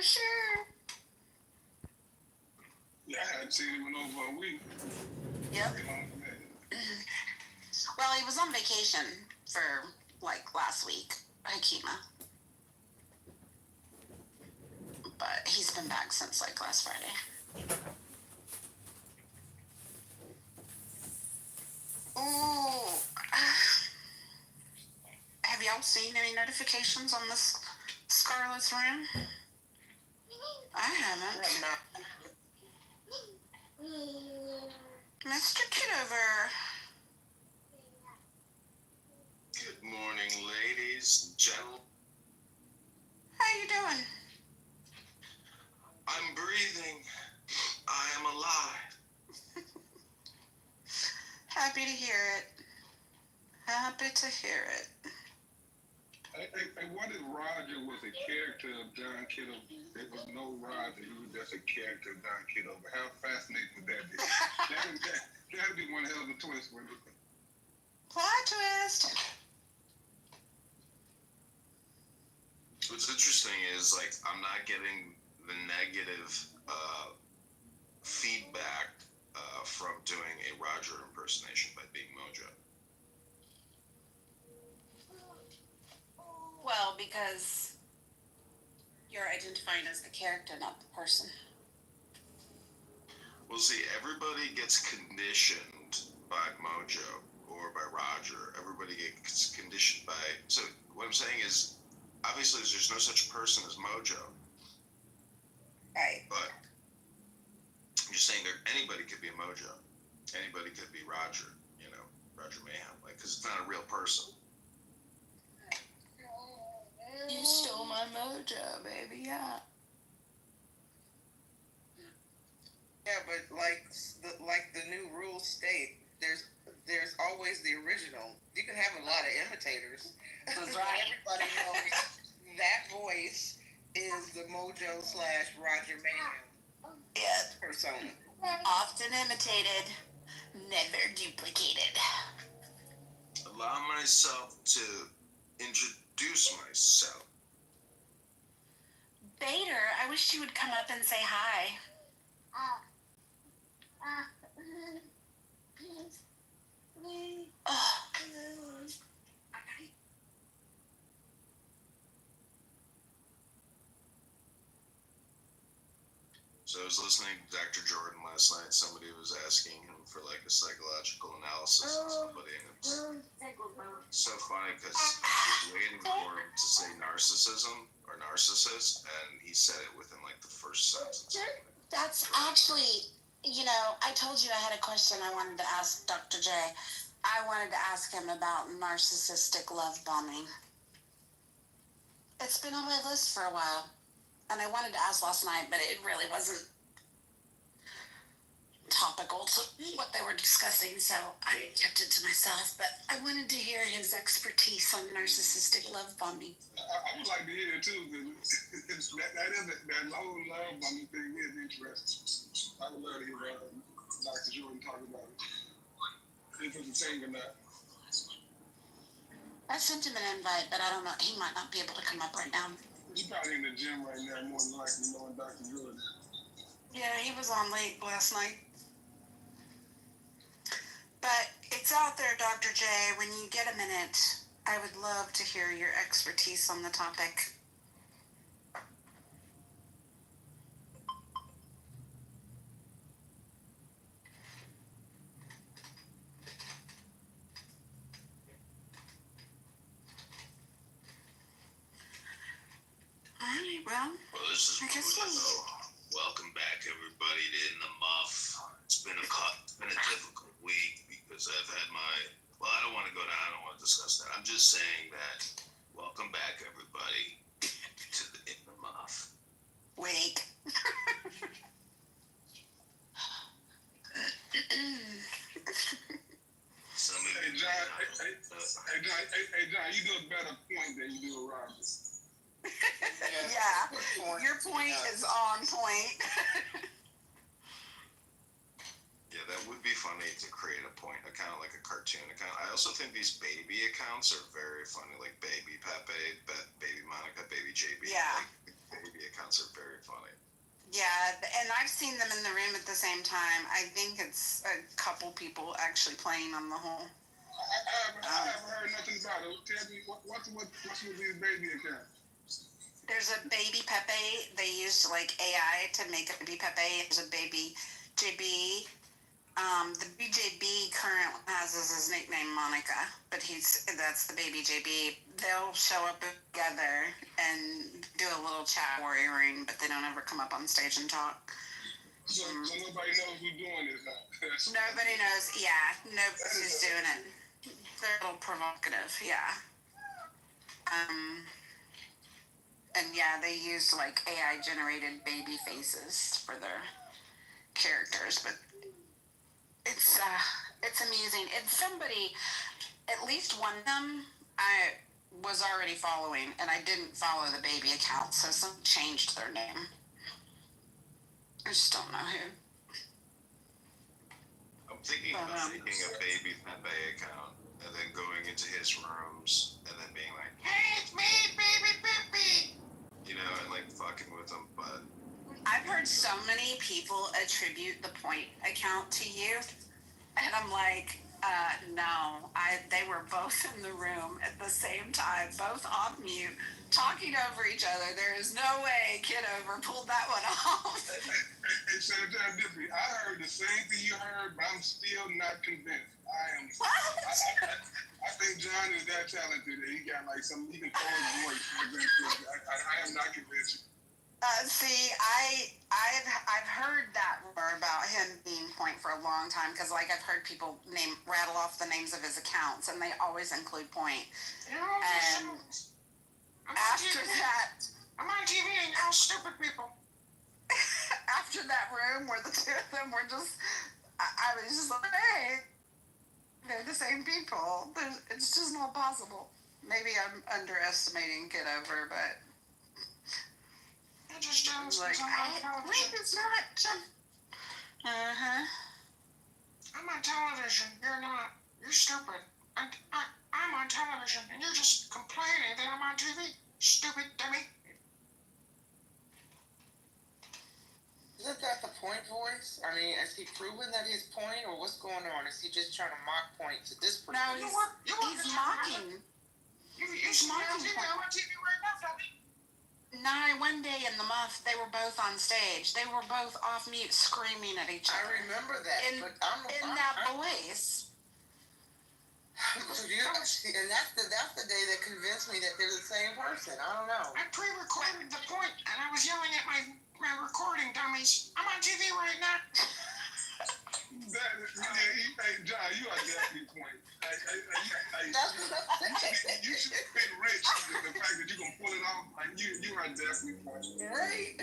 sure. Yeah, I hadn't seen him in over a week. Yep. Well, he was on vacation for like last week, Hakima. But he's been back since like last Friday. Ooh. Have y'all seen any notifications on this Scarlet's room? I haven't. Mr. Kitover. Good morning, ladies and gentlemen. How you doing? I'm breathing. I am alive. Happy to hear it. Happy to hear it. Hey, what if Roger was a character of John Kitover? There was no Roger, he was just a character of John Kitover. How fascinating would that be? That'd be one hell of a twist, wouldn't it? Plot twist. What's interesting is, like, I'm not getting the negative feedback from doing a Roger impersonation by being Mojo. Well, because you're identifying as the character, not the person. Well, see, everybody gets conditioned by Mojo or by Roger. Everybody gets conditioned by... So what I'm saying is, obviously there's no such person as Mojo. Right. But I'm just saying that anybody could be a Mojo. Anybody could be Roger, you know, Roger Mayhem. Like, because it's not a real person. You stole my mojo, baby, yeah. Yeah, but like the new rules state, there's always the original. You can have a lot of imitators. That's right. Everybody knows that voice is the Mojo / Roger Mayhem Yeah. persona. Often imitated, never duplicated. Allow myself to introduce myself. Bader, I wish you would come up and say hi. Oh. So I was listening to Dr. Jordan last night. Somebody was asking him for like a psychological analysis on somebody, and it was so funny because I was waiting for him to say narcissism or narcissist, and he said it within like the first sentence. That's actually, you know, I told you I had a question I wanted to ask Dr. J. I wanted to ask him about narcissistic love bombing. It's been on my list for a while, and I wanted to ask last night, but it really wasn't topical to what they were discussing, so I kept it to myself. But I wanted to hear his expertise on narcissistic love bombing. I would like to hear it too, because that whole love bombing thing is interesting. I would love to hear Dr. Jordan talk about it. If it's the same or not. I sent him an invite, but I don't know. He might not be able to come up right now. He's probably in the gym right now, more than likely, knowing Dr. Jordan. Yeah, he was on late last night. But it's out there, Dr. J. When you get a minute, I would love to hear your expertise on the topic. All right, well, This is I guess Pluto. Welcome back, everybody, to In the Muff. It's been a difficult week because I've had my... Well, I don't want to go down. I don't want to discuss that. I'm just saying that welcome back, everybody, to the In the Muff. wait. Hey, John, you do a better point than you do a Robert. Yeah, your point is on point. Yeah, that would be funny to create a point account, like a cartoon account. I also think these baby accounts are very funny, like Baby Pepe, Baby Monica, Baby JB. Yeah. Like, baby accounts are very funny. Yeah, and I've seen them in the room at the same time. I think it's a couple people actually playing on the whole. I haven't heard nothing about it. Tell me, what's with these baby accounts? There's a baby Pepe. They used like AI to make a baby Pepe. There's a baby JB. The BJB currently has as his nickname Monica, but that's the baby JB. They'll show up together and do a little chat warrioring, but they don't ever come up on stage and talk. So nobody knows who's doing this now. Nobody knows. Yeah, nobody who's doing it. They're a little provocative. Yeah. And yeah, they used like AI generated baby faces for their characters, but it's amusing. It's somebody, at least one of them I was already following, and I didn't follow the baby account, so some changed their name. I just don't know who. I'm thinking about making a baby Pepe account and then going into his rooms and then being like, "Hey, it's me, baby Pepe," you know, and like fucking with him. But I've heard so many people attribute the point account to you, and I'm like, no. They were both in the room at the same time, both off mute, talking over each other. There is no way Kitover pulled that one off. Hey, Senator Dippy, I heard the same thing you heard, but I'm still not convinced. What? I think John is that talented that he got like he can throw his voice. I am not convinced. See, I've heard that rumor about him being point for a long time, because like I've heard people rattle off the names of his accounts, and they always include point. And after that, I'm on TV and all stupid people. after that room where the two of them were just, I was just like, hey, they're the same people. It's just not possible. Maybe I'm underestimating Kitover, but You're just jealous like, it's not. I'm on television. You're not. You're stupid. I'm on television, and you're just complaining that I'm on TV. Stupid dummy. Isn't that the point voice? I mean, is he proving that he's point, or what's going on? Is he just trying to mock point to this person? No, he's mocking. He's mocking. I'm on TV right now, dummy. No, one day in the muff, they were both on stage. They were both off mute, screaming at each other. I remember that, but in that voice. And that's the day that convinced me that they're the same person. I don't know. I pre-recorded the point, and I was yelling at my recording dummies. I'm on TV right now. Hey, John, you are definitely point. That's what I'm saying. You should have been rich. The fact that you can pull it off, like you are definitely point. Right?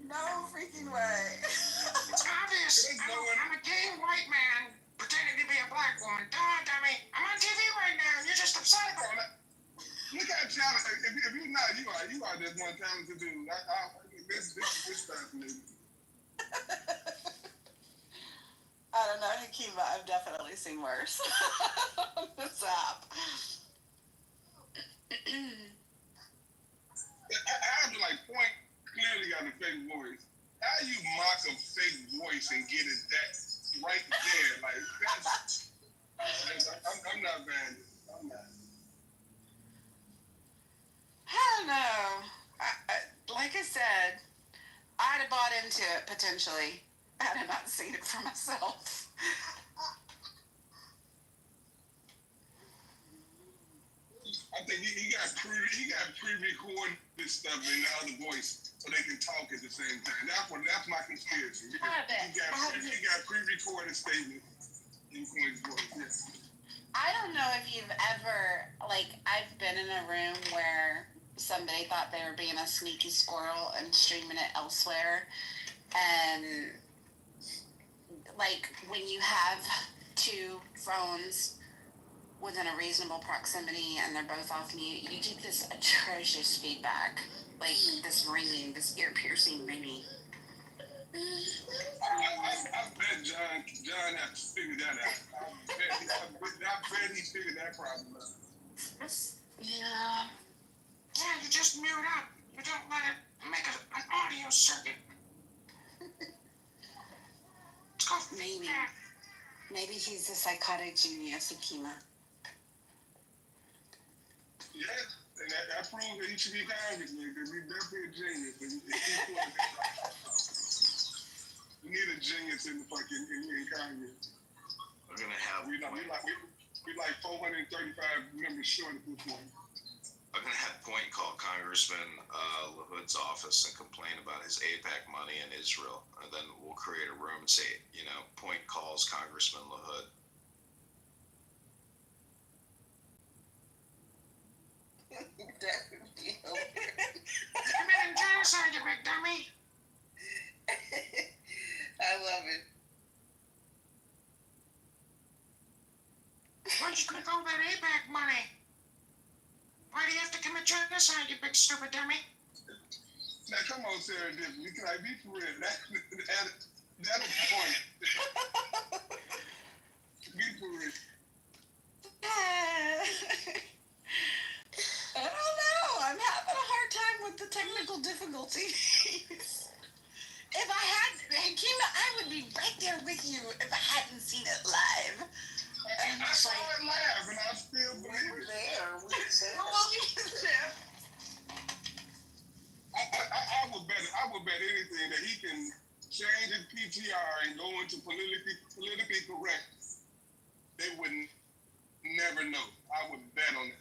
No freaking way. It's obvious. I'm a gay white man pretending to be a black woman. Duh, dummy. I'm on TV right now. You're just upset about it. Look how talented. If you're not, you are just one talented dude. This fascinating. I don't know, Hakeem, I've definitely seen worse on this app. How do like point clearly got a fake voice? How you mock a fake voice and get it that right there? Like that's I'm not banned. I'm not. I don't know. Like I said, I'd have bought into it potentially had I not seen it for myself. I think he got pre-recorded this stuff in the other voice so they can talk at the same time. That's my conspiracy. He got pre-recorded statement in Quinn's voice. Yes. I don't know if you've ever, like, I've been in a room where somebody thought they were being a sneaky squirrel and streaming it elsewhere. And, like, when you have two phones within a reasonable proximity and they're both off mute, you get this atrocious feedback. Like, this ringing, this ear-piercing ringing. I bet John has to figure that out. I bet he's figured that problem out. Yeah. Yeah, you just mute up. You don't let it Make an audio circuit. Let's go. Maybe. Maybe he's a psychotic genius, Akima. Yes, and that proves that he should be congressman because he's definitely a genius. And we need a genius in the fucking in Congress. We're gonna have We like 435 members short at this point. I'm gonna have Point call Congressman LaHood's office and complain about his AIPAC money in Israel, and then we'll create a room and say, Point calls Congressman LaHood. That would be hilarious. Committing genocide, you big dummy. I love it. Why'd you click all that AIPAC money? Why do you have to commit genocide, you big stupid dummy? Now come on, Sarah, you can be for real. That's the point. Be for real. I don't know. I'm having a hard time with the technical difficulties. If I had, Kima, I would be right there with you if I hadn't seen it live. I saw it live, and I still believe it. I would bet anything that he can change his PTR and go into politically correct. They would never know. I would bet on that.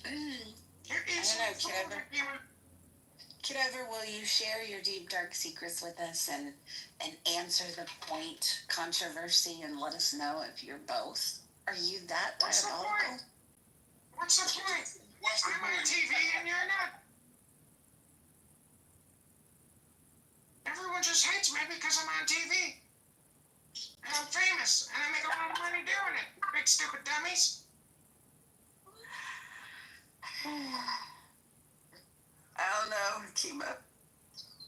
I don't know, Kitover, will you share your deep, dark secrets with us and answer the point controversy and let us know if you're both? Are you that diabolical? What's the point? I'm on TV and you're not. Everyone just hates me because I'm on TV. And I'm famous, and I make a lot of money doing it. Big stupid dummies. I don't know, Kima.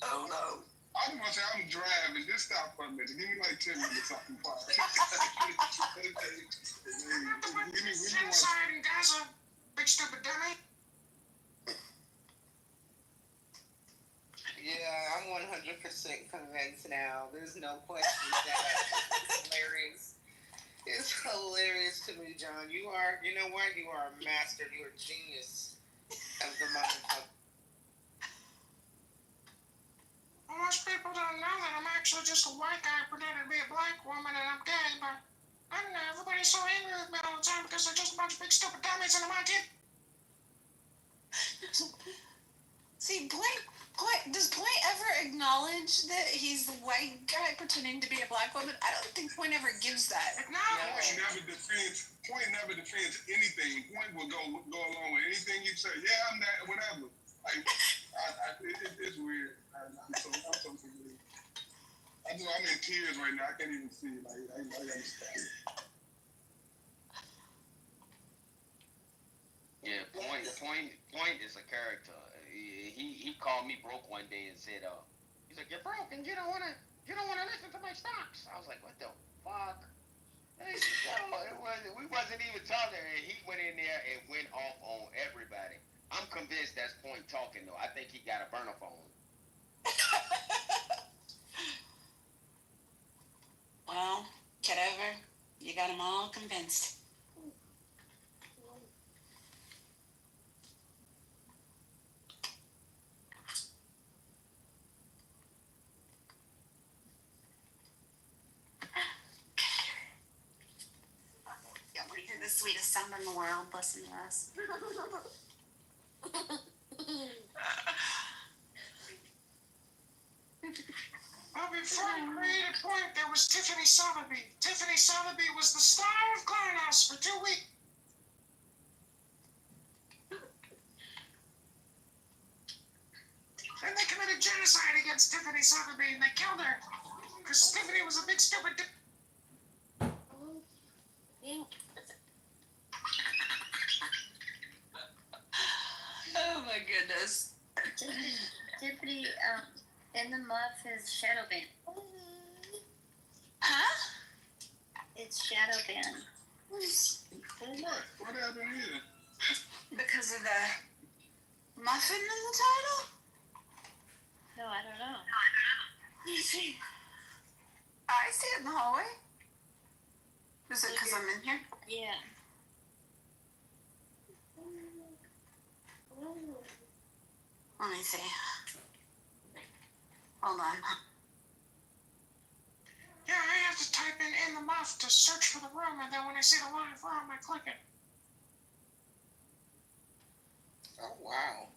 Oh no. I just want to say I'm driving. Just stop for a minute. Give me like 10 minutes off the fire. Genocide in Gaza, big stupid dummy. Yeah, I'm 100% convinced now. There's no question that it's hilarious. It's hilarious to me, John. You know what? You are a master. You're a genius of the motherfucker. Most people don't know that I'm actually just a white guy pretending to be a black woman and I'm gay, but I don't know, everybody's so angry with me all the time because they're just a bunch of big stupid dummies and I'm on TV. See, does Point ever acknowledge that he's the white guy pretending to be a black woman? I don't think Point ever gives that. No. Point never defends anything. Point will go along with anything you say. Yeah, I'm that, whatever. Like, it's weird. I'm so confused. I'm in tears right now. I can't even see it. I understand. Yeah, Point is a character. He called me broke one day and said, he's like, you're broke and you don't wanna listen to my stocks. I was like, what the fuck? We wasn't even talking, and he went in there and went off on everybody. I'm convinced that's Point talking though. I think he got a burner phone. Well, Kitover, you got them all convinced. Yeah, we hear the sweetest sound in the world. Listen to us. Well, before I created Point, there was Tiffany Sotheby. Tiffany Sotheby was the star of Clownhouse for 2 weeks. And they committed genocide against Tiffany Sotheby and they killed her. Because Tiffany was a big stupid Oh my goodness. Tiffany, in the muff is shadow band. Huh? It's shadow band. For what? What happened here? Because of Muffin in the title? No, I don't know. Let me see. I see it in the hallway. Is it because I'm in here? Yeah. Let me see. Hold on. Yeah, I have to type in the muff to search for the room, and then when I see the live room, I click it. Oh wow.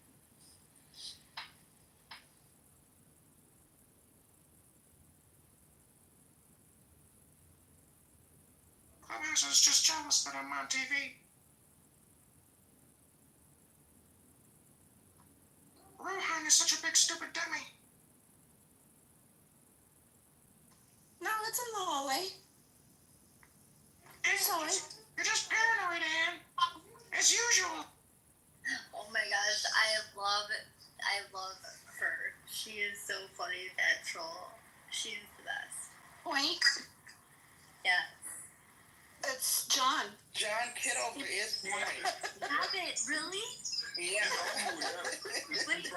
Clubhouse is just jealous that I'm on TV. Rohan is such a big stupid dummy. No, it's in the hallway. You're just paranoid, Anne. As usual. Oh my gosh, I love her. She is so funny, that troll. She's the best. Wink. Yeah. It's John. John Kitover is funny. Stop it, really? Yeah. What do you think?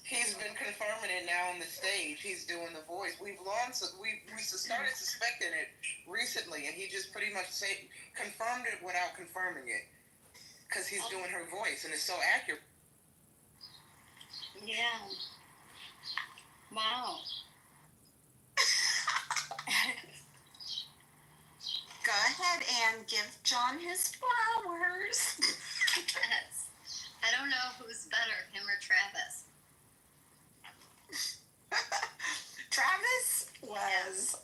He's been confirming it now on the stage. He's doing the voice. We started suspecting it recently, and he just pretty much confirmed it without confirming it, because he's doing her voice, and it's so accurate. Yeah. Wow. Go ahead and give John his flowers. Yes. I don't know who's better, him or Travis. Travis was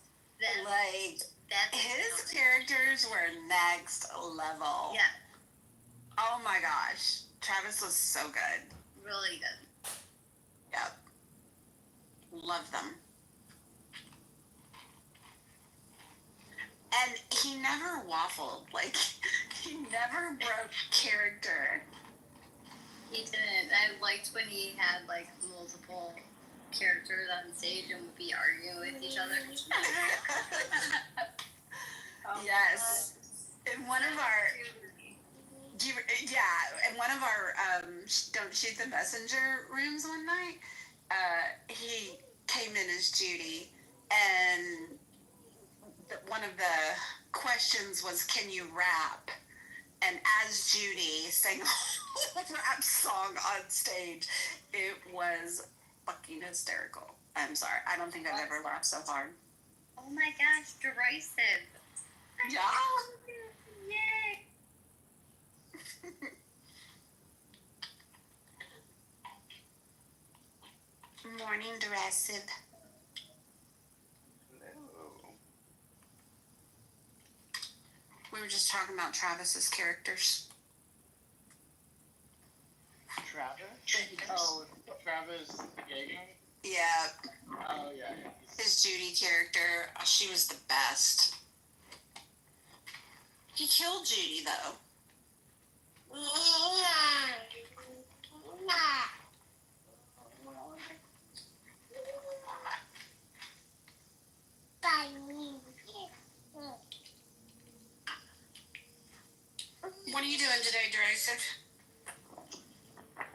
That's his characters were next level. Yeah, Oh my gosh. Travis was so good. really good. Yep. Love them. And he never waffled. Like, he never broke character. He didn't. I liked when he had like multiple characters on stage and would be arguing with each other. Yes. In one of our, in one of our Don't Shoot the Messenger rooms one night, he came in as Judy, and one of the questions was, can you rap? And as Judy sang a whole rap song on stage, it was fucking hysterical. I'm sorry. I don't think I've ever laughed so hard. Oh my gosh, derisive. Yeah. Yay. Morning, derisive. We were just talking about Travis's characters. Travis? Oh, Travis the gay guy? Yeah. Oh, yeah. His Judy character, she was the best. He killed Judy, though. What are you doing today, derisive?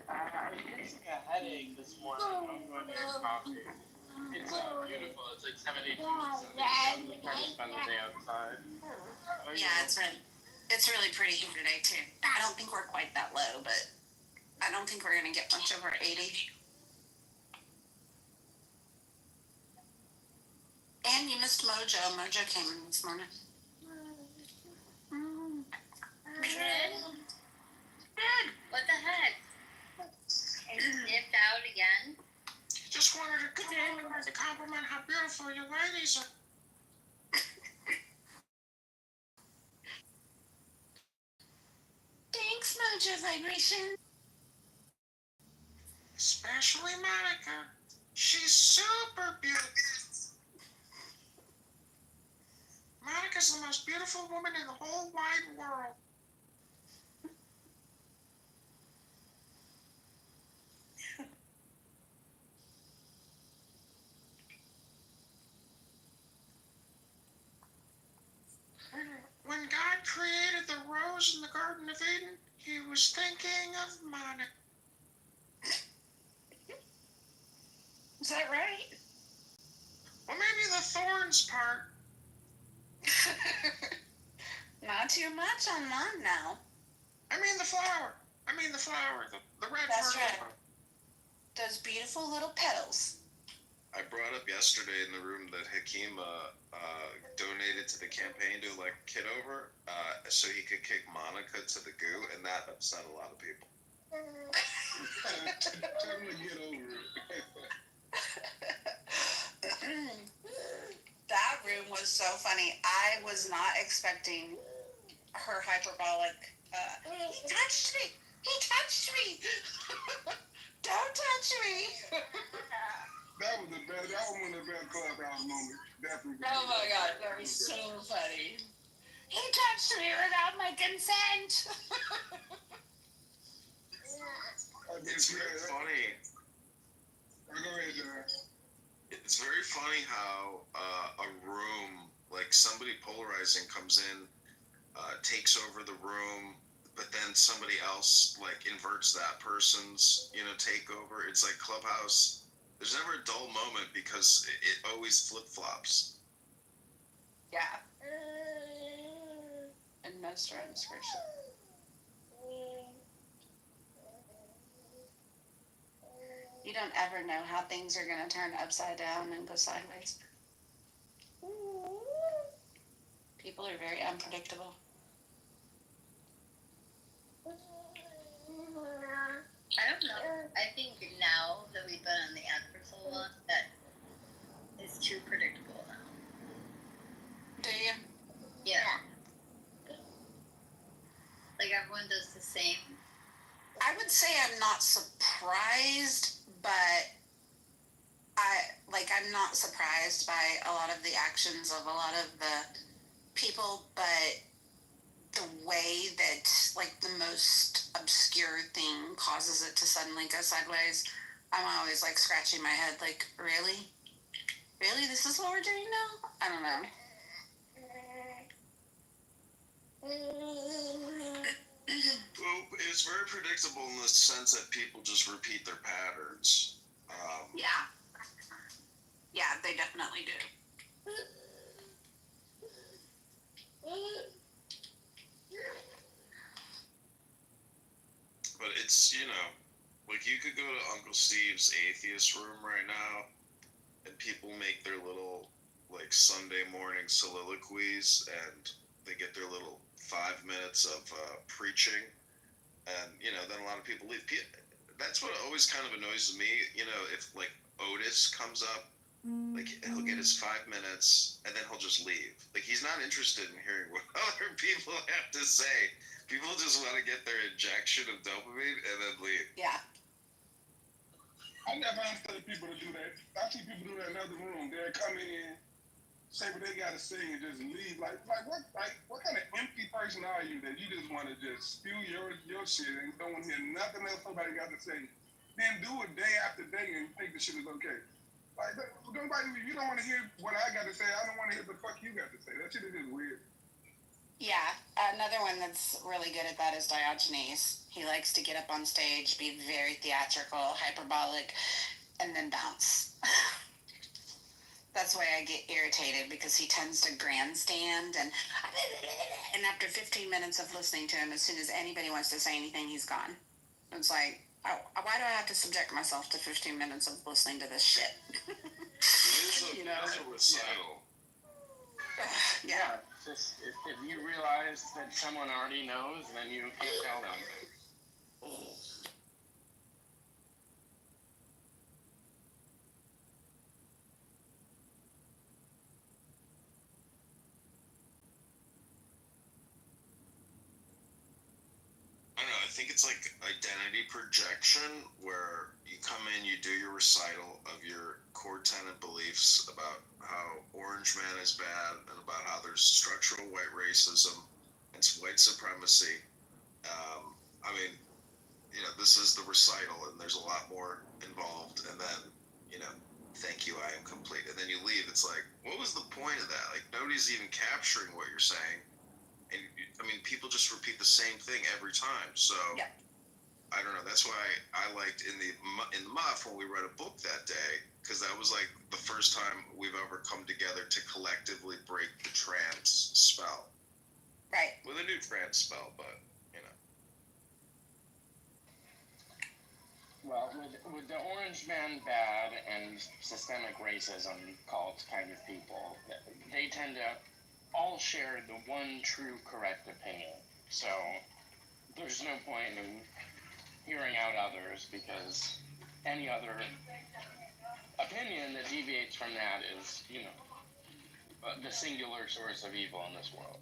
I'm getting a headache this morning. I'm going to get coffee. It's beautiful. It's like 72. I'm trying to spend the day outside. Yeah, it's really pretty here today, too. I don't think we're quite that low, but I don't think we're going to get much over 80. And you missed Mojo. Mojo came in this morning. Good. What the heck? And you nipped out again? Just wanted to come over to compliment how beautiful your ladies are. Thanks, Mojo Vibration. Especially Monica. She's super beautiful. Monica's the most beautiful woman in the whole wide world. When God created the rose in the Garden of Eden, he was thinking of Monica. Is that right? Well, maybe the thorns part. Not too much on mine now. I mean the flower. The red That's fertilizer. right. Those beautiful little petals. I brought up yesterday in the room that Hakeem donated to the campaign to elect Kitover so he could kick Monica to the goo, and that upset a lot of people. Tell him to get over it. That room was so funny. I was not expecting her hyperbolic. He touched me. He touched me. Don't touch me. That was the best. That was one of the best clubhouse moments. Definitely. Oh my god, that was so funny. He touched me without my consent. It's very funny. Go ahead, John. It's very funny how a room, like somebody polarizing comes in, takes over the room, but then somebody else like inverts that person's, takeover. It's like Clubhouse. There's never a dull moment because it always flip-flops. Yeah. In most rooms, for sure. You don't ever know how things are going to turn upside down and go sideways. People are very unpredictable. I don't know. I think now that we've been on the app for so long, that is too predictable now. Do you? Yeah. Like everyone does the same. I would say I'm not surprised, but I'm not surprised by a lot of the actions of a lot of the people, but the way that like the most obscure thing causes it to suddenly go sideways, I'm always like scratching my head like, really? This is what we're doing now? I don't know. Well, it's very predictable in the sense that people just repeat their patterns. Yeah, they definitely do. But it's, like you could go to Uncle Steve's atheist room right now and people make their little, like, Sunday morning soliloquies and they get their little 5 minutes of preaching. And, then a lot of people leave. That's what always kind of annoys me, if, like, Otis comes up, like, he'll get his 5 minutes and then he'll just leave. Like, he's not interested in hearing what other people have to say. People just want to get their injection of dopamine and then leave. Yeah. I never understood people to do that. I see people do that in another room. They'll come in, say what they gotta say, and just leave. Like what kind of empty person are you that you just want to just spew your shit and don't want to hear nothing else somebody got to say? Then do it day after day and think the shit is okay. Like nobody, you don't want to hear what I got to say. I don't want to hear the fuck you got to say. That shit is just weird. Yeah, another one that's really good at that is Diogenes. He likes to get up on stage, be very theatrical, hyperbolic, and then bounce. That's why I get irritated, because he tends to grandstand, and after 15 minutes of listening to him, as soon as anybody wants to say anything, he's gone. It's like, why do I have to subject myself to 15 minutes of listening to this shit? It is a recital. Yeah. Just if you realize that someone already knows, then you can't tell them. I don't know, I think it's like identity projection, where you come in, you do your recital of your core tenet beliefs about how Orange Man is bad and about how there's structural white racism, it's white supremacy. I mean, this is the recital and there's a lot more involved, and then, thank you, I am complete. And then you leave, it's like, what was the point of that? Like, nobody's even capturing what you're saying. And I mean, people just repeat the same thing every time. So, Yeah. I don't know. That's why I liked in the muff when we read a book that day, because that was like the first time we've ever come together to collectively break the trans spell. Right. With a new trans spell, but you know. Well, with the orange man bad and systemic racism cult kind of people, they tend to all share the one true correct opinion. So there's no point in hearing out others, because any other opinion that deviates from that is, the singular source of evil in this world.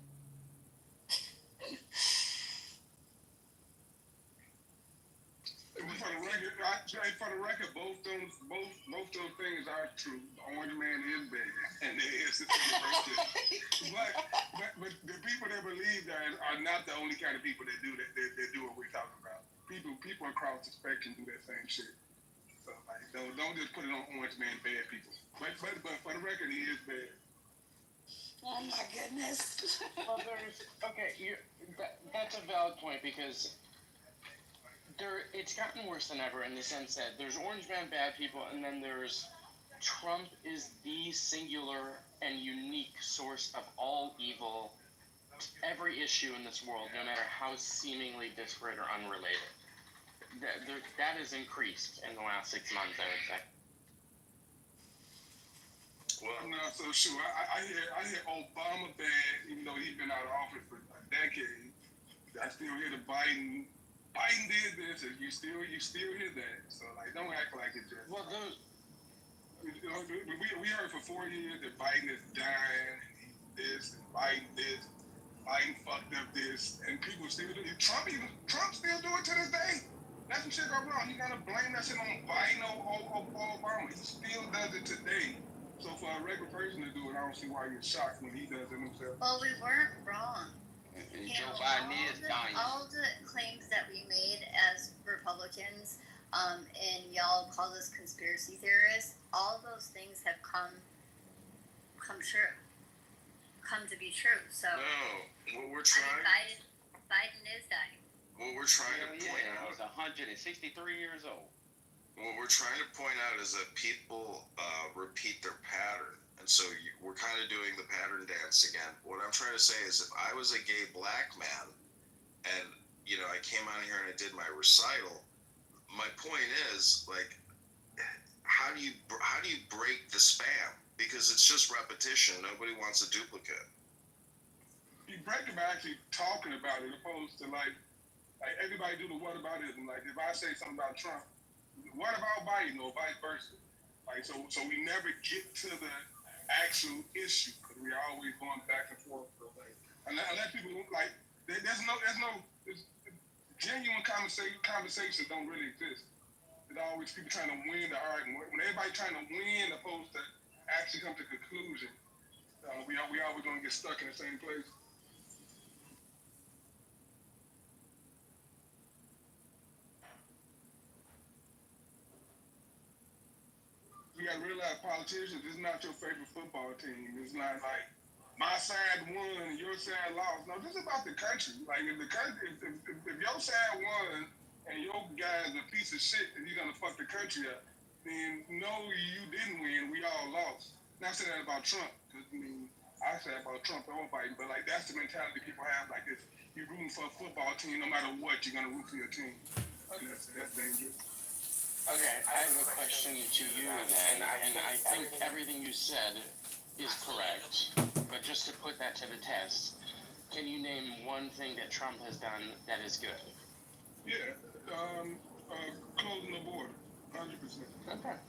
For the record, both those things are true. The orange man is bad, and there is systemic racism. But the people that believe that are not the only kind of people that do that. That do what we're talking about. People across the spectrum do that same shit. So like, don't just put it on orange man bad people. But for the record, he is bad. Oh my goodness. Well, that's a valid point, because it's gotten worse than ever in the sense that there's orange man bad people, and then there's Trump is the singular and unique source of all evil, every issue in this world, no matter how seemingly disparate or unrelated. That has increased in the last 6 months, I would say. Well, I'm not so sure. I hear Obama bad, even though he's been out of office for a decade. I still hear the Biden did this, and you still hear that. So like, don't act like it's just. Well, we heard for 4 years that Biden is dying, and he's this, and Biden fucked up this, and people still do it. Trump still do it to this day. That's some shit go wrong. You gotta blame that shit on Biden or Obama. He still does it today. So for a regular person to do it, I don't see why you're shocked when he does it himself. Well, we weren't wrong. Joe Biden is dying. All the claims that we made as Republicans, and y'all call us conspiracy theorists, all those things have come to be true. So No, what we're trying. Biden is dying. What we're trying to point out. He's 163 years old. What we're trying to point out is that people repeat their pattern. And so we're kind of doing the pattern dance again. What I'm trying to say is, if I was a gay black man and, I came out here and I did my recital, my point is, like, how do you break the spam? Because it's just repetition. Nobody wants a duplicate. You break it by actually talking about it, opposed to like everybody do the whataboutism. Like, if I say something about Trump, what about Biden, or vice versa? Like, so we never get to the actual issue, because we're always going back and forth. So like, unless people like, there's genuine conversations don't really exist. There's always people trying to win the argument. When everybody trying to win, opposed to actually come to a conclusion, we always gonna get stuck in the same place. You gotta realize, politicians, this is not your favorite football team. It's not like my side won and your side lost. No, this is about the country. Like, if the country, if your side won and your guy's a piece of shit and you're gonna fuck the country up, then no, you didn't win. We all lost. Not saying that about Trump, because I say about Trump all fighting, but like, that's the mentality people have. Like, if you're rooting for a football team, no matter what, you're gonna root for your team. And that's dangerous. Okay, I have a question to you then, and I think everything you said is correct, but just to put that to the test, can you name one thing that Trump has done that is good? Yeah, closing the border, 100%. Okay.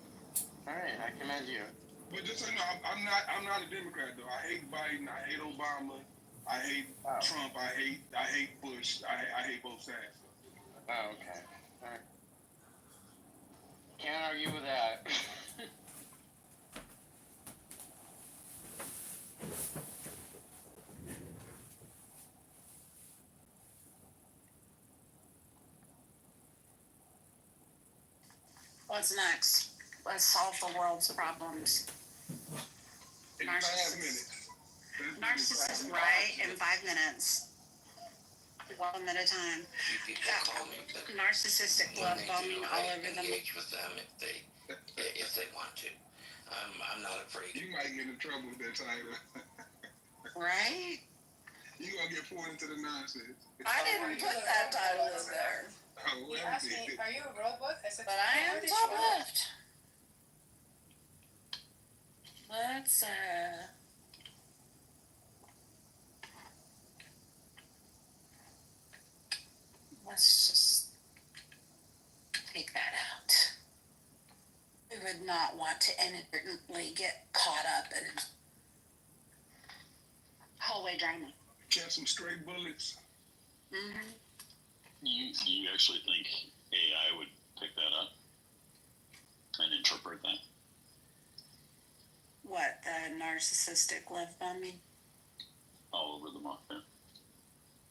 All right, I commend you. But just so you know, I'm not a Democrat though. I hate Biden. I hate Obama. I hate Trump. I hate Bush. I hate both sides. Oh, okay. All right. Can't argue with that. What's next? Let's solve the world's problems. In 5 minutes. Narcissism, right? In 5 minutes. one at a time. Few people call me, but Narcissistic when love they bombing do, all I over them. engage with them if they want to. I'm not afraid. You might get in trouble with that title. Right? You gonna get pulled into the nonsense. I didn't put that title in there. Oh, You well, asked me, are you a robot? I said, But I am "What is top robot?" left. Let's just take that out. We would not want to inadvertently get caught up in hallway drama. Catch some stray bullets. Mm-hmm. You actually think AI would pick that up and interpret that? What, the narcissistic love bombing? All over the market.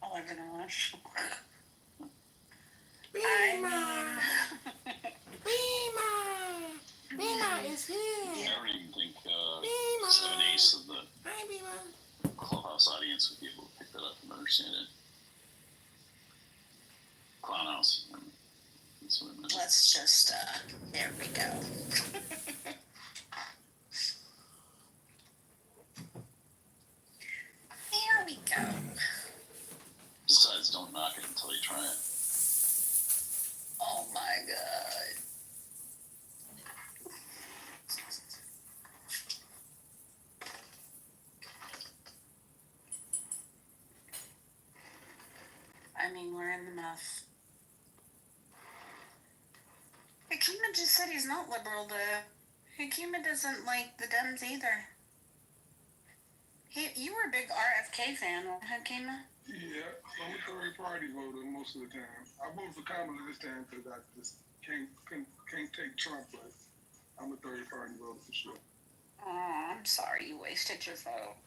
All over the marsh. Bima is here. I don't even think 7/8 of the Clubhouse audience would be able to pick that up and understand it. Clown house. That's what I meant. Let's just, there we go. There we go. Besides, don't knock it until you try it. Oh my god. I mean, we're in the muff. Hakima just said he's not liberal, though. Hakima doesn't like the Dems either. You were a big RFK fan, Hakima? Yeah, I'm a third party voter most of the time. I voted for Kamala this time because I just can't take Trump, but I'm a third party voter for sure. Oh, I'm sorry you wasted your vote.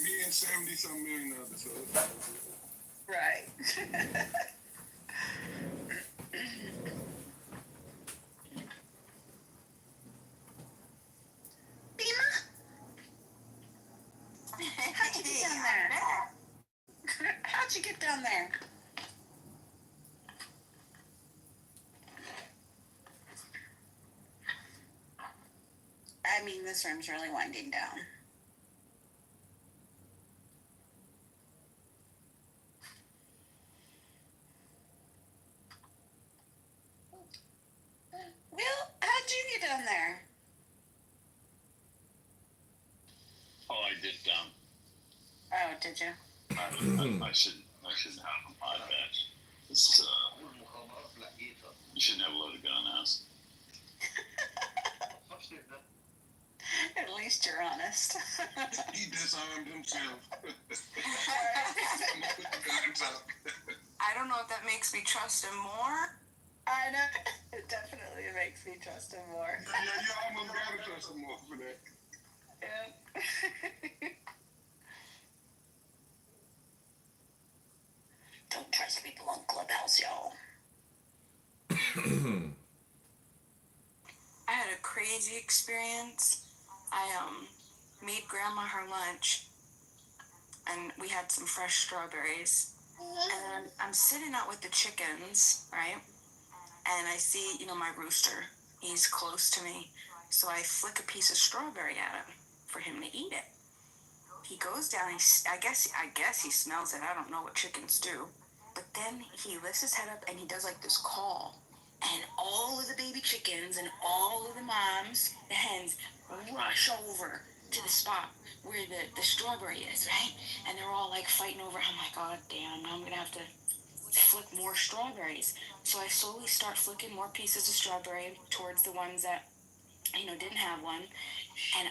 Me and 70-some million others, so it's all good. Right. Bima? How'd you get down there? How'd you get down there? I mean, this room's really winding down. Will, how'd you get down there? Oh, I did. Oh, did you? I shouldn't have a mod badge. It's you shouldn't have a loaded gun in the house. At least you're honest. He disarmed himself. I don't know if that makes me trust him more. I know. It definitely makes me trust him more. Yeah, you almost gotta trust him more for that. Yeah. Don't trust people on Clubhouse, y'all. I had a crazy experience. I made grandma her lunch, and we had some fresh strawberries. And I'm sitting out with the chickens, right? And I see, my rooster. He's close to me, so I flick a piece of strawberry at him for him to eat it. He goes down. I guess he smells it. I don't know what chickens do, but then he lifts his head up and he does like this call. And all of the baby chickens and all of the moms, the hens, rush over to the spot where the strawberry is, right? And they're all like fighting over, I'm like, oh, damn, now I'm going to have to flick more strawberries. So I slowly start flicking more pieces of strawberry towards the ones that, didn't have one. And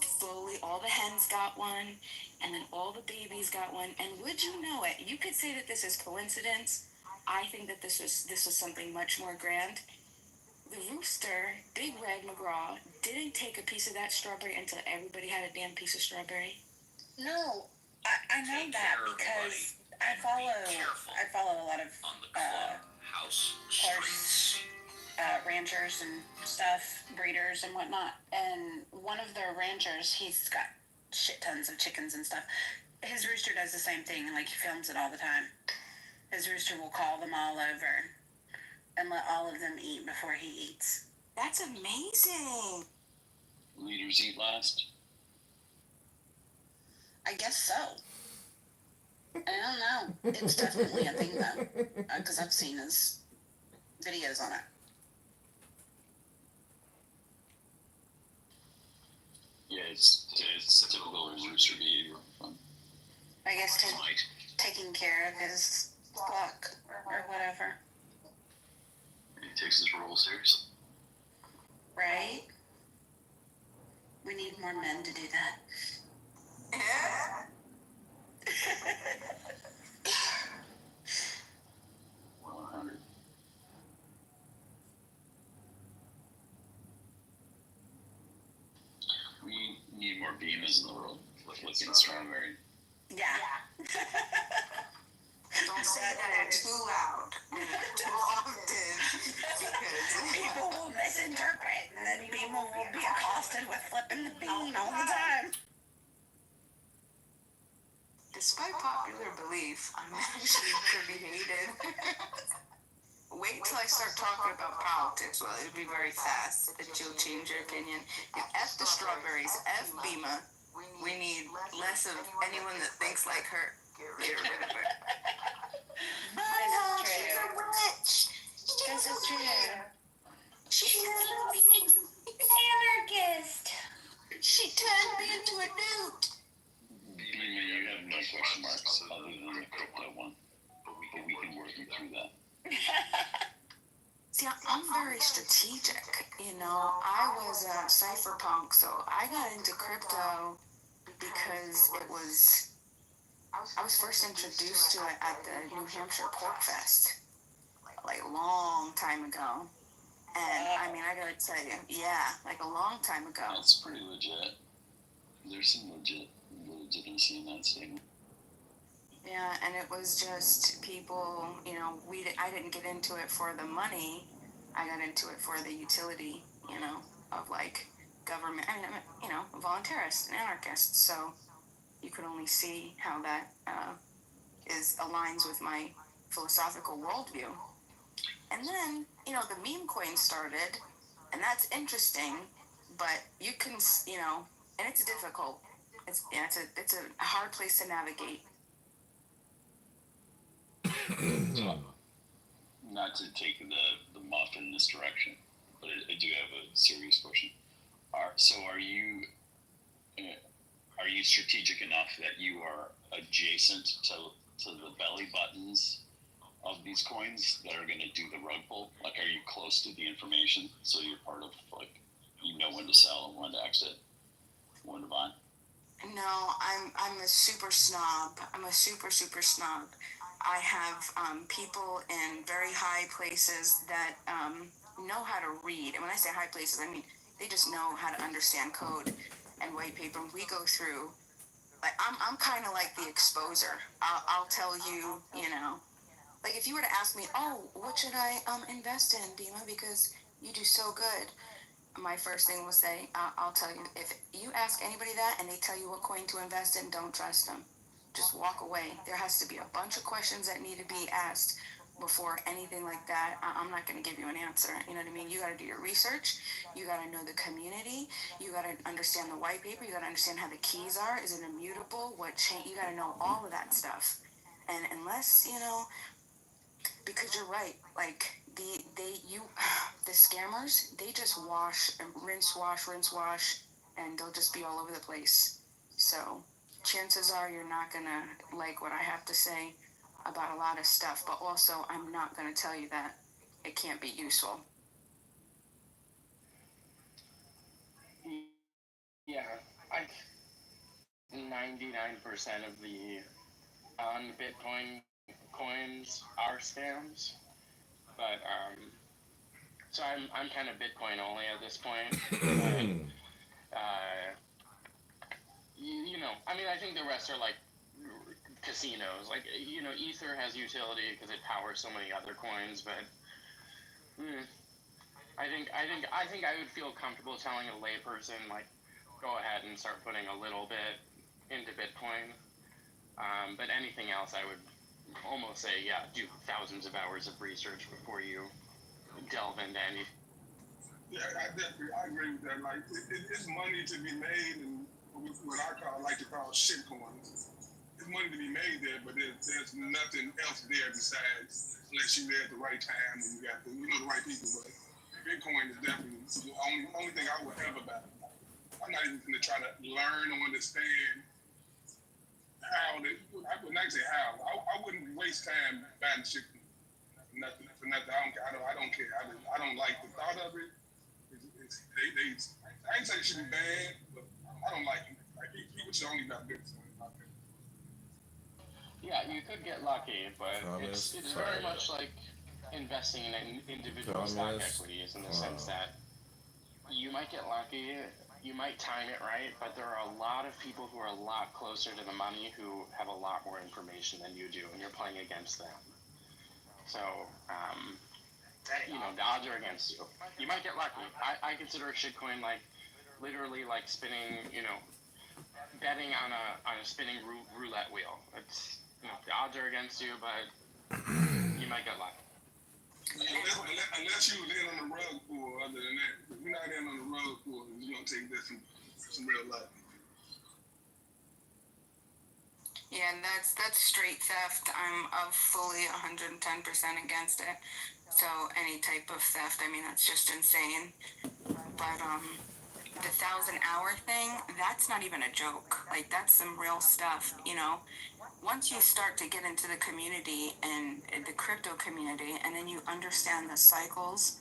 slowly all the hens got one, and then all the babies got one. And would you know it, you could say that this is coincidence. I think that this was something much more grand. The rooster, Big Red McGraw, didn't take a piece of that strawberry until everybody had a damn piece of strawberry. No, I know that because I follow a lot of on the clubhouse streets. ranchers and stuff, breeders and whatnot. And one of their ranchers, he's got shit tons of chickens and stuff. His rooster does the same thing, and like he films it all the time. His rooster will call them all over and let all of them eat before he eats. That's amazing. Leaders eat last. I guess so. I don't know. It's definitely a thing though, because I've seen his videos on it. Yeah, it's typical rooster behavior. I guess taking care of his flock or whatever. He takes his role seriously. Right? We need more men to do that. 100. We need more beamers in the world. Looking strawberry. Yeah. Don't say that too loud and too often because People will misinterpret, and then people will be accosted with flipping the bean all the time. despite popular belief, I'm actually pretty hated. Wait till I start talking about politics. Well, it'll be very fast that you'll change your opinion. And F the strawberries, F Bima. We need less of anyone that thinks like her. Get rid of her. This is She's a true. witch. This is true. She's Anarchist. She turned me into a newt. Beamer, you have no question marks other than the crypto one. But we can work you through that. See, I'm very strategic. You know, I was a cypherpunk, so I got into crypto because I was first introduced to it at the New Hampshire Pork Fest, like a long time ago. And I mean, I gotta tell you, yeah, like a long time ago. That's pretty legit. There's some legitimacy in that statement. Yeah, and it was just people, you know, I didn't get into it for the money. I got into it for the utility, you know, of like government, I mean, you know, voluntarist and anarchist. So you could only see how that aligns with my philosophical worldview. And then, you know, the meme coin started, and that's interesting, but you can, you know, and it's difficult. It's a hard place to navigate. Not to take the muff in this direction, but I do have a serious question. Are you strategic enough that you are adjacent to the belly buttons of these coins that are going to do the rug pull? Like, are you close to the information so you're part of, like, you know when to sell and when to exit, when to buy? No, I'm a super snob. I'm a super snob. I have people in very high places that know how to read. And when I say high places, I mean they just know how to understand code and white paper. We go through, like, I'm kind of like the exposer. I'll tell you, you know, like if you were to ask me, oh, what should I invest in, Bima, because you do so good. My first thing will say, I'll tell you, if you ask anybody that and they tell you what coin to invest in, don't trust them. Just walk away. There has to be a bunch of questions that need to be asked before anything like that. I'm not going to give you an answer. You know what I mean? You got to do your research. You got to know the community. You got to understand the white paper. You got to understand how the keys are. Is it immutable? What chain? You got to know all of that stuff. And unless, you know, because you're right, like the scammers, they just rinse wash, and they'll just be all over the place. So chances are you're not gonna like what I have to say about a lot of stuff, but also I'm not gonna tell you that it can't be useful. Yeah, 99% of the Bitcoin coins are scams, but so I'm kind of Bitcoin only at this point. But, you know, I mean, I think the rest are like casinos. Like, you know, Ether has utility because it powers so many other coins, but I think I would feel comfortable telling a layperson, like, go ahead and start putting a little bit into Bitcoin. But anything else, I would almost say, yeah, do thousands of hours of research before you delve into any. Yeah, I agree with that. Like, it's money to be made, and what I like to call shit coins. There's money to be made there, but there's nothing else there besides, unless you're there at the right time and you got the right people. But Bitcoin is definitely the only thing I would ever buy. I'm not even going to try to learn or understand how. I would not say how. I wouldn't waste time buying shit for nothing. I don't care. I don't like the thought of it. I ain't saying it should be bad, but I don't like it. Like, people should only buy Bitcoin. Yeah, you could get lucky, but it's very much like investing in an individual stock equities in the sense that you might get lucky, you might time it right, but there are a lot of people who are a lot closer to the money who have a lot more information than you do, and you're playing against them. So, the odds are against you. You might get lucky. I consider a shitcoin like literally like spinning, betting on a spinning roulette wheel. It's, the odds are against you, but you might get lucky. Unless you was in on the rug pool, other than that. If you're not in on the rug pool, you're going to take this some real luck. Yeah, that's straight theft. I'm fully 110% against it. So any type of theft, I mean, that's just insane. But the 1,000-hour thing, that's not even a joke. Like, that's some real stuff, Once you start to get into the community and the crypto community, and then you understand the cycles,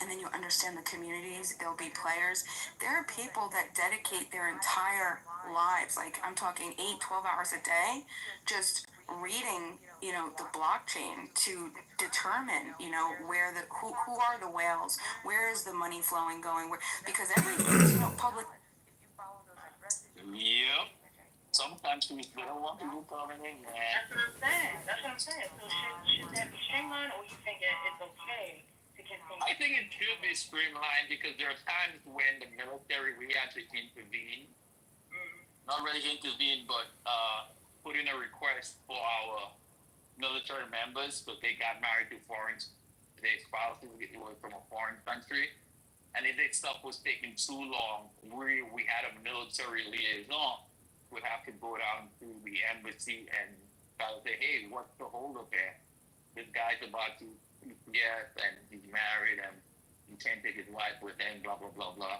and then you understand the communities, there'll be players. There are people that dedicate their entire lives, like I'm talking 8-12 hours a day, just reading, the blockchain to determine, where who are the whales, where is the money flowing going, because everything's, public. Yep. Sometimes they don't want people coming in, man. That's what I'm saying. So should that be streamlined, or you think it's okay to continue? I think it should be streamlined because there are times when the military we had to intervene. Not really intervene, but put in a request for our military members because they got married to their spouses were from a foreign country. And if that stuff was taking too long, we had a military liaison would have to go down to the embassy and try to say, hey, what's the holdup here? This guy's about to yes, and he's married and he can't take his wife with him, blah, blah, blah, blah.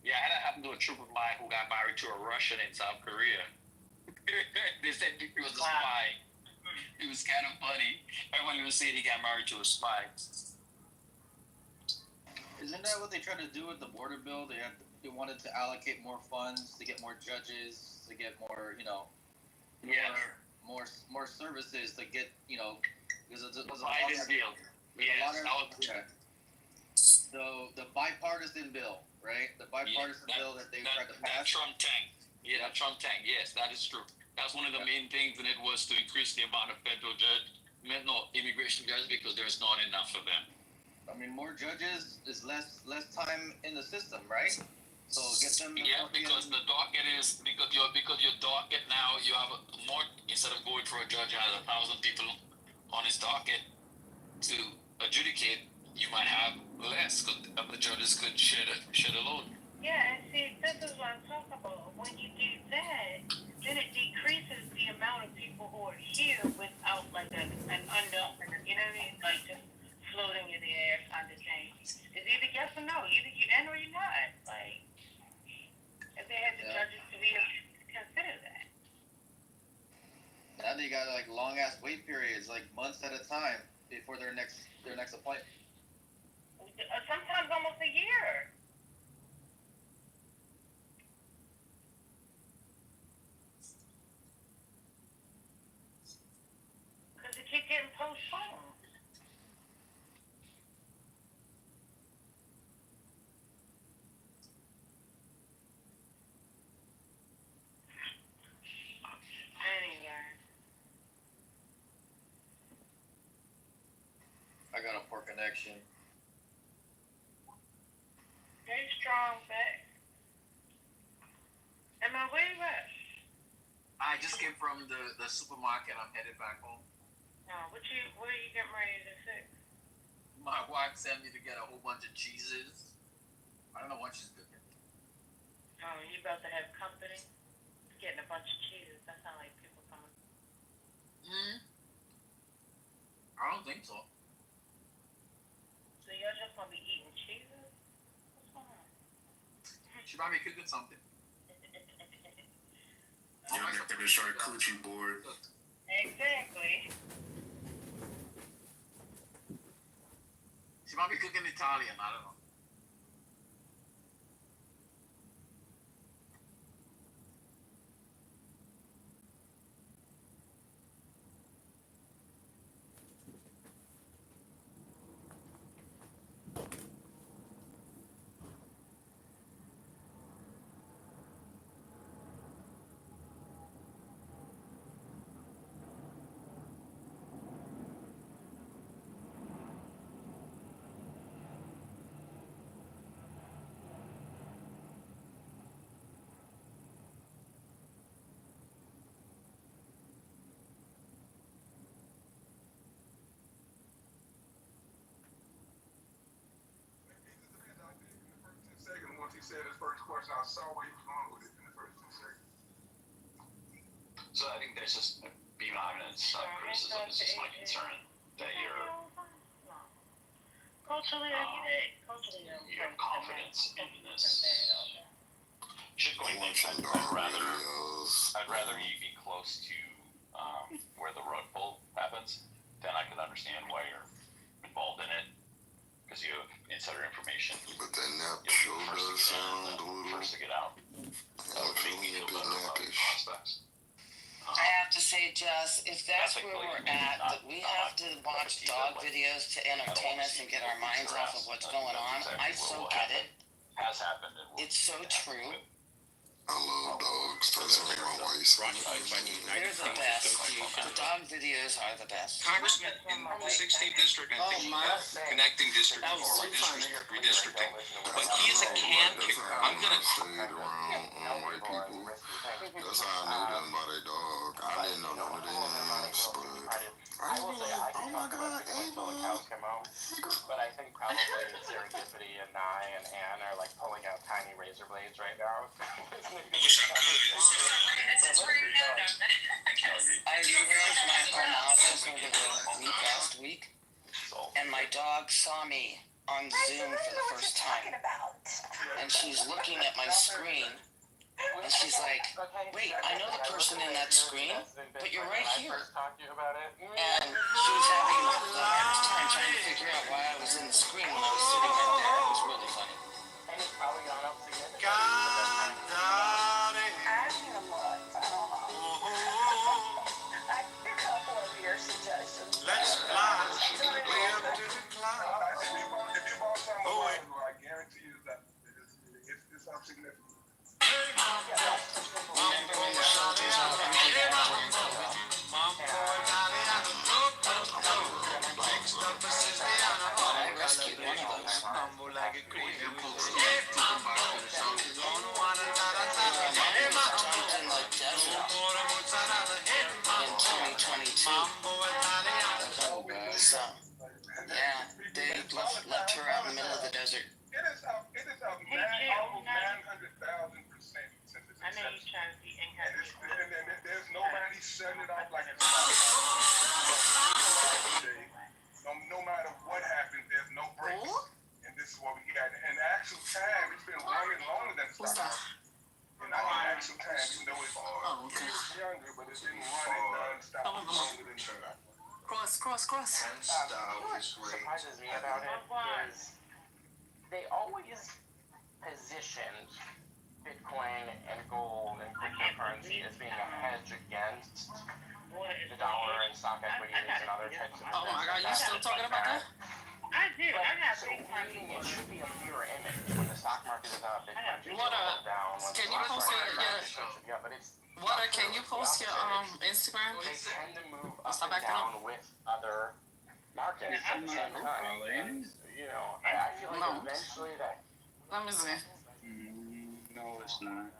Yeah, and that happened to a troop of mine who got married to a Russian in South Korea. They said he was a spy. It was kind of funny. Everyone was saying he got married to a spy. Isn't that what they tried to do with the border bill? They wanted to allocate more funds to get more judges, to get more, more services to get, because it was a Biden deal. So the bipartisan bill, right? The bipartisan bill that they tried to pass. That Trump tank. Yeah, that Trump tank. Yes, that is true. That's one of the main things, and it was to increase the amount of immigration judges because there's not enough of them. I mean, more judges is less time in the system, right? So get them. Yeah, because the docket is because your docket now you have more instead of going for a judge who has 1,000 people on his docket to adjudicate, you might have less because the judges could share the load. Yeah, and see, this is what I'm talking about. When you do that, then it decreases the amount of people who are here without like an unknown, you know what I mean? Like just floating in the air kind of thing. It's either yes or no. Either you in or you're not. Like, if they had the judges to be able to consider that. Now they got like long ass wait periods, like months at a time before their next appointment. Sometimes almost a year. Because it keeps getting postponed. I got a poor connection. Stay strong, back. Emma, where you at? I just came from the supermarket. I'm headed back home. Oh, what are you getting ready to fix? My wife sent me to get a whole bunch of cheeses. I don't know what she's cooking. Oh, you about to have company? Getting a bunch of cheeses. That sounds like people coming. I don't think so. So y'all just gonna be eating cheeses? What's going on? She might be cooking something. Y'all got the charcuterie board. Exactly. She might be cooking Italian. I don't know. Once he said his first question, I saw where he was going with it in the first 2 seconds. So I think there's just beyond evidence of criticism is just my concern that Culturally, you have confidence in this shitcoin thing. I'd rather you be close to where the rug pull happens. Then I could understand why you're involved in it because you have insider information. But that nap show does sound a little. First to get out. That would make me feel better about the prospects. I have to say, Jess, if that's where we're at, that we have to watch dog videos to entertain us and get our minds off of what's going on, I so get it. Has happened. It's so true. I love dogs. That's one of my wife's. They're the best. The dog videos are the best. Congressman in the 16th district, I think connecting district or redistricting, but he is a can kicker. I'm gonna. Stayed around white people. That's how I knew them by their dog. I didn't know none of their names, but I was like, oh my God, Ava. But I think probably Serendipity and Nye and Anne are like pulling out tiny razor blades right now. I realized my home office over the week last week, and my dog saw me on Zoom for the first time. And she's looking at my screen, and she's like, wait, I know the person in that screen, but you're right here. And she was having the hardest time trying to figure out why I was in the screen when I was sitting right there. It was really funny. And it's probably gone up significantly. Let's fly way up to the clouds. Oh, I guarantee you that it's up significant. I rescued one of those. Jumped in the desert in 2022. So, yeah, they left her out in the middle of the desert. It is up 900,000% since its I know you're trying to be inherent. and there's nobody setting it off like it's no matter what happens, there's no breaks. And this is what we got. In actual time, it's been running longer than the stock market. In actual time, even though it's younger, but it's been running non-stop longer than the stock market. Cross. Surprises me about it is they always positioned Bitcoin and gold and cryptocurrency as being a hedge against the dollar and stock equities and other types of. Oh my God, you still talking about that? I do. I got so big time. it should be a mirror image when the stock market is up. Bitcoin should What, go down. can you post Yeah, but it's. What? Can you post your Instagram? They tend to move up Stop and acting down with other markets at the same time. And, you know, I feel like eventually that Let me see. No, it's not.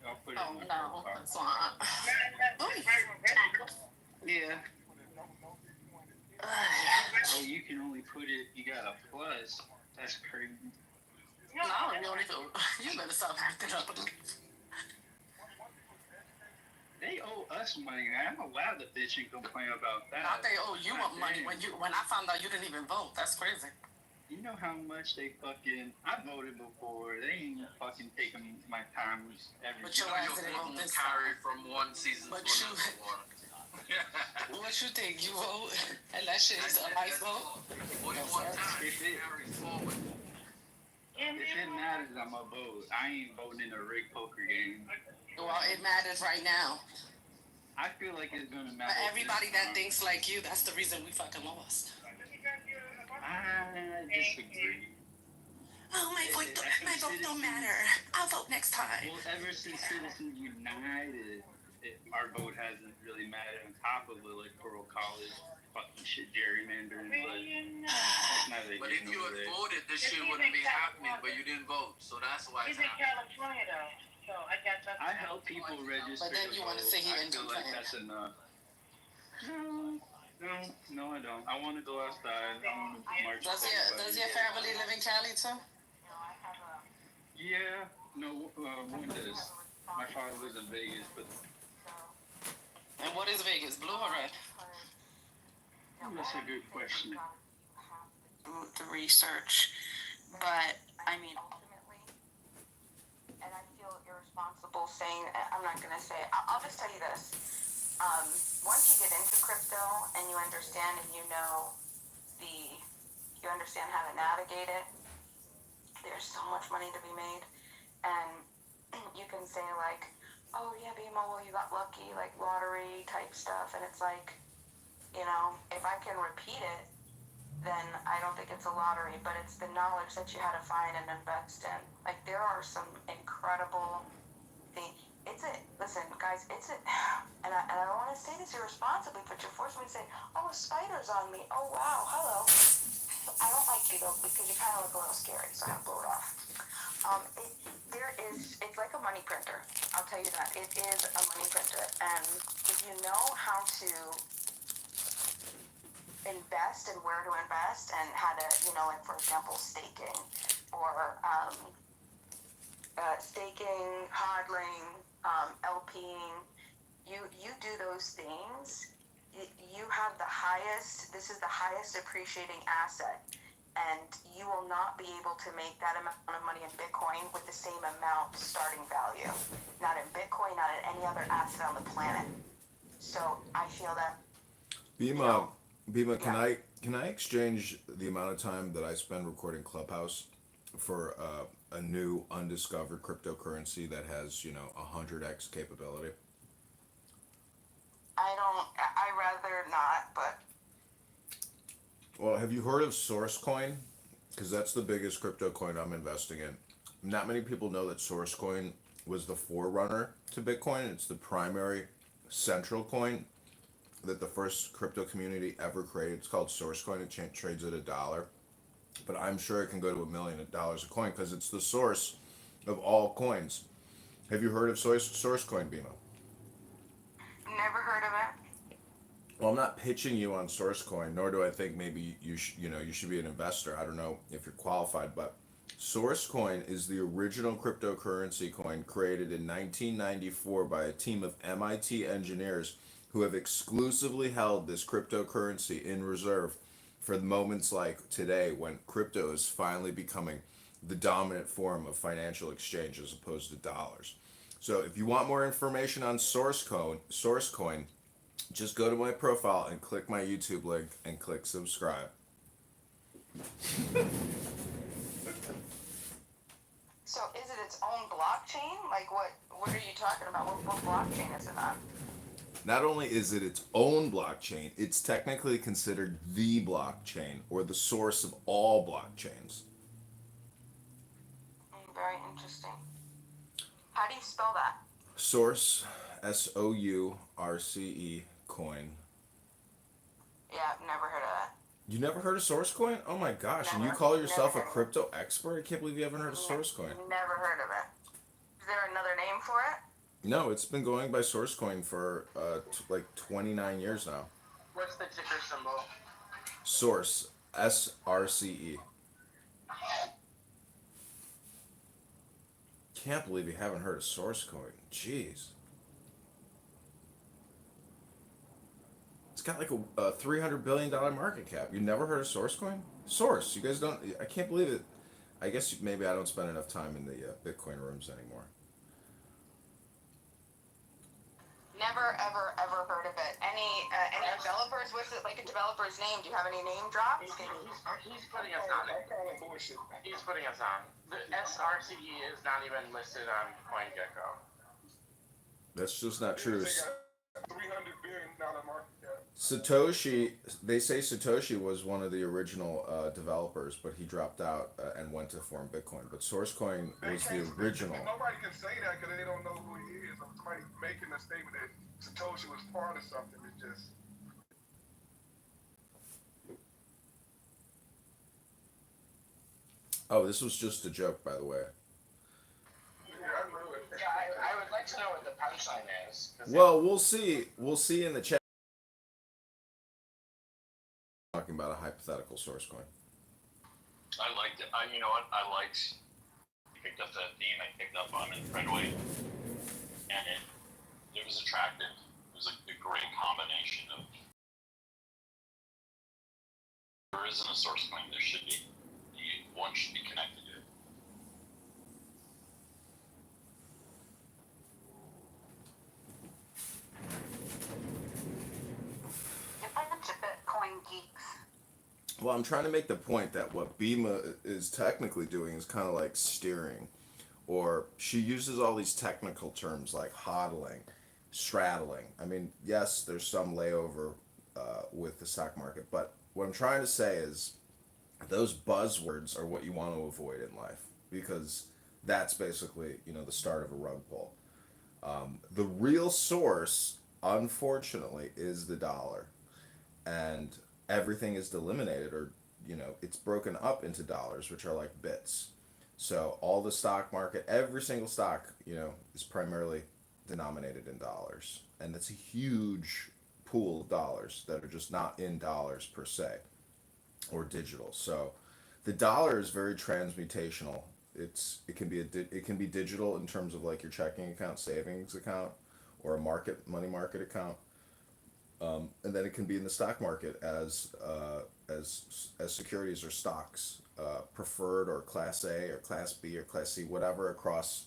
I'll put it Oh, in my no. profile. It's not. Yeah. Oh, you can only put it, you got a plus. That's crazy. No, you don't even. You better stop acting up. They owe us money. I'm allowed to bitch and complain about that. Not they owe you money when I found out you didn't even vote. That's crazy. You know how much they fucking. I voted before. They ain't fucking taking my time every. But your ass didn't vote this carry time. from one season But to you. another one. What you think? You vote, and that shit is a nice vote. Only one time carries forward. If it matters, I'm a vote. I ain't voting in a rigged poker game. Well, it matters right now. I feel like it's gonna matter. But everybody that thinks like you, that's the reason we fucking lost. I disagree. Oh, my vote don't matter. I'll vote next time. Well, ever since Citizens United, our vote hasn't really mattered on top of electoral college fucking shit gerrymandering, but that's neither But here if you nor had there. voted, this shit wouldn't be happening, but you didn't vote, so that's why He's it's in happening. California though, so I got that. I help people register. But then you want to say he I didn't do feel like that. that's enough. No, I don't. I want to go outside. I want to march. Does your family live in Cali too? Yeah, no, one does. My father lives in Vegas, but. And what is Vegas, blue or red? That's a good question. The research, but I mean, ultimately, and I feel irresponsible saying. I'm not gonna say. I'll just tell you this. Once you get into crypto and you understand and you understand how to navigate it, there's so much money to be made, and you can say like, oh yeah, BMO, well you got lucky, like lottery type stuff, and it's like, if I can repeat it, then I don't think it's a lottery, but it's the knowledge that you had to find and invest in. Like there are some incredible things. Listen, guys, and I don't want to say this irresponsibly, but you're forcing me to say, oh, a spider's on me. Oh, wow, hello. I don't like you, though, because you kind of look a little scary, so I have to blow it off. It's like a money printer. I'll tell you that. It is a money printer. And if you know how to invest and where to invest and how to, like, for example, staking or hodling, LPing, you do those things, you have this is the highest appreciating asset, and you will not be able to make that amount of money in Bitcoin with the same amount starting value. Not in Bitcoin, not in any other asset on the planet. So I feel that. Bima, can I exchange the amount of time that I spend recording Clubhouse for a new undiscovered cryptocurrency that has 100x capability? I rather not, but. Well, have you heard of Sourcecoin? Because that's the biggest crypto coin I'm investing in. Not many people know that Sourcecoin was the forerunner to Bitcoin. It's the primary central coin that the first crypto community ever created. It's called Sourcecoin. It trades at $1. But I'm sure it can go to $1 million a coin because it's the source of all coins. Have you heard of Sourcecoin, Bima? Never heard of it. Well, I'm not pitching you on Sourcecoin, nor do I think maybe you should be an investor. I don't know if you're qualified, but Sourcecoin is the original cryptocurrency coin created in 1994 by a team of MIT engineers who have exclusively held this cryptocurrency in reserve for moments like today when crypto is finally becoming the dominant form of financial exchange as opposed to dollars. So if you want more information on Sourcecoin, just go to my profile and click my YouTube link and click subscribe. So is it its own blockchain? Like what are you talking about? What blockchain is it on? Not only is it its own blockchain, it's technically considered the blockchain or the source of all blockchains. Very interesting. How do you spell that? Source, Source, coin. Yeah, I've never heard of that. You never heard of Sourcecoin? Oh my gosh! And you Never. call Never yourself a heard of crypto expert? I can't believe you haven't heard of it. Sourcecoin. Never heard of it. Is there another name for it? No, it's been going by Sourcecoin for like 29 years now. What's the ticker symbol? Source, SRCE. Can't believe you haven't heard of Sourcecoin. Jeez. It's got like a $300 billion market cap. You never heard of Sourcecoin? Source. You guys don't. I can't believe it. I guess maybe I don't spend enough time in the Bitcoin rooms anymore. Never, ever, ever heard of it. Any developers? What's it like a developer's name? Do you have any name drops? He's putting us on it. He's putting us on. The SRCE is not even listed on CoinGecko. That's just not true. $300 billion market cap. Satoshi, they say Satoshi was one of the original developers, but he dropped out and went to form Bitcoin. But Sourcecoin was the original. Nobody can say that because they don't know who he is. Or somebody making a statement that Satoshi was part of something. It's just. Oh, this was just a joke, by the way. I would like to know what the punchline is. Well, we'll see. We'll see in the chat. Talking about a hypothetical Sourcecoin. I liked it. You know what? I liked. You picked up that theme I picked up on it right away, and it was attractive. It was a great combination of. There isn't a Sourcecoin. There should be. One should be connected to it. You're a bunch of Bitcoin geeks. Well, I'm trying to make the point that what Bima is technically doing is kind of like steering, or she uses all these technical terms like hodling, straddling. I mean, yes, there's some layover with the stock market, but what I'm trying to say is those buzzwords are what you want to avoid in life because that's basically the start of a rug pull. The real source, unfortunately, is the dollar, and everything is delimited, or it's broken up into dollars, which are like bits. So all the stock market, every single stock, is primarily denominated in dollars, and it's a huge pool of dollars that are just not in dollars per se or digital. So the dollar is very transmutational. It can be digital in terms of like your checking account, savings account, or a money market account, and then it can be in the stock market as securities or stocks, preferred or Class A or Class B or Class C, whatever, across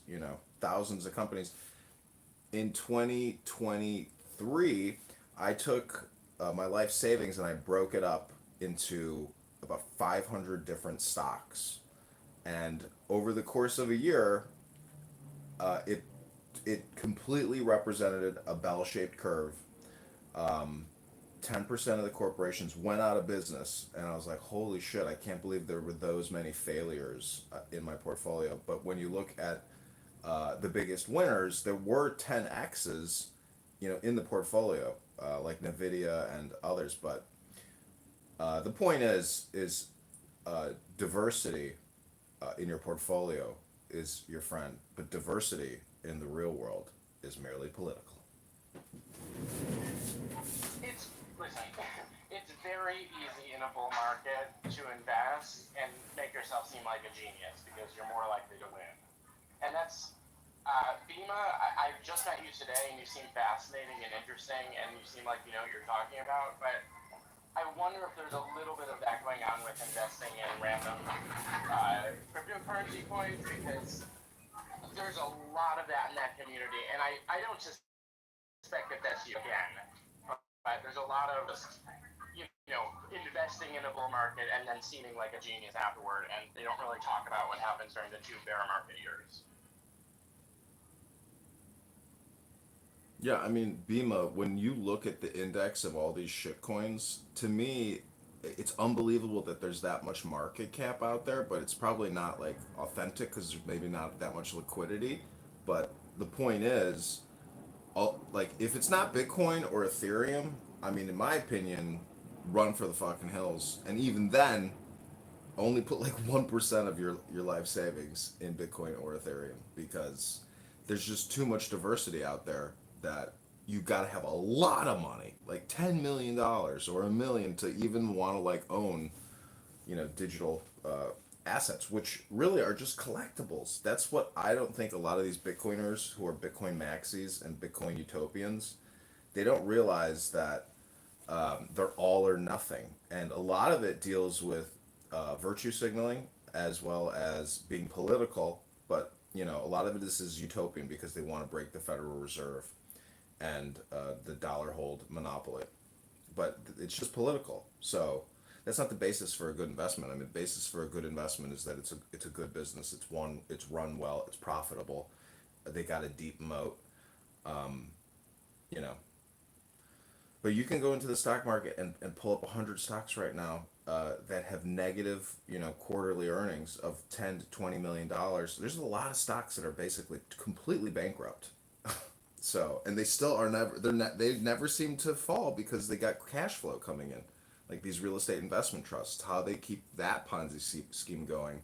thousands of companies. In 2023, I took my life savings and I broke it up into about 500 different stocks, and over the course of a year, it completely represented a bell-shaped curve. 10% of the corporations went out of business, and I was like, holy shit, I can't believe there were those many failures in my portfolio. But when you look at the biggest winners, there were 10x's in the portfolio, like Nvidia and others. But the point is diversity in your portfolio is your friend, but diversity in the real world is merely political. It's very easy in a bull market to invest and make yourself seem like a genius because you're more likely to win. And that's Bima. I just met you today, and you seem fascinating and interesting, and you seem like you know what you're talking about. But I wonder if there's a little bit of that going on with investing in random cryptocurrency coins, because there's a lot of that in that community, and I don't suspect that that's you again. But there's a lot of investing in a bull market and then seeming like a genius afterward, and they don't really talk about what happens during the 2 bear market years. Yeah, I mean, Bima, when you look at the index of all these shit coins, to me, it's unbelievable that there's that much market cap out there, but it's probably not like authentic because there's maybe not that much liquidity. But the point is, like, if it's not Bitcoin or Ethereum, I mean, in my opinion, run for the fucking hills, and even then, only put like 1% of your life savings in Bitcoin or Ethereum, because there's just too much diversity out there that you got to have a lot of money, like $10 million or $1 million, to even want to like own, digital assets, which really are just collectibles. That's what I don't think a lot of these Bitcoiners who are Bitcoin maxis and Bitcoin utopians, they don't realize that they're all or nothing. And a lot of it deals with virtue signaling as well as being political. But, a lot of it is utopian because they want to break the Federal Reserve and the dollar hold monopoly. But it's just political. So that's not the basis for a good investment. I mean, the basis for a good investment is that it's a good business. It's run well. It's profitable. They got a deep moat. You know, but you can go into the stock market and pull up 100 stocks right now that have negative, quarterly earnings of $10 to $20 million. There's a lot of stocks that are basically completely bankrupt. So, and they still are they never seem to fall because they got cash flow coming in, like these real estate investment trusts. How they keep that Ponzi scheme going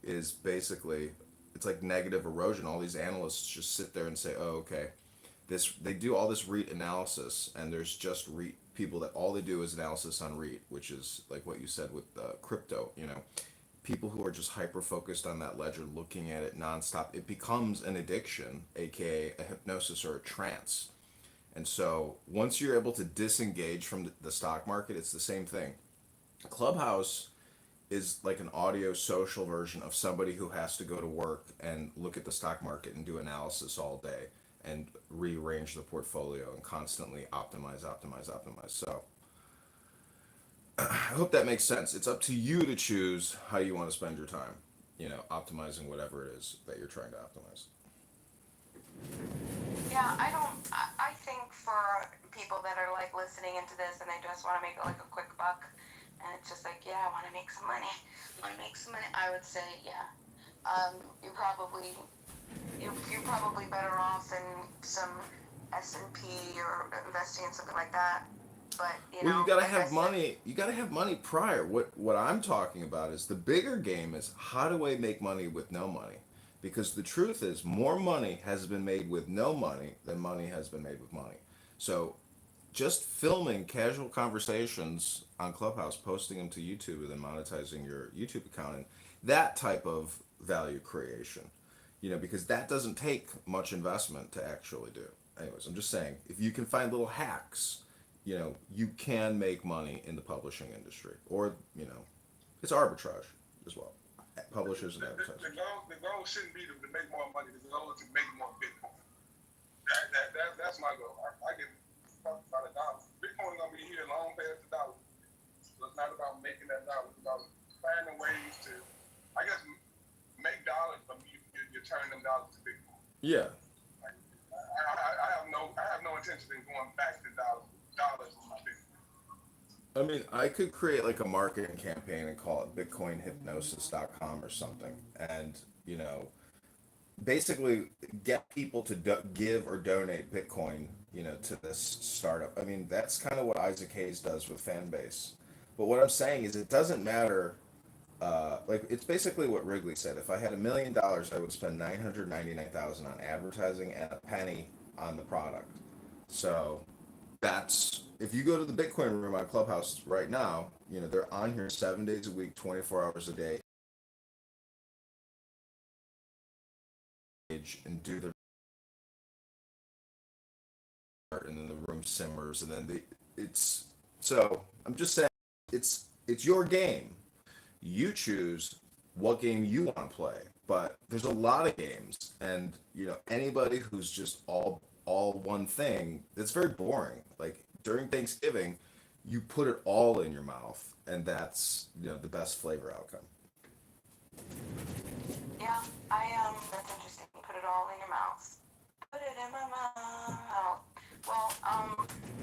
is basically, it's like negative erosion. All these analysts just sit there and say, "Oh, okay." They do all this REIT analysis, and there's just REIT people that all they do is analysis on REIT, which is like what you said with crypto. People who are just hyper focused on that ledger, looking at it nonstop. It becomes an addiction, aka a hypnosis or a trance. And so once you're able to disengage from the stock market, it's the same thing. Clubhouse is like an audio social version of somebody who has to go to work and look at the stock market and do analysis all day and rearrange the portfolio and constantly optimize. So I hope that makes sense. It's up to you to choose how you want to spend your time, optimizing whatever it is that you're trying to optimize. Yeah, I think for people that are like listening into this and they just want to make like a quick buck, and it's just like, yeah, I want to make some money. I would say, yeah. You're probably better off in some S&P or investing in something like that. But Well, you gotta have money. You gotta have money prior. What I'm talking about is the bigger game is, how do I make money with no money? Because the truth is, more money has been made with no money than money has been made with money. So just filming casual conversations on Clubhouse, posting them to YouTube, and then monetizing your YouTube account, and that type of value creation, because that doesn't take much investment to actually do. Anyways, I'm just saying, if you can find little hacks, you can make money in the publishing industry, or, it's arbitrage as well. Publishers and advertisers. The goal shouldn't be to make more money. The goal is to make more Bitcoin. That's my goal. I get about $1. Bitcoin gonna be here long past $1. So it's not about making that dollar. It's about finding ways to, I guess, make dollars, but you turn them dollars to Bitcoin. Yeah. I have no intention in going back to dollars on my Bitcoin. I mean, I could create like a marketing campaign and call it BitcoinHypnosis.com or something, and basically get people to give or donate Bitcoin, to this startup. I mean, that's kind of what Isaac Hayes does with Fanbase. But what I'm saying is, it doesn't matter. Like, it's basically what Wrigley said. If I had $1 million, I would spend $999,000 on advertising and a penny on the product. So that's, if you go to the Bitcoin room on Clubhouse right now, they're on here 7 days a week, 24 hours a day, and do their, and then the room simmers, and then so I'm just saying, it's your game. You choose what game you want to play, but there's a lot of games, and anybody who's just all one thing, it's very boring. Like, during Thanksgiving, you put it all in your mouth, and that's the best flavor outcome. Yeah, that's interesting. Put it all in your mouth. Put it in my mouth. Well,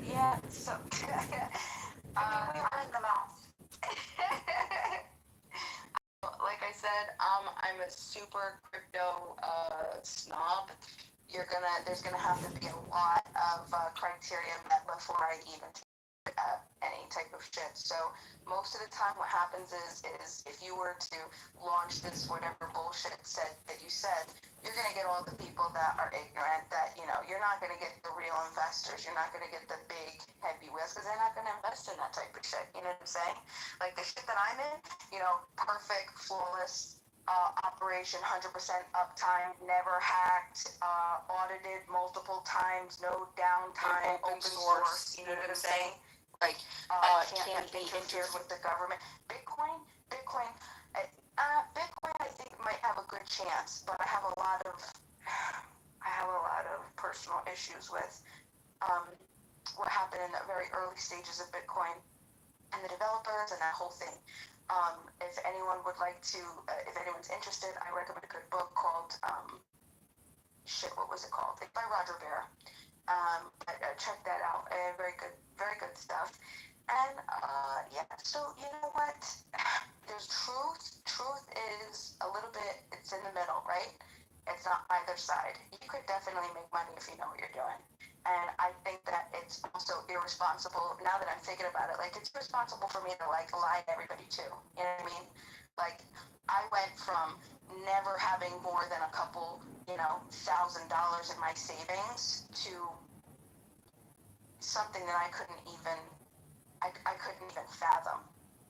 yeah, so, we are in the mouth. Like I said, I'm a super crypto snob. There's gonna have to be a lot of criteria met before I even take any money type of shit. So most of the time what happens is if you were to launch this whatever bullshit that you said, you're going to get all the people that are ignorant, that, you know, you're not going to get the real investors. You're not going to get the big heavy wheels because they're not going to invest in that type of shit. You know what I'm saying? Like the shit that I'm in, you know, perfect, flawless, operation, 100% uptime, never hacked, audited multiple times, no downtime, open source, you know what I'm saying? Like, can't be interfered with the government. Bitcoin, I think might have a good chance, but I have a lot of personal issues with what happened in the very early stages of Bitcoin and the developers and that whole thing. If anyone would like to, if anyone's interested, I recommend a good book called, what was it called? It's by Roger Ver. Check that out. Very good stuff. And, yeah, so you know what? There's truth. Truth is a little bit, it's in the middle, right? It's not either side. You could definitely make money if you know what you're doing. And I think that it's also irresponsible, now that I'm thinking about it, like, it's irresponsible for me to, like, lie to everybody, too. You know what I mean? Like, I went from never having more than a couple, you know, $1,000 in my savings to something that I couldn't even fathom.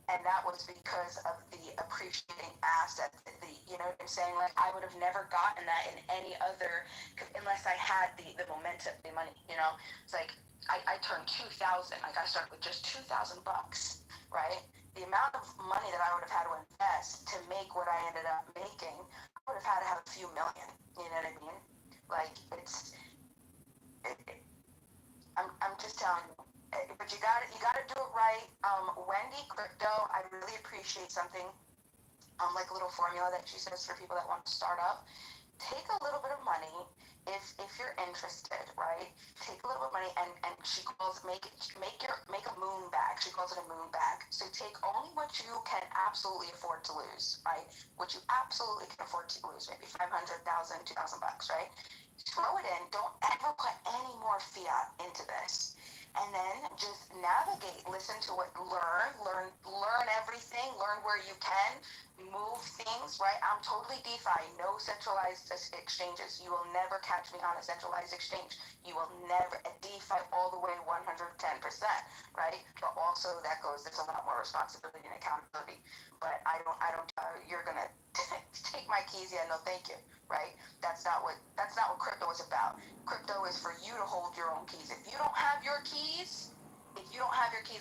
And that was because of the appreciating asset, you know what I'm saying? Like, I would have never gotten that in any other, unless I had the momentum, the money, you know? It's like, I turned 2,000, like I started with just $2,000, right? The amount of money that I would have had to invest to make what I ended up making, I would have had to have a few million, you know what I mean? Like, I'm just telling you. But you gotta do it right. Wendy Crypto, I really appreciate something, like a little formula that she says for people that want to start up. Take a little bit of money if you're interested, right? Take a little bit of money and she calls make a moon bag. She calls it a moon bag. So take only what you can absolutely afford to lose, right? What you absolutely can afford to lose, maybe $500,000, $2,000, right? Throw it in. Don't ever put any more fiat into this. And then just navigate, listen to it, learn everything, learn where you can, move things, right? I'm totally DeFi, no centralized exchanges. You will never catch me on a centralized exchange. You will never, DeFi all the way 110%, right? But also there's a lot more responsibility and accountability. But I don't, you're gonna take my keys, yeah, no thank you, right? That's not what crypto is about. Crypto is for you to hold your own keys. If you don't have your keys,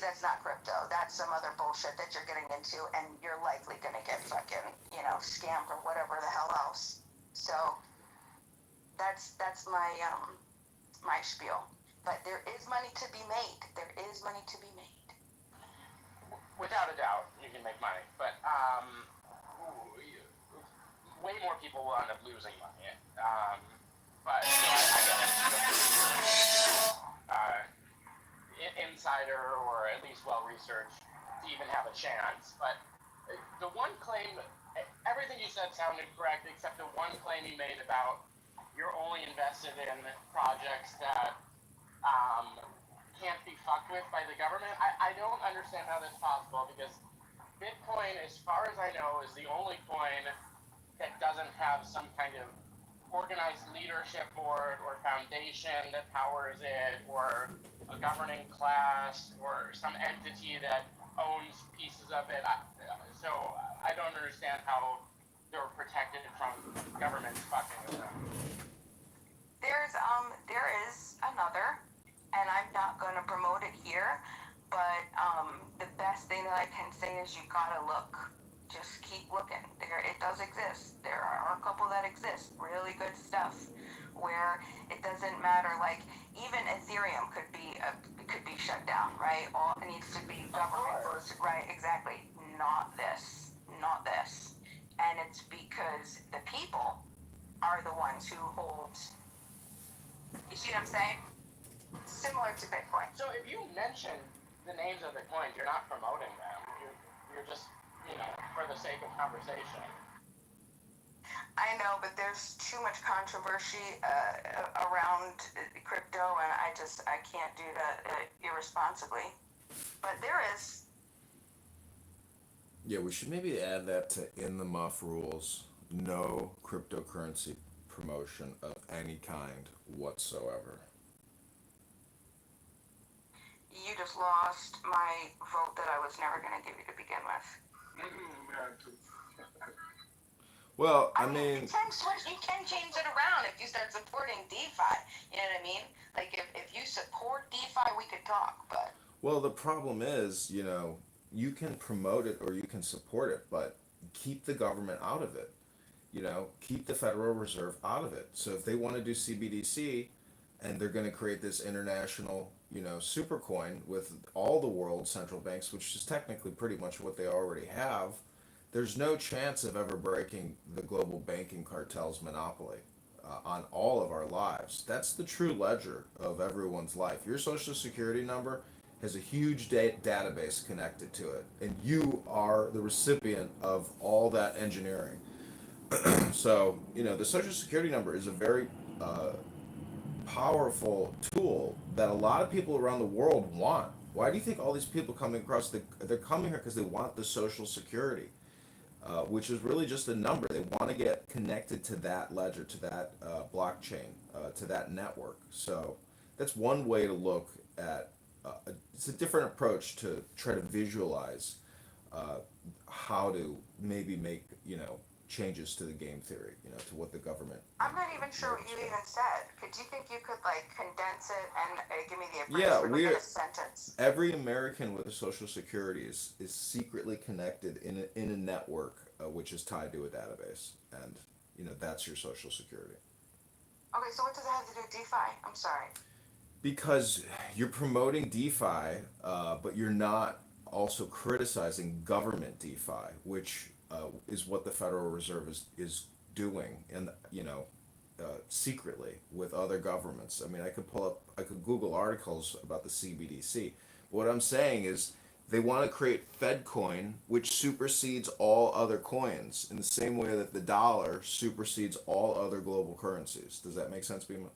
that's not crypto. That's some other bullshit that you're getting into, and you're likely gonna get fucking, you know, scammed or whatever the hell else. So that's my my spiel. But there is money to be made. Without a doubt, you can make money, but way more people will end up losing money. But so I guess insider or at least well researched to even have a chance. But the one claim, everything you said sounded correct, except the one claim you made about you're only invested in projects that can't be fucked with by the government. I don't understand how that's possible because Bitcoin, as far as I know, is the only coin that doesn't have some kind of organized leadership board or foundation that powers it, or a governing class, or some entity that owns pieces of it. So I don't understand how they're protected from governments fucking with them. There is another, and I'm not going to promote it here, but the best thing that I can say is you gotta look. Just keep looking. It does exist. There are a couple that exist. Really good stuff where it doesn't matter. Like even Ethereum could be shut down, right? All it needs to be government, right? Exactly. Not this. And it's because the people are the ones who hold. You see what I'm saying? Similar to Bitcoin. So if you mention the names of the coins, you're not promoting them. You're just, you know, for the sake of conversation. I know, but there's too much controversy around crypto, and I can't do that irresponsibly. But there is. Yeah, we should maybe add that to in the muff rules. No cryptocurrency promotion of any kind whatsoever. You just lost my vote that I was never going to give you to begin with. Well, I You mean, can switch. You can change it around if you start supporting DeFi. You know what I mean? Like if you support DeFi, we could talk. But well, the problem is, you can promote it or you can support it, but keep the government out of it. Keep the Federal Reserve out of it. So if they want to do CBDC and they're going to create this international, super coin with all the world central banks, which is technically pretty much what they already have, there's no chance of ever breaking the global banking cartel's monopoly on all of our lives. That's the true ledger of everyone's life. Your social security number has a huge database connected to it, and you are the recipient of all that engineering. So, the social security number is a very powerful tool that a lot of people around the world want. Why do you think all these people coming across they're coming here because they want the social security, which is really just a number. They want to get connected to that ledger, to that blockchain, to that network. So that's one way to look at. It's a different approach to try to visualize how to maybe make changes to the game theory, to what the government. I'm not even sure what you even said. Do you think you could condense it and give me the Yeah, in a sentence? Every American with a social security is secretly connected in a network which is tied to a database, and that's your social security. Okay, so what does it have to do with DeFi? I'm sorry. Because you're promoting DeFi, but you're not also criticizing government DeFi, which is what the Federal Reserve is doing, and secretly with other governments. I mean, I could Google articles about the CBDC. What I'm saying is they want to create FedCoin, which supersedes all other coins in the same way that the dollar supersedes all other global currencies. Does that make sense, Bima?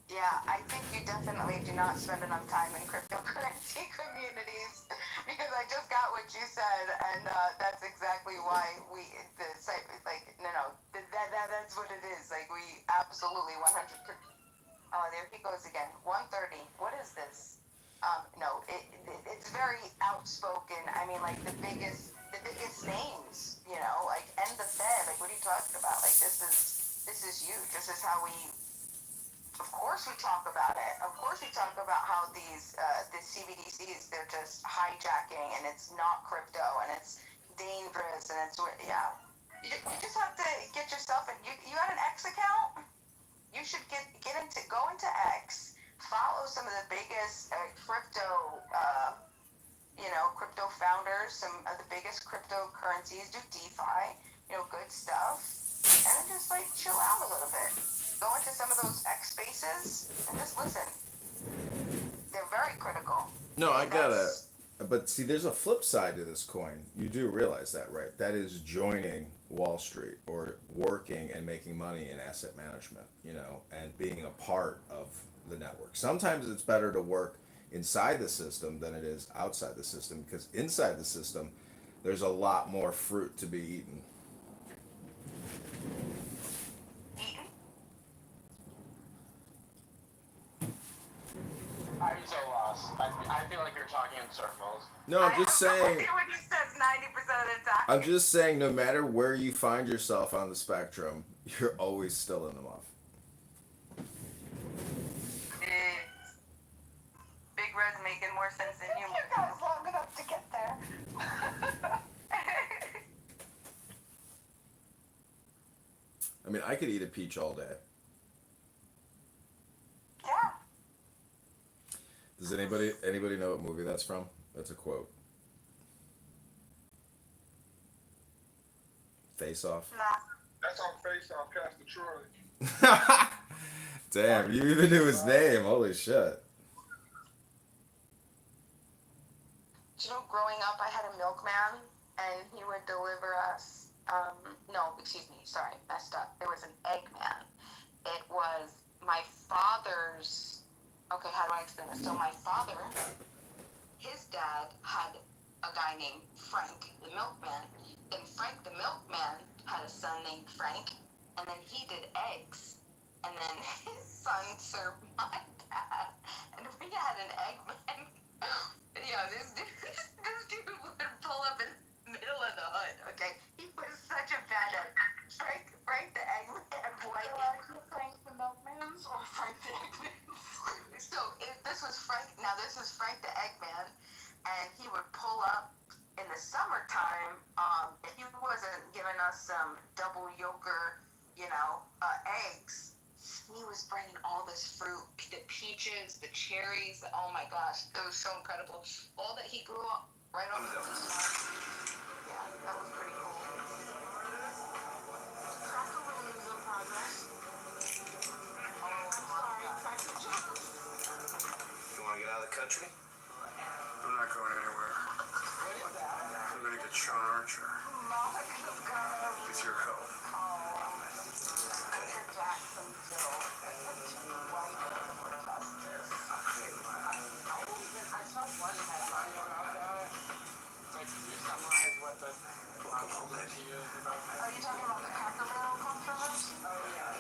Yeah, I think you definitely do not spend enough time in cryptocurrency communities because I just got what you said, and that's exactly why that's what it is. Like, we absolutely 100%. Oh, there he goes again. 1:30. What is this? No, it's very outspoken. I mean, like the biggest names, and the Fed. Like, what are you talking about? Like, this is huge. This is how we. Of course we talk about it. Of course we talk about how the CBDCs, they're just hijacking, and it's not crypto, and it's dangerous, and it's yeah. You just have to get yourself in. You got an X account? You should go into X, follow some of the biggest crypto founders, some of the biggest cryptocurrencies, do DeFi, good stuff, and then just chill out a little bit. Go into some of those X spaces and just listen. They're very critical. No, I gotta. But see, there's a flip side to this coin. You do realize that, right? That is joining Wall Street or working and making money in asset management, and being a part of the network. Sometimes it's better to work inside the system than it is outside the system, because inside the system, there's a lot more fruit to be eaten. I'm so lost. I feel like you're talking in circles. No, I'm just saying. What he says 90% of the time. I'm just saying, no matter where you find yourself on the spectrum, you're always still in the muff. Big Red's making more sense than you. You guys long enough to get there. I mean, I could eat a peach all day. Yeah. Does anybody know what movie that's from? That's a quote. Face Off. Nah. That's on Face Off, Pastor Troy. Damn, you even knew his name. Holy shit. Growing up, I had a milkman, and he would deliver us. No, excuse me, sorry, messed up. There was an Eggman. It was my father's. Okay, how do I explain this? So my father his dad had a guy named Frank, the milkman. Then Frank, the milkman, had a son named Frank, and then he did eggs. And then his son served my dad, and we had an eggman. This dude would pull up in the middle of the hood, okay? He was such a bad egg. Frank the eggman, boy. Frank the milkman? Or Frank the eggman. This was Frank the eggman, and he would pull up in the summertime. If he wasn't giving us some double yolker, eggs, he was bringing all this fruit, the peaches, the cherries. Oh my gosh, it was so incredible. All that he grew up right on the farm. Yeah, that was pretty cool. Cracker Barrel is in progress. Oh, I'm sorry, Cracker Barrel. You want to get out of the country? I'm not going anywhere. What is that? I'm going to get Sean Archer. Monica's gonna With your help. Jacksonville. I saw one headline about that. Like, you summarize what the controversy is about that. Are you talking about the Cracker Barrel controversy? Oh, yeah.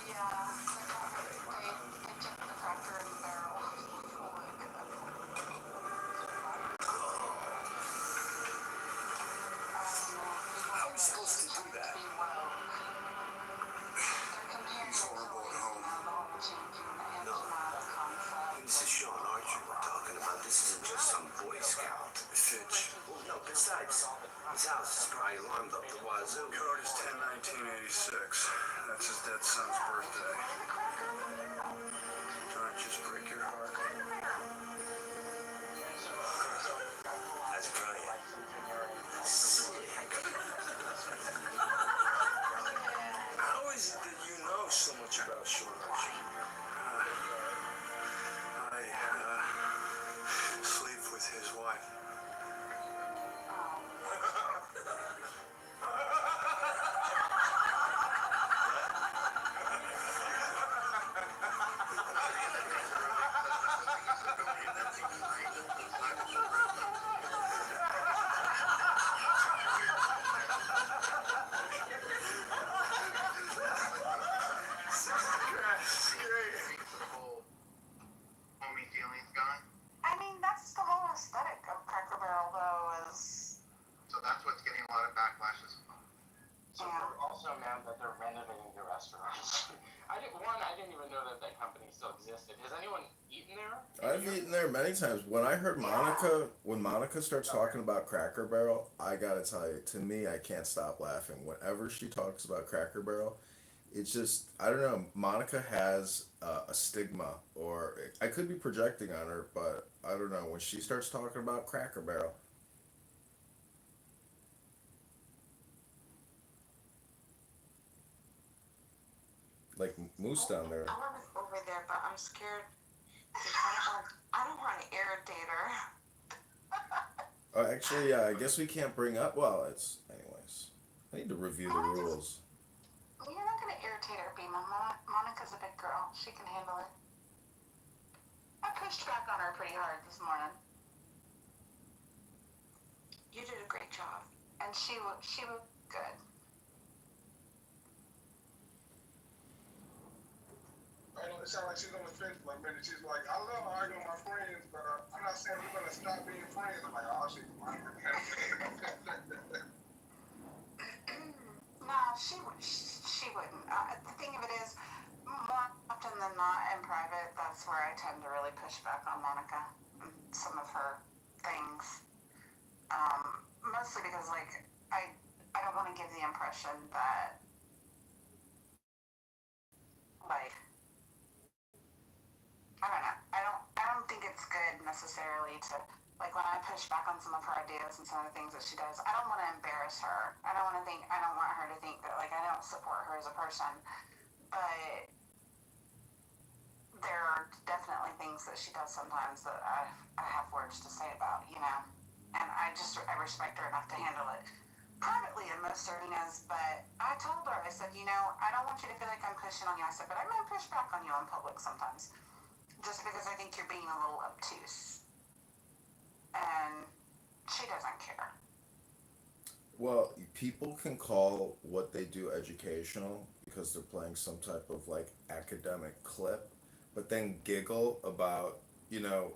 Yeah, they took the Cracker Barrel. How are we supposed to do that? He's horrible at home. No. This is Sean Archer we're talking about. This isn't just some Boy Scout. Fitch. No, besides, his house is probably alarmed up the wazoo. Code is 10/19/86. That's his dead son's birthday. Don't just break your heart. That's brilliant. How is it that you know so much about Sean Archer? I sleep with his wife. Homie feelings gone. I mean, that's the whole aesthetic of Cracker Barrel, though, is... So that's what's getting a lot of backlashes. So they're also now that they're renovating the restaurants. I didn't even know that company still existed. Has anyone eaten there? I've eaten there many times. When I heard when Monica starts talking about Cracker Barrel, I gotta tell you, to me, I can't stop laughing. Whenever she talks about Cracker Barrel, it's just, I don't know, Monica has a stigma, or I could be projecting on her, but I don't know, when she starts talking about Cracker Barrel. Like Moose down there. I want to go over there, but I'm scared. I don't want to irritate her. Oh, actually, yeah, I guess we can't bring up, well, anyways. I need to review the rules. Well, you're not going to irritate her, Bima. Monica's a big girl. She can handle it. I pushed back on her pretty hard this morning. You did a great job. And she was good. It sounds like she's on the fence for a minute. She's like, I love arguing with my friends, but I'm not saying we're going to stop being friends. I'm like, oh, she's fine. No, she wouldn't. The thing of it is, more often than not in private, that's where I tend to really push back on Monica and some of her things. Mostly because, like, I don't want to give the impression that, like, I don't know. I don't think it's good necessarily to, like, when I push back on some of her ideas and some of the things that she does, I don't want to embarrass her. I don't want her to think that, like, I don't support her as a person. But there are definitely things that she does sometimes that I have words to say about, and I respect her enough to handle it privately in most arenas. But I told her, I said, I don't want you to feel like I'm pushing on you. I said, but I might push back on you in public sometimes, just because I think you're being a little obtuse. and she doesn't care. Well, people can call what they do educational because they're playing some type of like academic clip, but then giggle about,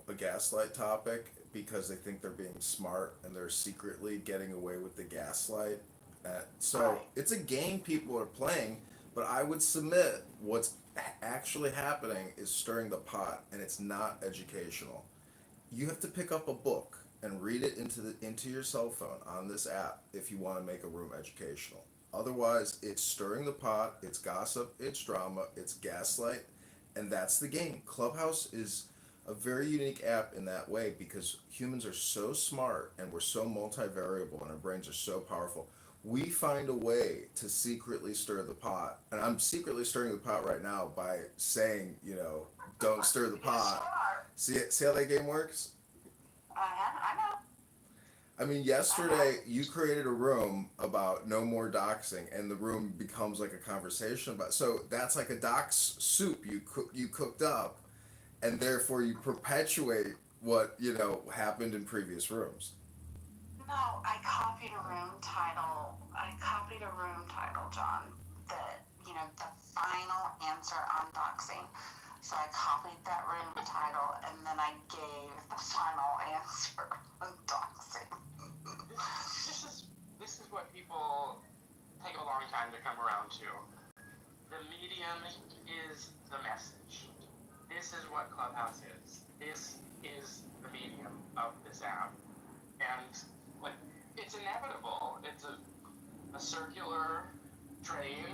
a gaslight topic because they think they're being smart and they're secretly getting away with the gaslight. So it's a game people are playing, but I would submit what's actually happening is stirring the pot and it's not educational. You have to pick up a book and read it into your cell phone on this app if you want to make a room educational. Otherwise, it's stirring the pot, it's gossip, it's drama, it's gaslight, and that's the game. Clubhouse is a very unique app in that way because humans are so smart and we're so multivariable and our brains are so powerful. We find a way to secretly stir the pot. And I'm secretly stirring the pot right now by saying, don't stir the pot. See how that game works? I know. I mean, yesterday you created a room about no more doxing, and the room becomes like a conversation about. So that's like a dox soup you cooked up, and therefore you perpetuate what happened in previous rooms. No, I copied a room title. John. The final answer on doxing. So I copied that room title, and then I gave the final answer on doxing. This is what people take a long time to come around to. The medium is the message. This is what Clubhouse is. This is the medium of this app. And it's inevitable. It's a circular train,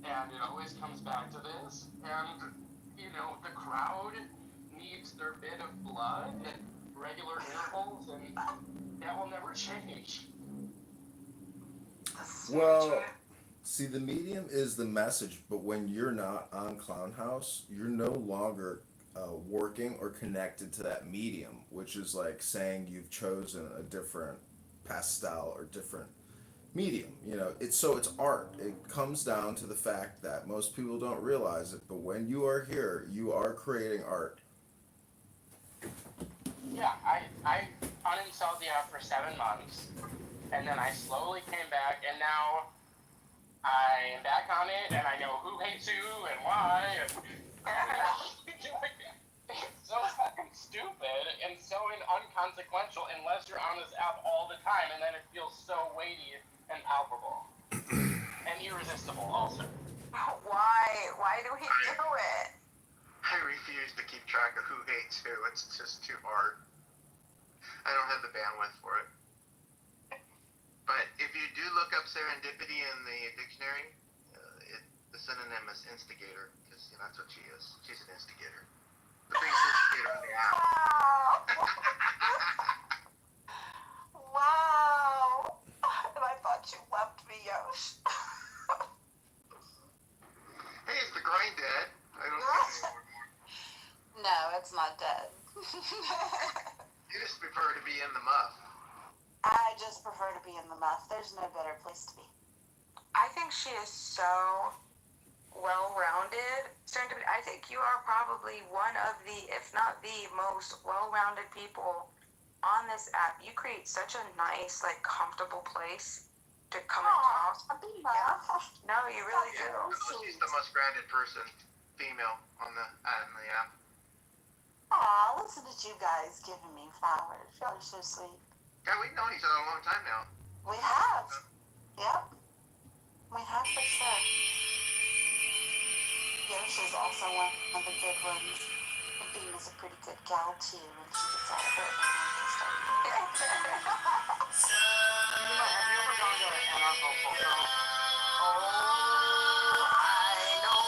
and it always comes back to this. And the crowd needs their bit of blood at regular intervals, and that will never change. Well, see, the medium is the message, but when you're not on Clownhouse, you're no longer working or connected to that medium, which is like saying you've chosen a different pastel or different medium. It's art. It comes down to the fact that most people don't realize it, but when you are here, you are creating art. Yeah, I uninstalled the app for 7 months, and then I slowly came back, and now I am back on it, and I know who hates who and why, and it's so fucking stupid and so inconsequential unless you're on this app all the time, and then it feels so weighty and palpable and irresistible also. Why do we do it? I refuse to keep track of who hates who. It's just too hard. I don't have the bandwidth for it. But if you do look up serendipity in the dictionary, the synonym is instigator, because that's what she is. She's an instigator. The biggest instigator in the app. Wow. And I thought you left me, Yosh. Hey, is the grind dead? I don't see it anymore. No, it's not dead. You just prefer to be in the muff. I just prefer to be in the muff. There's no better place to be. I think she is so well-rounded. I think you are probably one of the, if not the most well-rounded people on this app. You create such a nice, comfortable place to come and talk. Yeah. No, you really do. She's the most grounded person, female, on the app. Aw, listen to you guys giving me flowers. Y'all are so sweet. Yeah, we've known each other a long time now. We have. Yep. We have for sure. Yosh is also one of the good ones. And Bean is a pretty good gal too, and she gets out of her energy starting. Have you ever gone to an Acapulco? Oh, I know.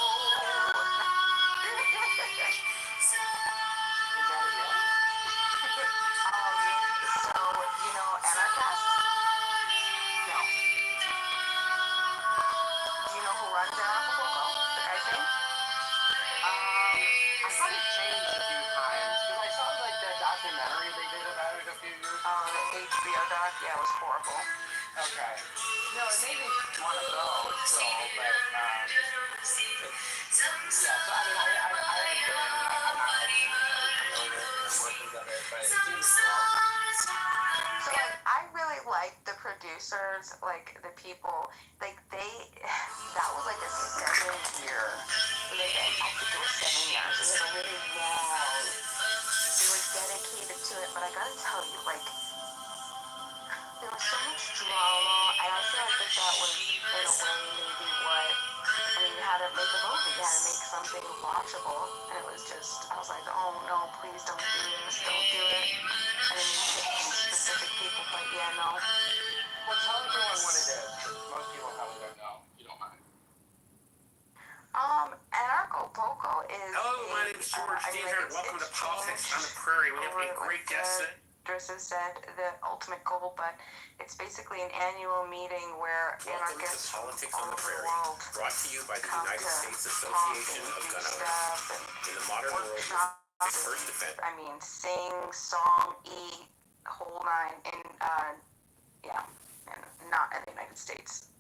So, Anarchast? No. Do you know who runs Acapulco? The guy's name? I thought it changed a few times, because I saw, that documentary they did about it a few years ago. The HBO doc? Yeah, it was horrible. Okay. No, it made me want to go still, but, so, I mean, I haven't been, I'm not familiar with the portions of it, but it seems cool. producers, like the people, like that was like a 7 year, like I think it was 7 years. It was a really long. They were dedicated to it, but I gotta tell you, like there was so much drama, and I feel like that was in a way maybe what. I mean, you had to make a movie, you had to make something watchable, and it was just, I was like, oh no, please don't do this, don't do it. And then you pick specific people, but yeah, no. Well, tell everyone what it is, 'cause most people probably don't know. You don't mind. Anarcho Poco is. Hello, my name is George Deaver, and welcome to Politics on the Prairie. We have a great guest today. Dresses said the ultimate goal, but it's basically an annual meeting where Welcome anarchists to Politics all on the over Prairie, the world brought to you by the come United to States talk Association and of do Gun Owners. stuff and In the modern world, workshop the first defense. I mean, sing, song, eat, whole nine, and yeah, and not in the United States.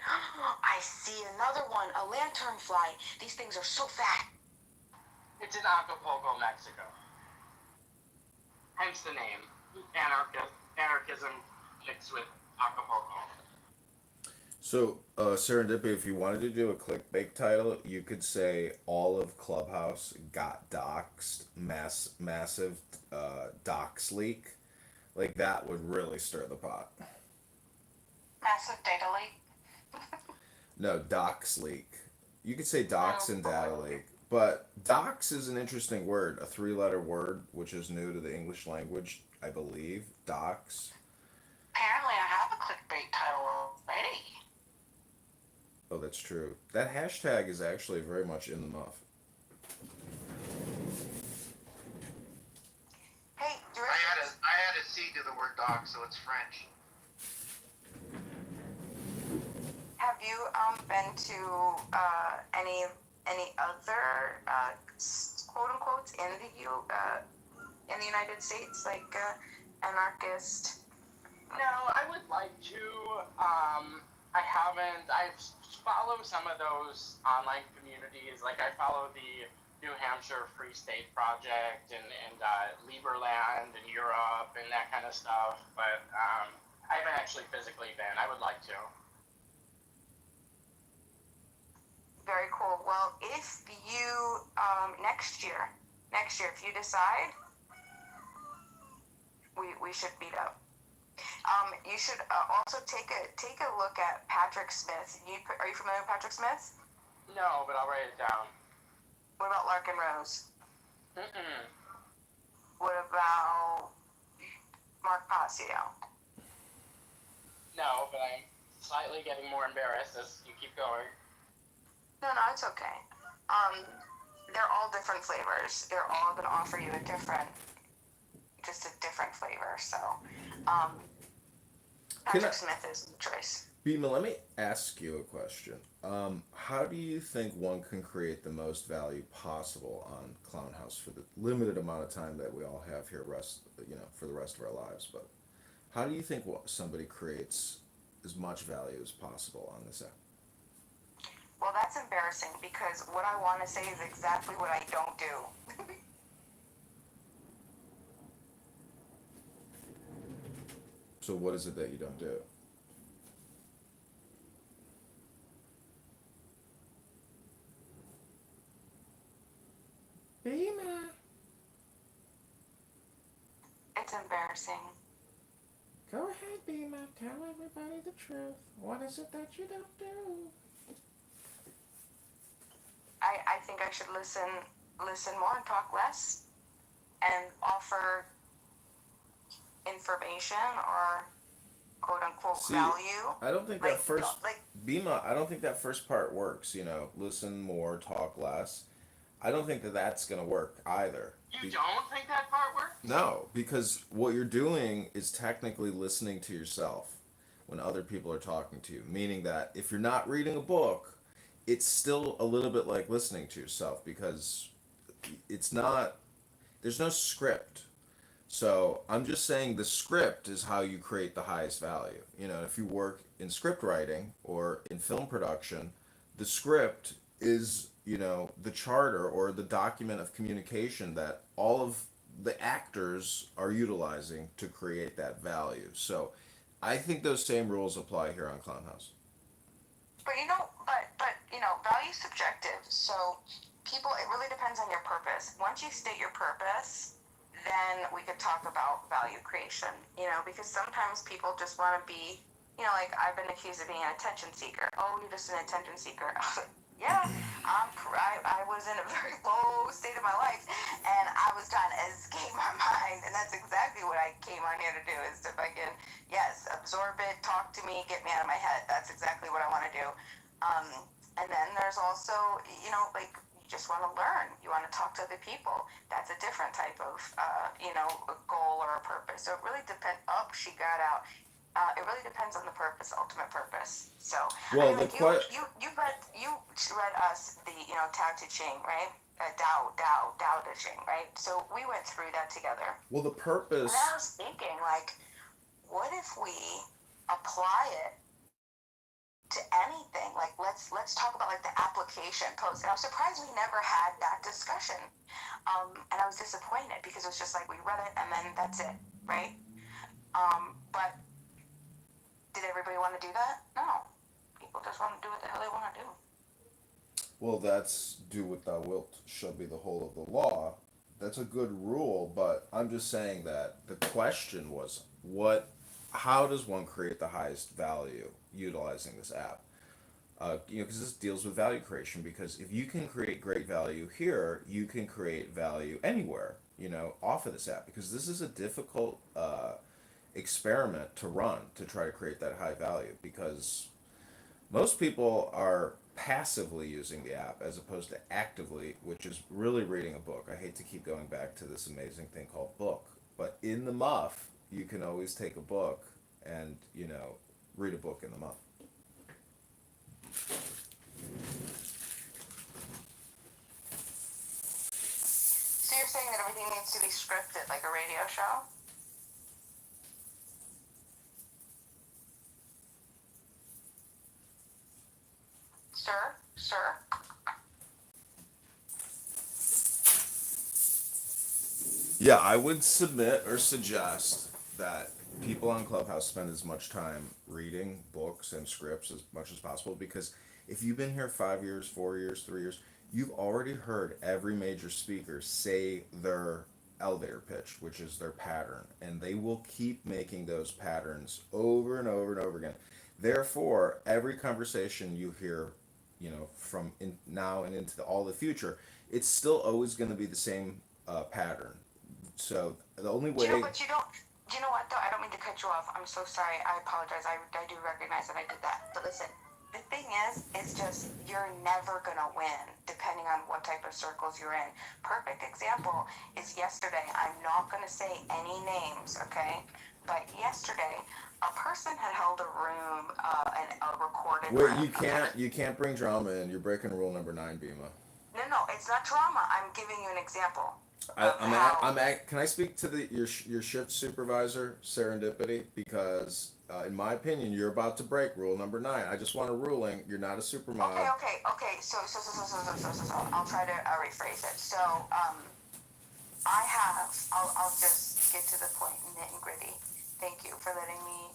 I see another one, a lanternfly. These things are so fat. It's in Acapulco, Mexico. Hence the name. Anarchism mixed with Acapulco. So, Serendipity, if you wanted to do a clickbait title, you could say all of Clubhouse got doxxed, massive dox leak. Like, that would really stir the pot. Massive data leak. No, dox leak. You could say dox and data leak. But dox is an interesting word, a 3-letter word, which is new to the English language, I believe. Dox. Apparently, I have a clickbait title already. Oh, that's true. That hashtag is actually very much in the muff. Hey, I had a C to the word dog, so it's French. Have you been to any other quote unquote in the United States, like anarchist? No, I would like to. I haven't. I follow some of those online communities. Like I follow the New Hampshire Free State Project and Liberland in Europe and that kind of stuff. But I haven't actually physically been. I would like to. Very cool. Well, if you next year, if you decide, we should meet up. You should also take a look at Patrick Smith. Are you familiar with Patrick Smith? No, but I'll write it down. What about Larkin Rose? Mm-mm. What about Mark Passio? No, but I'm slightly getting more embarrassed as you keep going. No, it's okay. They're all different flavors. They're all going to offer you a different flavor. So, Patrick Smith is the choice. Bima, let me ask you a question. How do you think one can create the most value possible on Clown House for the limited amount of time that we all have here, for the rest of our lives? But how do you think somebody creates as much value as possible on this app? Well, that's embarrassing because what I want to say is exactly what I don't do. So what is it that you don't do? Bima. It's embarrassing. Go ahead, Bima. Tell everybody the truth. What is it that you don't do? I think I should listen more and talk less and offer information or quote unquote value. I don't think that first Bima, I don't think that first part works, listen more, talk less. I don't think that that's going to work either. You don't think that part works? No, because what you're doing is technically listening to yourself when other people are talking to you, meaning that if you're not reading a book, it's still a little bit like listening to yourself because there's no script. So I'm just saying the script is how you create the highest value. If you work in script writing or in film production, the script is, the charter or the document of communication that all of the actors are utilizing to create that value. So I think those same rules apply here on Clown House. But value is subjective. So people, it really depends on your purpose. Once you state your purpose, then we could talk about value creation. Because sometimes people just want to be, like I've been accused of being an attention seeker. Oh, you're just an attention seeker. I was like, yeah, I was in a very low state of my life, and I was trying to escape my mind, and that's exactly what I came on here to do, is to fucking, yes, absorb it, talk to me, get me out of my head. That's exactly what I want to do. And then there's also, like, you just want to learn. You want to talk to other people. That's a different type of, a goal or a purpose. So it really depends. Oh, she got out. It really depends on the purpose, ultimate purpose. So, Well, I mean, you read us the, Tao Te Ching, right? Tao Te Ching, right? So we went through that together. Well, the purpose. And I was thinking, like, what if we apply it to anything? Like, let's talk about, like, the application post. And I was surprised we never had that discussion. And I was disappointed because it was just like we read it and then that's it, right? But did everybody want to do that? No. People just want to do what the hell they want to do. Well, that's do what thou wilt shall be the whole of the law. That's a good rule, but I'm just saying that the question was how does one create the highest value utilizing this app? Because this deals with value creation. Because if you can create great value here, you can create value anywhere, off of this app. Because this is a difficult experiment to run to try to create that high value. Because most people are passively using the app as opposed to actively, which is really reading a book. I hate to keep going back to this amazing thing called book, but in the muff, you can always take a book and, read a book in the muff. So you're saying that everything needs to be scripted like a radio show? Sir? Yeah, I would submit or suggest that people on Clubhouse spend as much time reading books and scripts as much as possible, because if you've been here 5 years, 4 years, 3 years, you've already heard every major speaker say their elevator pitch, which is their pattern, and they will keep making those patterns over and over and over again. Therefore, every conversation you hear, from now and into all the future, it's still always going to be the same pattern. So the only way. But you don't. You know what though? I don't mean to cut you off. I'm so sorry. I apologize. I do recognize that I did that. But listen, the thing is, it's just you're never gonna win, depending on what type of circles you're in. Perfect example is yesterday. I'm not gonna say any names, okay? But yesterday, a person had held a room, and a recorded. Wait, you can't bring drama in. You're breaking rule number 9, Bima. No, it's not drama. I'm giving you an example. Can I speak to your shift supervisor, Serendipity? Because in my opinion, you're about to break rule number 9. I just want a ruling. You're not a super mob. Okay. So, I'll try to rephrase it. So, I'll just get to the point, nit and gritty. Thank you for letting me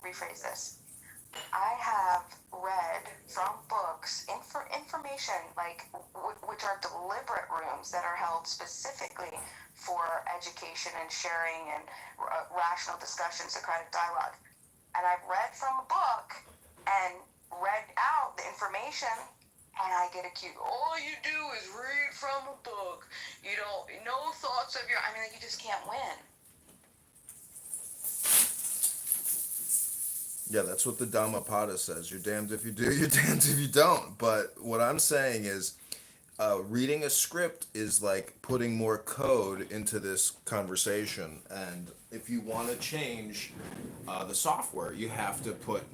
rephrase this. I have read from books information which are deliberate rooms that are held specifically for education and sharing and rational discussion, Socratic dialogue. And I've read from a book and read out the information, and I get accused. All you do is read from a book. You don't, no thoughts of your. I mean, you just can't win. Yeah, that's what the Dhammapada says. You're damned if you do, you're damned if you don't. But what I'm saying is, reading a script is like putting more code into this conversation. And if you want to change the software, you have to put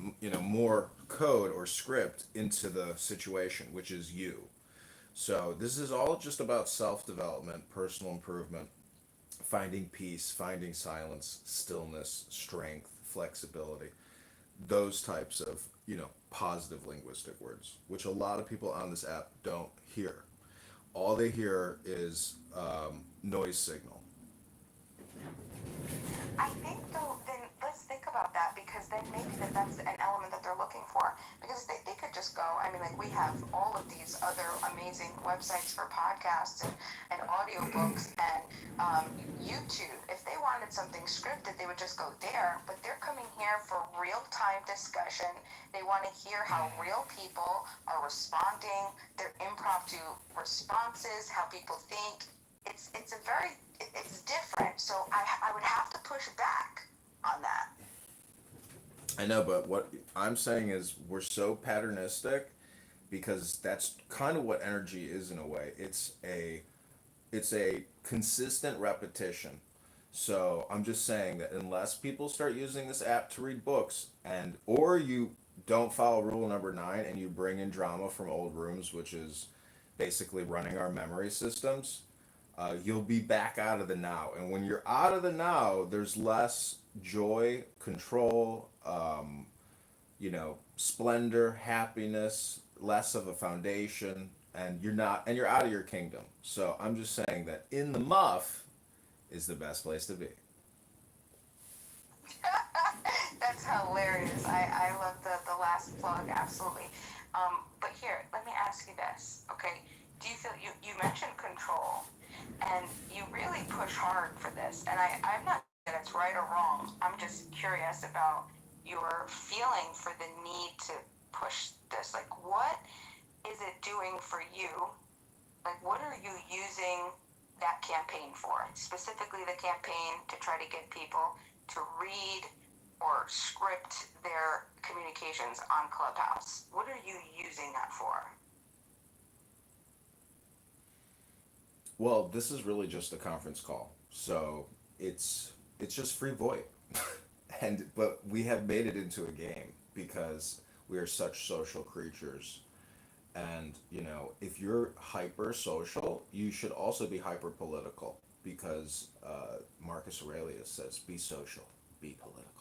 more code or script into the situation, which is you. So this is all just about self-development, personal improvement, finding peace, finding silence, stillness, strength, flexibility. Those types of positive linguistic words, which a lot of people on this app don't hear. All they hear is noise signal. I think though, then let's think about that, because then maybe that's an element that they're looking for. Because they could just go, I mean, like we have all of these other amazing websites for podcasts and audiobooks and YouTube. If they wanted something scripted, they would just go there. But they're coming here for real time discussion. They want to hear how real people are responding, their impromptu responses, how people think. It's different. So I would have to push back on that. I know, but what I'm saying is we're so patternistic because that's kind of what energy is in a way. It's a consistent repetition. So I'm just saying that unless people start using this app to read books, and or you don't follow rule number 9 and you bring in drama from old rooms, which is basically running our memory systems, you'll be back out of the now. And when you're out of the now, there's less joy, control, splendor, happiness, less of a foundation, and you're out of your kingdom. So I'm just saying that in the muff is the best place to be. That's hilarious. I love the last plug, absolutely. But here, let me ask you this, okay? Do you feel, you mentioned control, and you really push hard for this, and I'm not saying that it's right or wrong. I'm just curious about your feeling for the need to push this. Like, what is it doing for you? Like, what are you using that campaign for? Specifically the campaign to try to get people to read or script their communications on Clubhouse. What are you using that for? Well, this is really just a conference call, so it's just free void, but we have made it into a game because we are such social creatures. And if you're hyper social, you should also be hyper political because Marcus Aurelius says, "Be social, be political."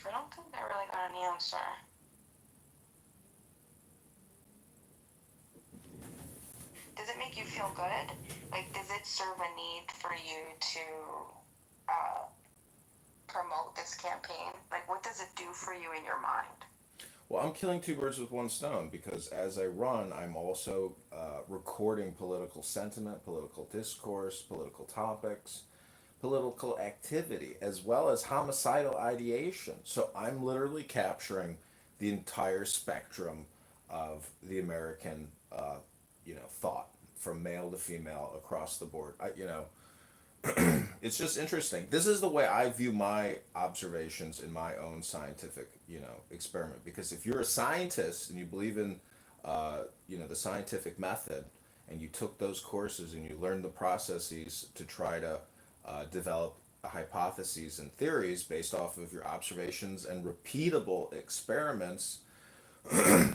I don't think I really got an answer. Does it make you feel good? Like, does it serve a need for you to promote this campaign? Like, what does it do for you in your mind? Well, I'm killing two birds with one stone because as I run, I'm also recording political sentiment, political discourse, political topics, political activity, as well as homicidal ideation. So I'm literally capturing the entire spectrum of the American, thought from male to female across the board. It's just interesting. This is the way I view my observations in my own scientific, experiment. Because if you're a scientist and you believe in, the scientific method, and you took those courses and you learned the processes to try to develop hypotheses and theories based off of your observations and repeatable experiments.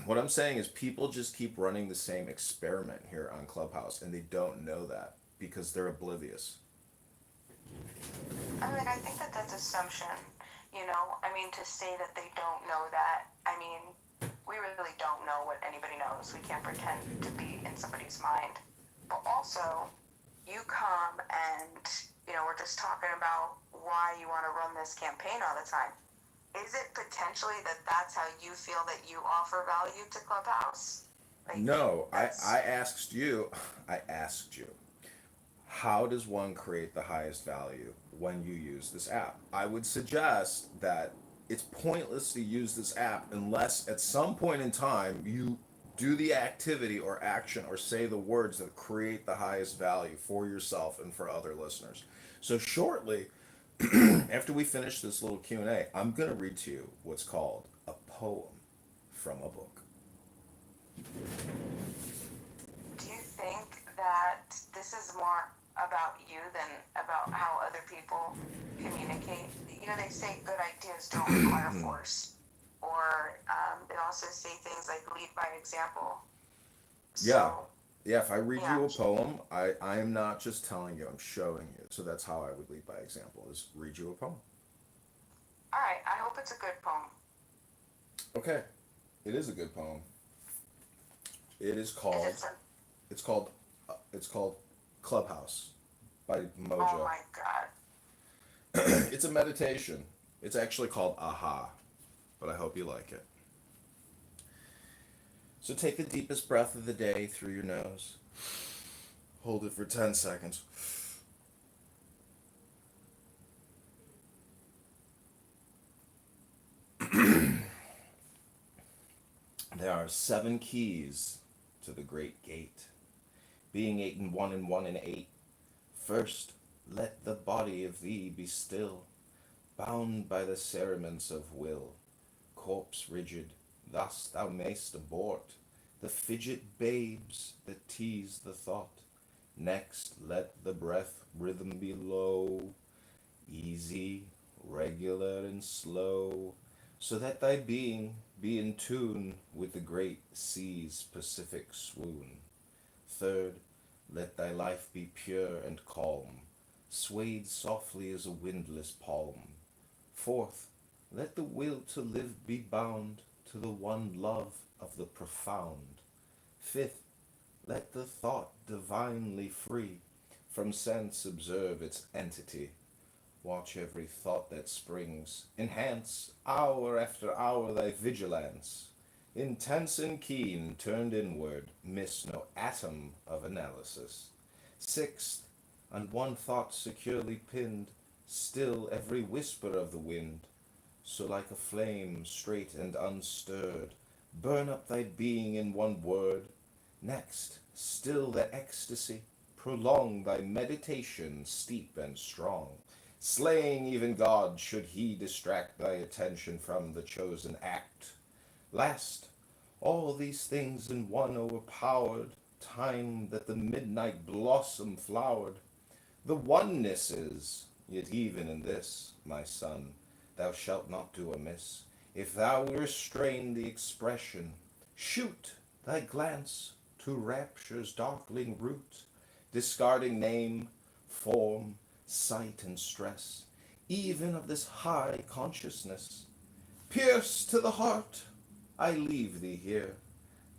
What I'm saying is people just keep running the same experiment here on Clubhouse, and they don't know that because they're oblivious. I think that that's assumption. To say that they don't know that, we really don't know what anybody knows. We can't pretend to be in somebody's mind. But also, you come and, we're just talking about why you want to run this campaign all the time. Is it potentially that that's how you feel that you offer value to Clubhouse? No, I asked you, how does one create the highest value when you use this app? I would suggest that it's pointless to use this app unless at some point in time you do the activity or action or say the words that create the highest value for yourself and for other listeners. So shortly, after we finish this little Q&A, I'm going to read to you what's called a poem from a book. Do you think that this is more about you than about how other people communicate? They say good ideas don't require force. Or they also say things like lead by example. Yeah. If I read you a poem, I am not just telling you, I'm showing you. So that's how I would lead by example, is read you a poem. All right, I hope it's a good poem. Okay, it is a good poem. It is called, it's called Clubhouse. by Oh Mojo. my god. It's a meditation. It's actually called Aha, but I hope you like it. So take the deepest breath of the day through your nose. Hold it for 10 seconds. There are 7 keys to the great gate. Being 8 and 1 and 1 and 8. First, let the body of thee be still, bound by the cerements of will. Corpse rigid, thus thou mayst abort the fidget babes that tease the thought. Next, let the breath rhythm be low, easy, regular, and slow, so that thy being be in tune with the great sea's pacific swoon. Third, let thy life be pure and calm, swayed softly as a windless palm. Fourth, let the will to live be bound to the one love of the profound. Fifth, let the thought divinely free from sense observe its entity. Watch every thought that springs. Enhance, hour after hour, thy vigilance. Intense and keen, turned inward, miss no atom of analysis. Sixth, on one thought securely pinned, still every whisper of the wind. So like a flame, straight and unstirred, burn up thy being in one word. Next, still the ecstasy, prolong thy meditation steep and strong, slaying even God should he distract thy attention from the chosen act. Last, all these things in one overpowered, time that the midnight blossom flowered. The oneness is, yet even in this, my son, thou shalt not do amiss. If thou restrain the expression, shoot thy glance to rapture's darkling root, discarding name, form, sight, and stress, even of this high consciousness. Pierce to the heart, I leave thee here.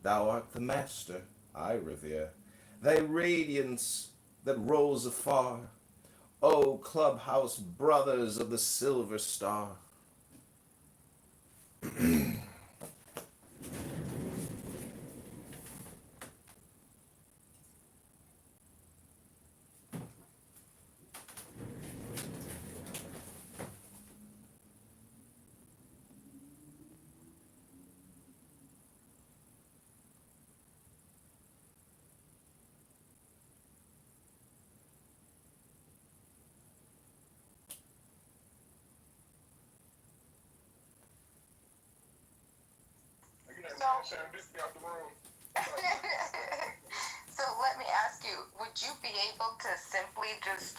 Thou art the master I revere. Thy radiance that rose afar, O clubhouse brothers of the silver star. So, so let me ask you, would you be able to simply just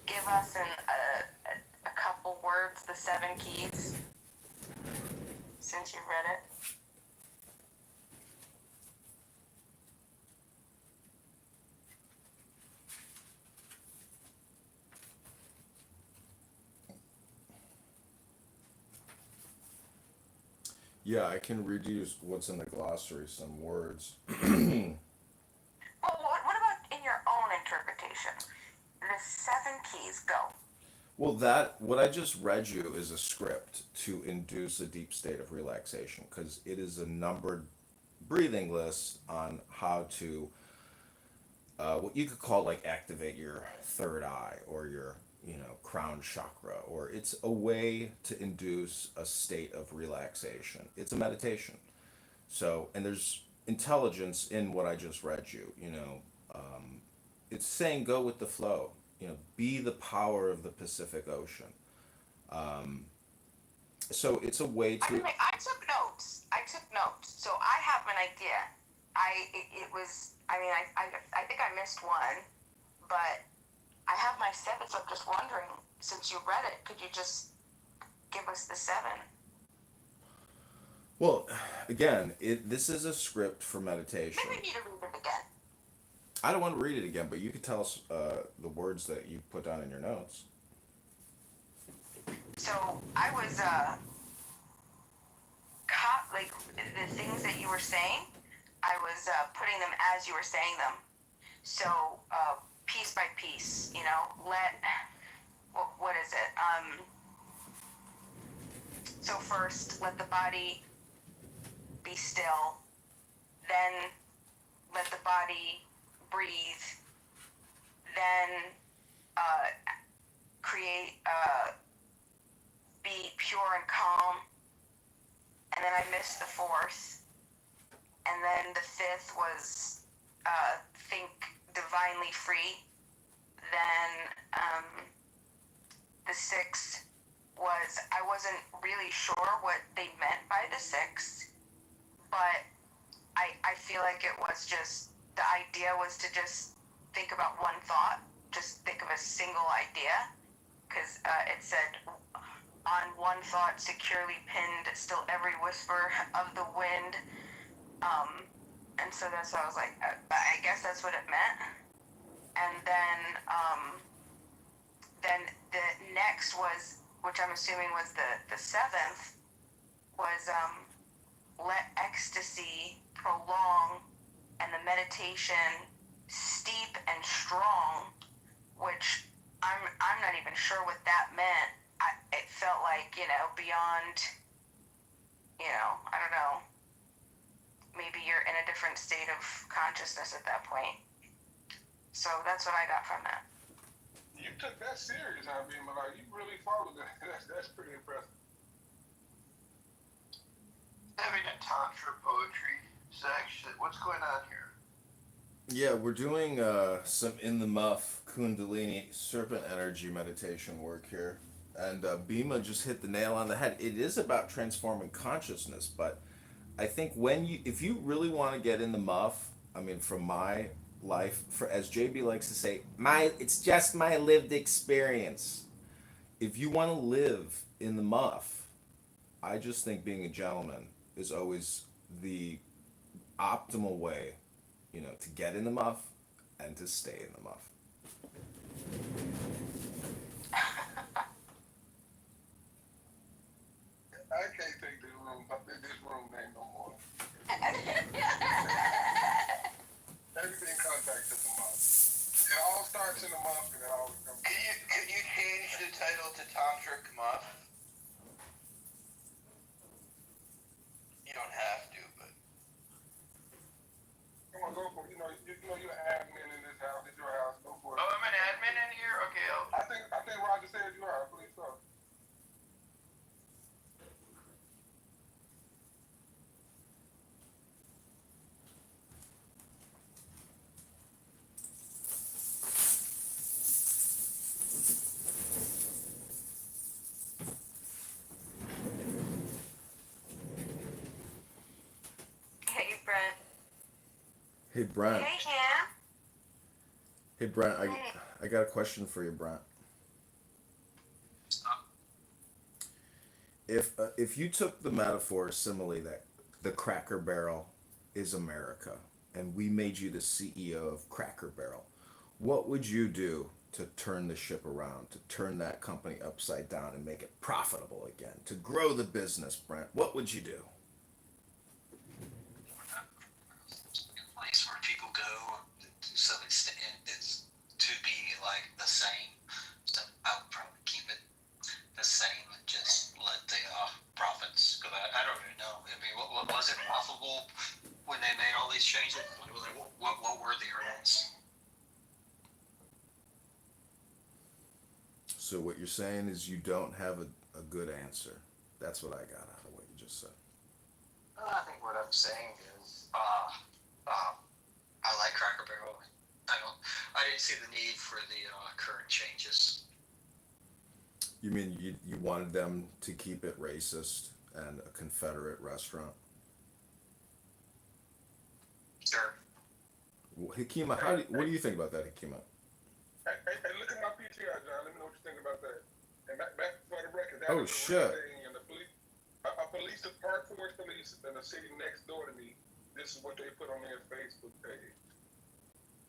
give us a couple words, the 7 keys, since you've read it? Yeah, I can read you what's in the glossary, some words. Well, what about in your own interpretation? The 7 keys, go. Well, what I just read you is a script to induce a deep state of relaxation because it is a numbered breathing list on how to, what you could call like activate your third eye or your, crown chakra, or it's a way to induce a state of relaxation. It's a meditation. So, and there's intelligence in what I just read you, it's saying go with the flow, be the power of the Pacific Ocean. Um, so it's a way to. I took notes. So I have an idea. It was, I think I missed one, but I have my 7, so I'm just wondering, since you read it, could you just give us the 7? Well, again, this is a script for meditation. Maybe you need to read it again. I don't want to read it again, but you could tell us the words that you put down in your notes. So I was like the things that you were saying, I was putting them as you were saying them. So piece by piece, what is it? So first, let the body be still, then let the body breathe, then be pure and calm, and then I missed the fourth, and then the fifth was think divinely free, then the sixth was, I wasn't really sure what they meant by the sixth, but I feel like it was just, the idea was to just think about one thought, just think of a single idea, because it said, on one thought securely pinned, still every whisper of the wind, and so that's why I was like, I guess that's what it meant. And then the next was, which I'm assuming was the seventh, was let ecstasy prolong and the meditation steep and strong, which I'm not even sure what that meant. It felt like, beyond, I don't know, maybe you're in a different state of consciousness at that point. So that's what I got from that. You took that serious, I mean, like, you really followed that. That's pretty impressive. Having a tantra poetry section. What's going on here? Yeah, we're doing some in the muff Kundalini serpent energy meditation work here. And Bhima just hit the nail on the head. It is about transforming consciousness, but I think if you really want to get in the muff, I mean, from my life, as JB likes to say, it's just my lived experience. If you want to live in the muff, I just think being a gentleman is always the optimal way, to get in the muff and to stay in the muff. I can't take this room name no more. Everything contacts us a month. It all starts in a month and it always comes. Could you change the title to Tantric Muff? You don't have to, but. Come on, go for it. You're an admin in this house. It's your house. Go for it. Oh, I'm an admin in here? Okay, I think Roger said you are. I believe so. Hey, Brent. Hey, Brent. Hey, Cam. Hey, Brent, I got a question for you, Brent. If you took the metaphor simile that the Cracker Barrel is America, and we made you the CEO of Cracker Barrel, what would you do to turn the ship around, to turn that company upside down and make it profitable again, to grow the business, Brent? What would you do? A place where people go to some extent is to be like the same. So I would probably keep it the same and just let the profits go out. I don't even know. I mean, what was it profitable when they made all these changes? What were the earnings? So what you're saying is you don't have a good answer. That's what I got out of what you just said. I think what I'm saying is, I like Cracker Barrel. I didn't see the need for the current changes. You mean you wanted them to keep it racist and a Confederate restaurant? Sure. Hakima, what do you think about that, Hakima? Hey, look at my PTR, John. Let me know what you think about that. And back for the record, Oh, shit. And the police, a police department, force police in the city next door to me. This is what they put on their Facebook page.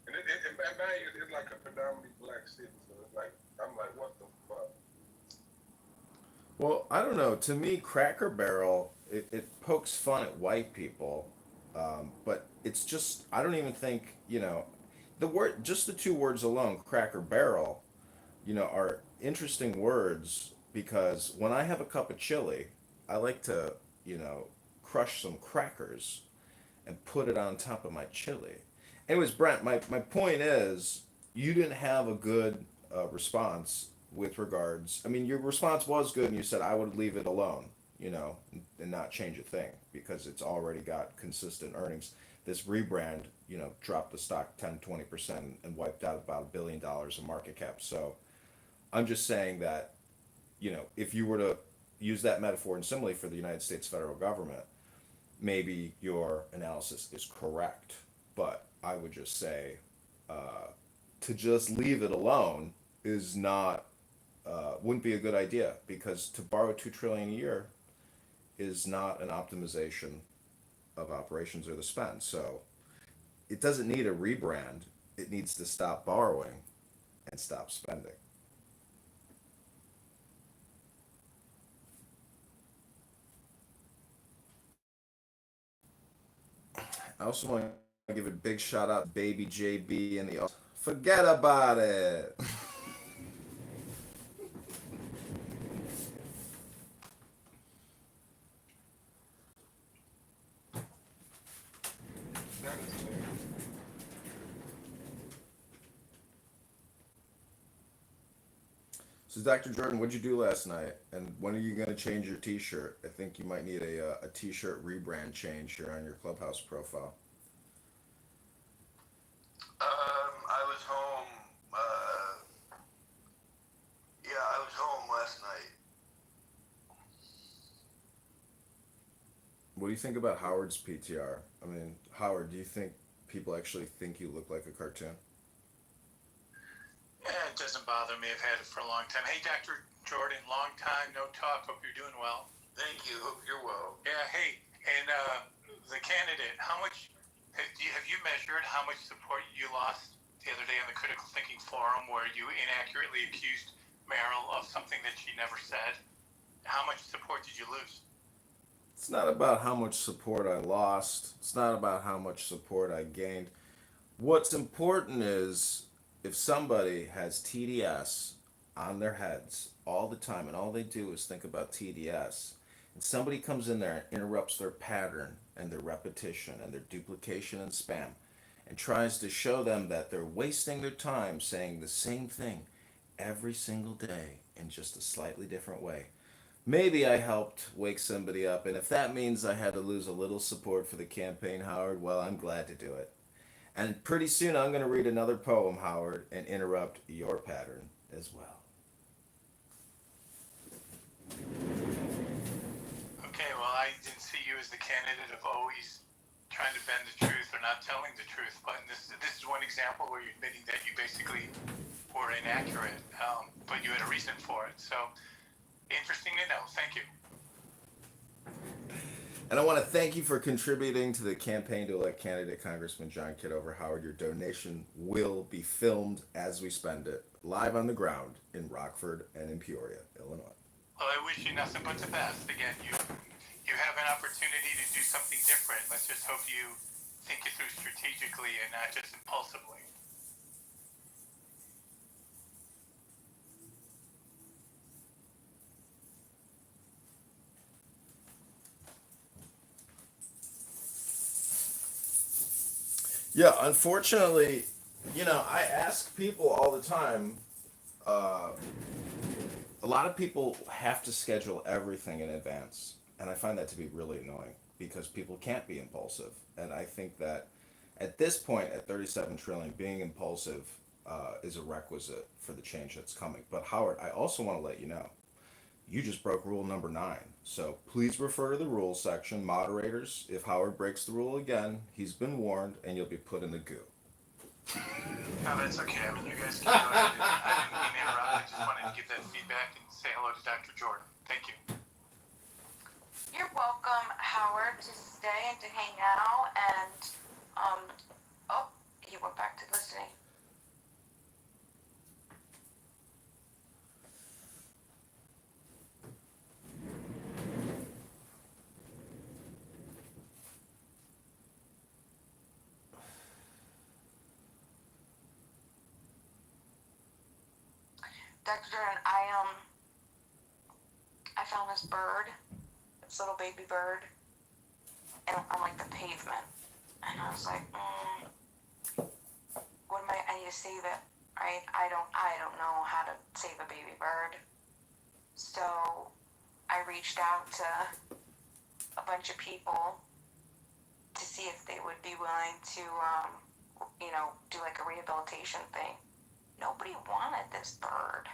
And it's like a predominantly black city, so it's like, I'm like, what the fuck? Well, I don't know. To me, Cracker Barrel, it pokes fun at white people, but it's just, I don't even think, the word, just the two words alone, Cracker Barrel, are interesting words because when I have a cup of chili, I like to, you know, crush some crackers and put it on top of my chili. Anyways, Brent, my point is, you didn't have a good response with regards. I mean, your response was good, and you said I would leave it alone, and not change a thing because it's already got consistent earnings. This rebrand, dropped the stock 10-20% and wiped out about $1 billion in market cap. So I'm just saying that, if you were to use that metaphor and simile for the United States federal government, maybe your analysis is correct. But I would just say, to just leave it alone is not, wouldn't be a good idea, because to borrow 2 trillion a year is not an optimization of operations or the spend. So it doesn't need a rebrand. It needs to stop borrowing and stop spending. I also want to give a big shout out to Baby JB and the. Forget about it. So, Dr. Jordan, what'd you do last night? And when are you going to change your T-shirt? I think you might need a T-shirt rebrand change here on your Clubhouse profile. I was home. Yeah, I was home last night. What do you think about Howard's PTR? I mean, Howard, do you think people actually think you look like a cartoon? Yeah, it doesn't bother me. I've had it for a long time. Hey, Dr. Jordan, long time, no talk. Hope you're doing well. Thank you. Hope you're well. Yeah, hey, and the candidate, how much, have you measured how much support you lost the other day on the Critical Thinking Forum where you inaccurately accused Meryl of something that she never said? How much support did you lose? It's not about how much support I lost. It's not about how much support I gained. What's important is, if somebody has TDS on their heads all the time and all they do is think about TDS, and somebody comes in there and interrupts their pattern and their repetition and their duplication and spam and tries to show them that they're wasting their time saying the same thing every single day in just a slightly different way. Maybe I helped wake somebody up, and if that means I had to lose a little support for the campaign, Howard, well, I'm glad to do it. And pretty soon I'm going to read another poem, Howard, and interrupt your pattern as well. Okay, well, I didn't see you as the candidate of always trying to bend the truth or not telling the truth, but this is one example where you're admitting that you basically were inaccurate, but you had a reason for it. So, interesting to know. Thank you. And I want to thank you for contributing to the campaign to elect candidate Congressman John Kitover. Howard, your donation will be filmed as we spend it, live on the ground in Rockford and in Peoria, Illinois. Well, I wish you nothing but the best. Again, you have an opportunity to do something different. Let's just hope you think it through strategically and not just impulsively. Yeah, unfortunately, I ask people all the time. A lot of people have to schedule everything in advance, and I find that to be really annoying because people can't be impulsive. And I think that at this point, at 37 trillion, being impulsive is a requisite for the change that's coming. But Howard, I also want to let you know, you just broke rule number 9. So please refer to the rules section. Moderators, if Howard breaks the rule again, he's been warned and you'll be put in the goo. No, that's okay. I mean, you guys can go ahead. I didn't mean to interrupt. I just wanted to give that feedback and say hello to Dr. Jordan. Thank you. You're welcome, Howard, to stay and to hang out. And, you went back to listening. Dr. Jordan, I found this bird, this little baby bird, and on like the pavement, and I was like, what am I need to save it. Right? I don't know how to save a baby bird. So I reached out to a bunch of people to see if they would be willing to, do like a rehabilitation thing. Nobody wanted this bird,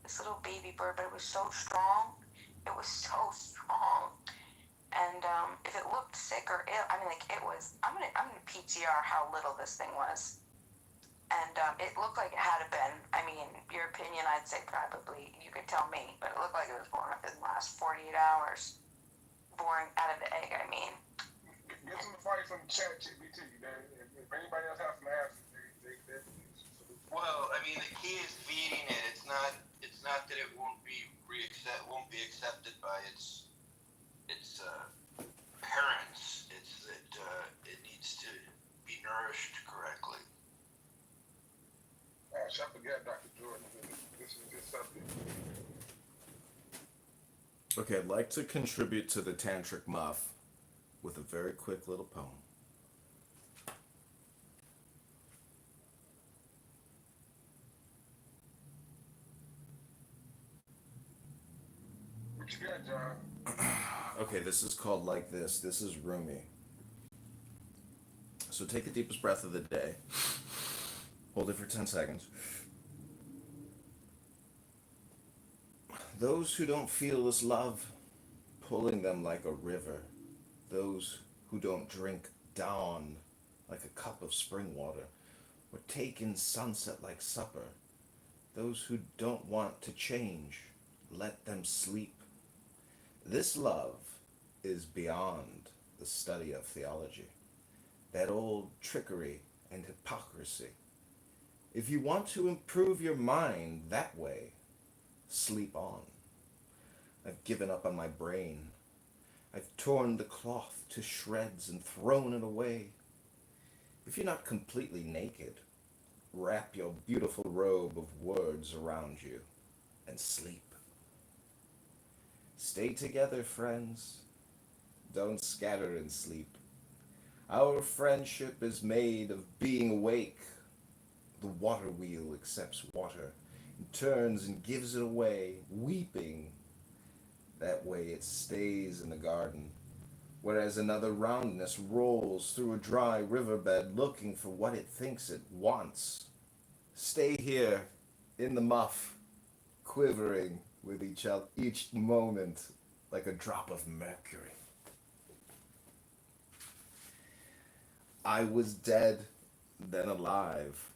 this little baby bird, but it was so strong. It was so strong. And if it looked sick or ill, it was. I'm gonna PTR how little this thing was. And it looked like it had been. Your opinion, I'd say probably, you could tell me, but it looked like it was born within the last 48 hours. Born out of the egg, Get some advice from ChatGPT. If anybody else has some answers, they Well, the key is feeding it. It's not that it won't be accepted by its parents. It's that it needs to be nourished correctly. I forget, Dr. Jordan. This is his subject. Okay, I'd like to contribute to the tantric muff with a very quick little poem. What you got, John? Okay, this is called Like This. This is Rumi. So take the deepest breath of the day. Hold it for 10 seconds. Those who don't feel this love pulling them like a river. Those who don't drink dawn like a cup of spring water, or take in sunset like supper. Those who don't want to change, let them sleep. This love is beyond the study of theology, that old trickery and hypocrisy. If you want to improve your mind that way, sleep on. I've given up on my brain. I've torn the cloth to shreds and thrown it away. If you're not completely naked, wrap your beautiful robe of words around you and sleep. Stay together, friends. Don't scatter in sleep. Our friendship is made of being awake. The water wheel accepts water and turns and gives it away, weeping. That way it stays in the garden, whereas another roundness rolls through a dry riverbed looking for what it thinks it wants. Stay here in the muff, quivering with each moment like a drop of mercury. I was dead, then alive,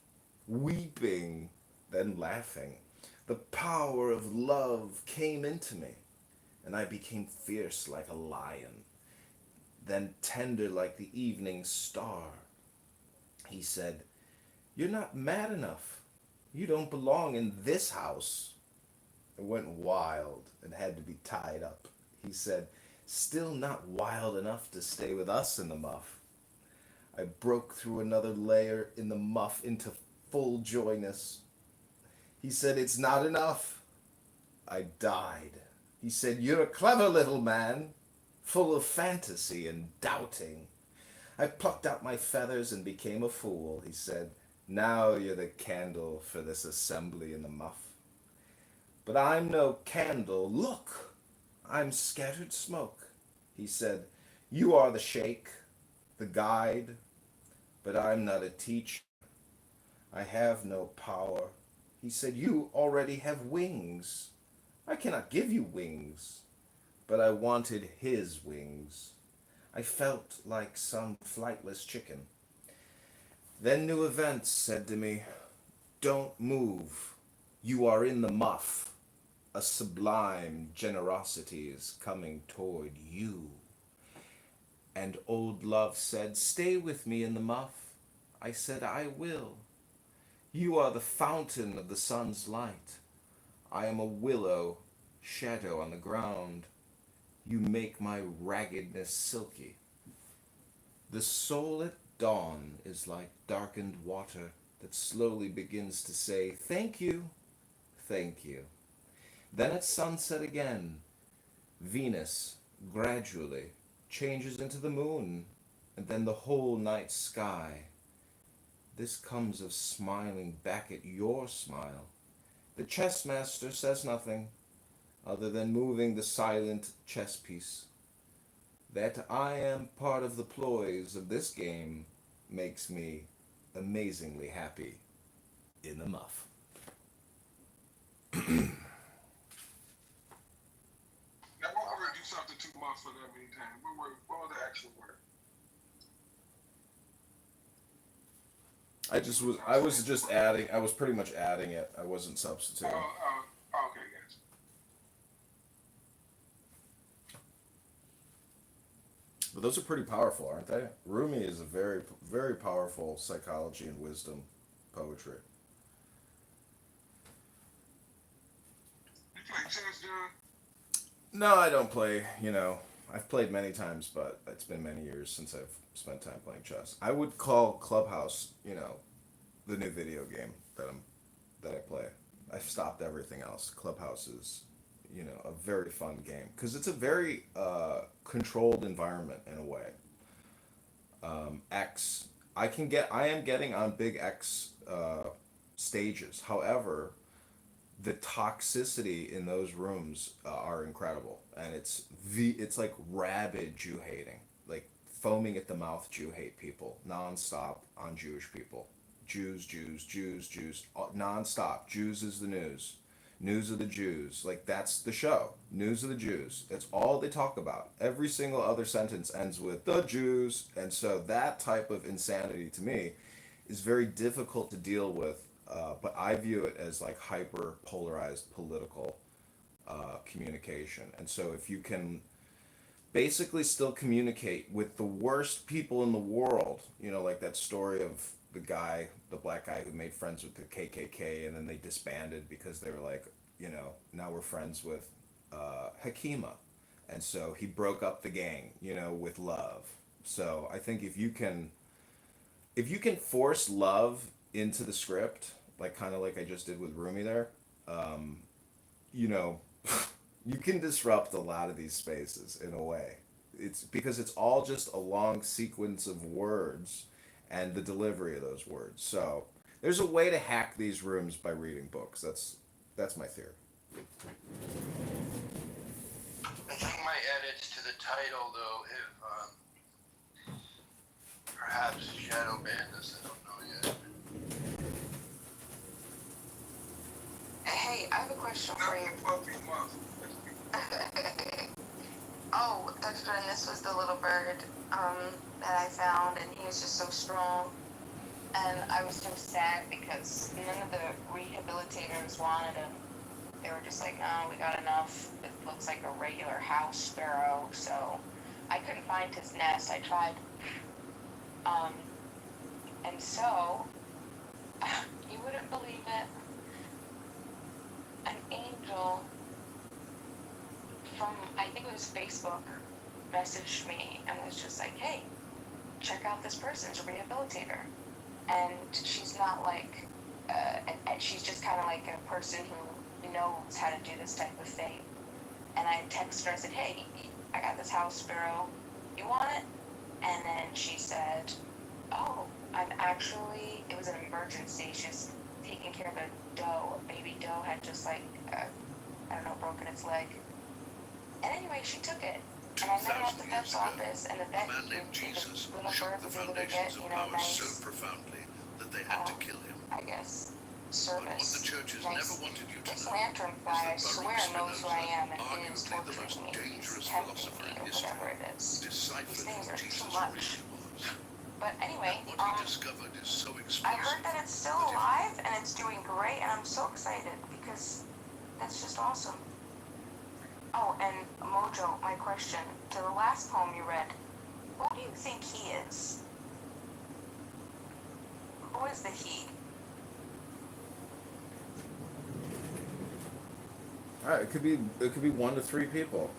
weeping, then laughing. The power of love came into me, and I became fierce like a lion, then tender like the evening star. He said, "You're not mad enough. You don't belong in this house." I went wild and had to be tied up. He said, "Still not wild enough to stay with us in the muff." I broke through another layer in the muff into full joyness. He said, "It's not enough." I died. He said, "You're a clever little man, full of fantasy and doubting." I plucked out my feathers and became a fool. He said, "Now you're the candle for this assembly in the muff." But I'm no candle. Look, I'm scattered smoke. He said, "You are the sheikh, the guide, but I'm not a teacher. I have no power." He said, "You already have wings. I cannot give you wings." But I wanted his wings. I felt like some flightless chicken. Then new events said to me, "Don't move. You are in the muff. A sublime generosity is coming toward you." And old love said, "Stay with me in the muff." I said, "I will. You are the fountain of the sun's light. I am a willow, shadow on the ground. You make my raggedness silky. The soul at dawn is like darkened water that slowly begins to say, "Thank you, thank you. Then at sunset again, Venus gradually changes into the moon, and then the whole night sky. This comes of smiling back at your smile. The chess master says nothing other than moving the silent chess piece. That I am part of the ploys of this game makes me amazingly happy in the muff. Now, what word you substitute muff for that many times? What was the actual word? I was just adding, I was pretty much adding it. I wasn't substituting. Okay, gotcha. But those are pretty powerful, aren't they? Rumi is a very, very powerful psychology and wisdom poetry. You play chess, John? No, I don't play, I've played many times, but it's been many years since I've spent time playing chess. I would call Clubhouse, the new video game that I play. I've stopped everything else. Clubhouse is, a very fun game because it's a very controlled environment in a way. I am getting on big X stages. However, the toxicity in those rooms are incredible, and it's like rabid Jew hating, like foaming at the mouth Jew hate people nonstop on Jewish people. Jews, nonstop. Jews is the news. News of the Jews. Like, that's the show. News of the Jews. That's all they talk about. Every single other sentence ends with the Jews. And so that type of insanity to me is very difficult to deal with, but I view it as like hyper polarized political communication. And so if you can basically still communicate with the worst people in the world, like that story of the black guy who made friends with the KKK and then they disbanded because they were like, now we're friends with Hakima. And so he broke up the gang, with love. So I think if you can force love into the script, like kind of like I just did with Rumi there, you can disrupt a lot of these spaces in a way. It's because it's all just a long sequence of words and the delivery of those words. So there's a way to hack these rooms by reading books. That's my theory. I think my edits to the title, though, if perhaps shadow banned us. I don't know yet. Hey, I have a question for you. Oh, that's good. And this was the little bird that I found, and he was just so strong. And I was so sad because none of the rehabilitators wanted him. They were just like, no, we got enough. It looks like a regular house sparrow. So I couldn't find his nest. I tried. And so, you wouldn't believe it. An angel from, I think it was Facebook, messaged me and was just like, hey, check out this person's rehabilitator. And she's not like, and she's just kind of like a person who knows how to do this type of thing. And I texted her, I said, hey, I got this house sparrow, you want it? And then she said, oh, it was an emergency. She's taking care of a doe. A baby doe had just like, broken its leg. And anyway, she took it. And I met her at the vet's office, and the vet gave the little bird was able to get, nice, so profoundly that they had to kill him. I guess, service. But what the churches never wanted you to This know lantern fly, I swear, knows who I am and is arguably the most torturing me. He's dangerous tempting philosopher me, in or history, whatever it is. who deciphered These things who are Jesus too much. really was. But anyway, And what he discovered is so explosive. I heard that it's still alive and it's doing great, and I'm so excited because that's just awesome. Oh, and Mojo, my question to the last poem you read, who do you think he is? Who is the he? All right, it could be 1 to 3 people.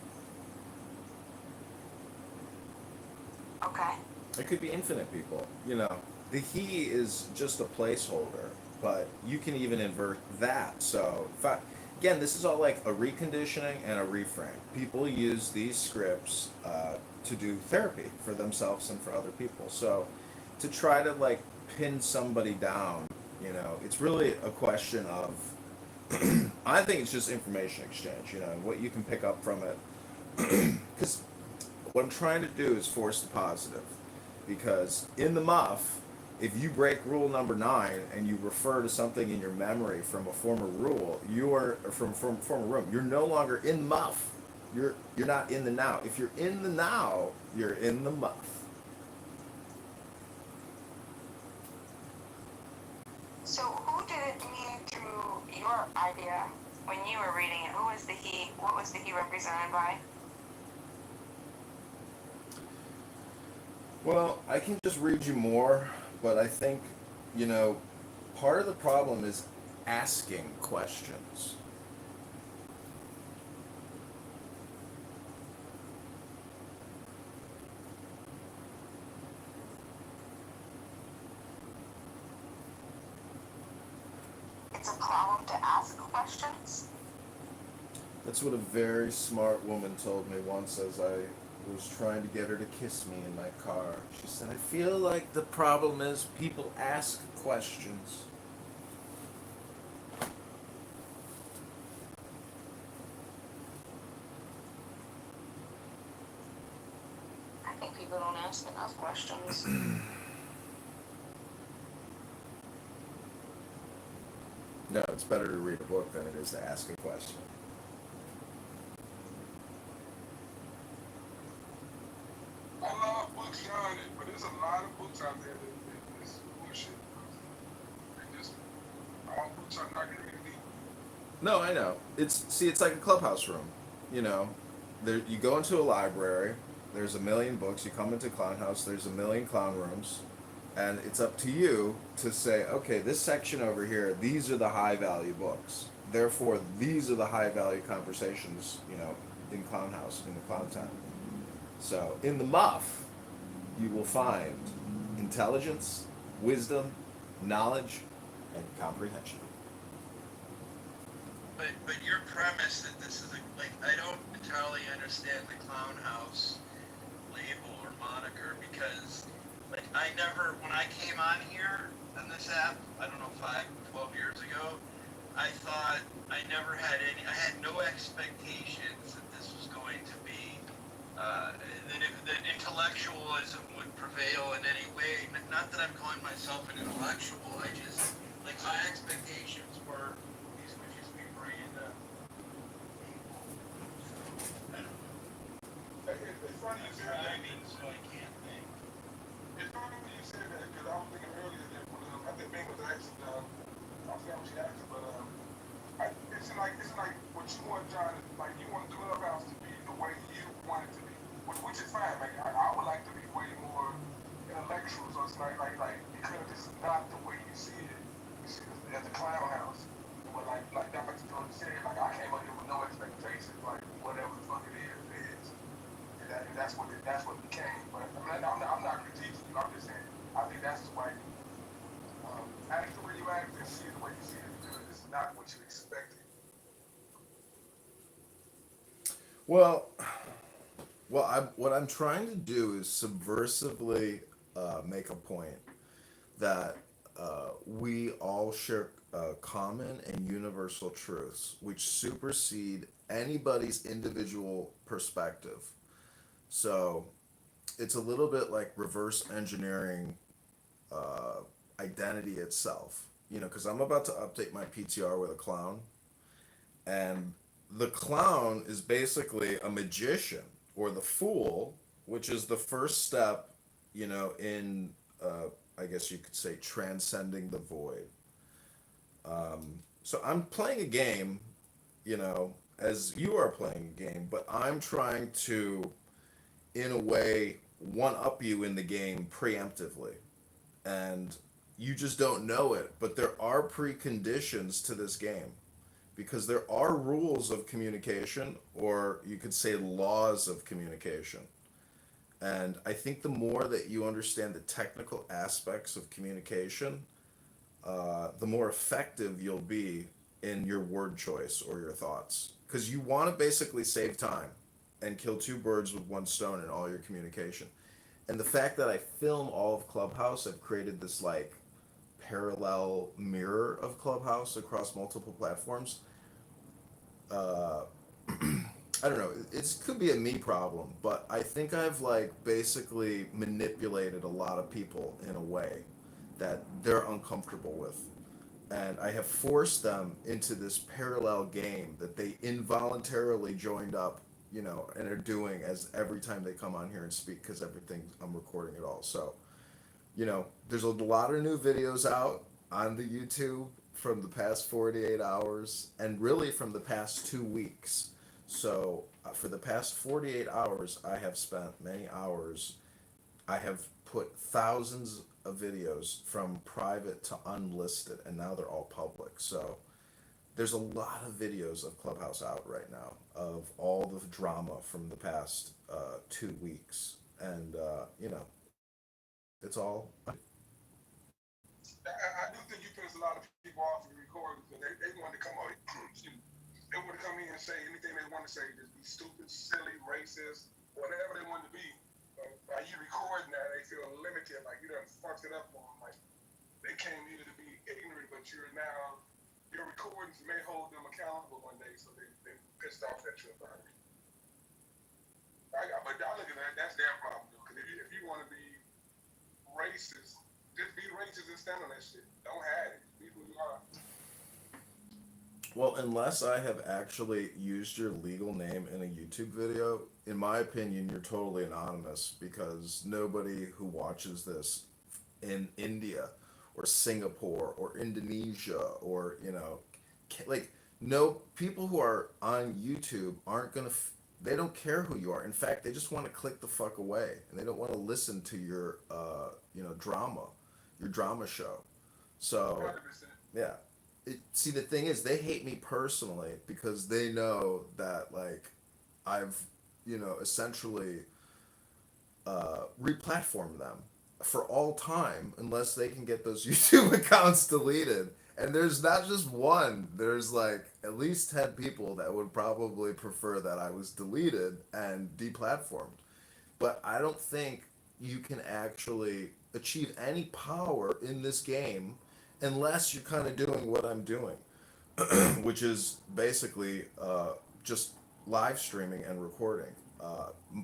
Okay. It could be infinite people. The he is just a placeholder. but you can even invert that. So, again, this is all like a reconditioning and a reframe. People use these scripts to do therapy for themselves and for other people. So, to try to like pin somebody down, it's really a question of, I think it's just information exchange, and what you can pick up from it. Because what I'm trying to do is force the positive. Because in the muff, if you break rule number 9 and you refer to something in your memory from a former rule, you're from former room. You're no longer in the muff. You're not in the now. If you're in the now, you're in the muff. So who did it mean through your idea when you were reading it? Who was the he? What was the he represented by? Well, I can just read you more, but I think, part of the problem is asking questions. It's a problem to ask questions. That's what a very smart woman told me once as I was trying to get her to kiss me in my car. She said, I feel like the problem is people ask questions. I think people don't ask enough questions. No, it's better to read a book than it is to ask a question. I love books, John, but there's a lot of books out there that is bullshit. They just, all books are not created equal. No, I know. It's like a clubhouse room. You know, there you go into a library. There's a million books. You come into clown house. There's a million clown rooms, and it's up to you to say, okay, this section over here, these are the high value books. Therefore, these are the high value conversations. In clown house, in the clown town. So in the muff, you will find intelligence, wisdom, knowledge, and comprehension. But your premise that this is I don't entirely understand the clown house label or moniker because I never, when I came on here on this app, I don't know, 12 years ago, I thought I had no expectations that this was going to be, that intellectualism would prevail in any way. Not that I'm calling myself an intellectual, I just, my expectations were these would just be random. It's funny you said that. So I can't think. It's funny when you said that because I was thinking earlier that I think Bing was asking, I forgot what she asked, but it's like what you want, John. Like you want Clubhouse to be the way you want it to be, which is fine. Like I would like to be way more intellectual, so it's like because this is not the way you see it. You see it as a clown house. But like Dr. Jordan said, I came up here with no expectations. Like whatever the fuck it is. And that's what it became. But I'm not critiquing you. I'm just saying I think that's the way. Act the way you act and see it the way you see it because it's not what you expected. Well, what I'm trying to do is subversively make a point that we all share common and universal truths which supersede anybody's individual perspective. So it's a little bit like reverse engineering identity itself. Because I'm about to update my PTR with a clown, and the clown is basically a magician or the fool, which is the first step, in I guess you could say transcending the void. So I'm playing a game, as you are playing a game, but I'm trying to, in a way, one up you in the game preemptively. And you just don't know it, but there are preconditions to this game because there are rules of communication, or you could say laws of communication. And I think the more that you understand the technical aspects of communication, the more effective you'll be in your word choice or your thoughts. Because you want to basically save time and kill two birds with one stone in all your communication. And the fact that I film all of Clubhouse, I've created this like parallel mirror of Clubhouse across multiple platforms. I don't know. It could be a me problem, but I think I've like basically manipulated a lot of people in a way that they're uncomfortable with, and I have forced them into this parallel game that they involuntarily joined up, and are doing as every time they come on here and speak because everything I'm recording it all. So, there's a lot of new videos out on the YouTube from the past 48 hours and really from the past 2 weeks. So, for the past 48 hours, I have spent many hours. I have put thousands of videos from private to unlisted, and now they're all public. So, there's a lot of videos of Clubhouse out right now of all the drama from the past 2 weeks. And, it's all. I do think you piss a lot of people off in recording because they want to come on. Excuse me. They want to come in and say anything they want to say, just be stupid, silly, racist, whatever they want to be. By you recording that, they feel limited, like you done fucked it up for them. Like they came here to be ignorant, but your recordings may hold them accountable one day, so they pissed off at you about it. But y'all look at that, that's their problem, though. Because if you want to be racist, just be racist and stand on that shit. Don't hide it. Be who you are. Well, unless I have actually used your legal name in a YouTube video, in my opinion, you're totally anonymous because nobody who watches this in India or Singapore or Indonesia or, like, no, people who are on YouTube aren't going to, they don't care who you are. In fact, they just want to click the fuck away and they don't want to listen to your, your drama show. So, 100%. yeah. See, the thing is, they hate me personally because they know that, like, I've, essentially replatformed them for all time unless they can get those YouTube accounts deleted. And there's not just one, there's like at least 10 people that would probably prefer that I was deleted and deplatformed. But I don't think you can actually achieve any power in this game unless you're kind of doing what I'm doing, which is basically just live streaming and recording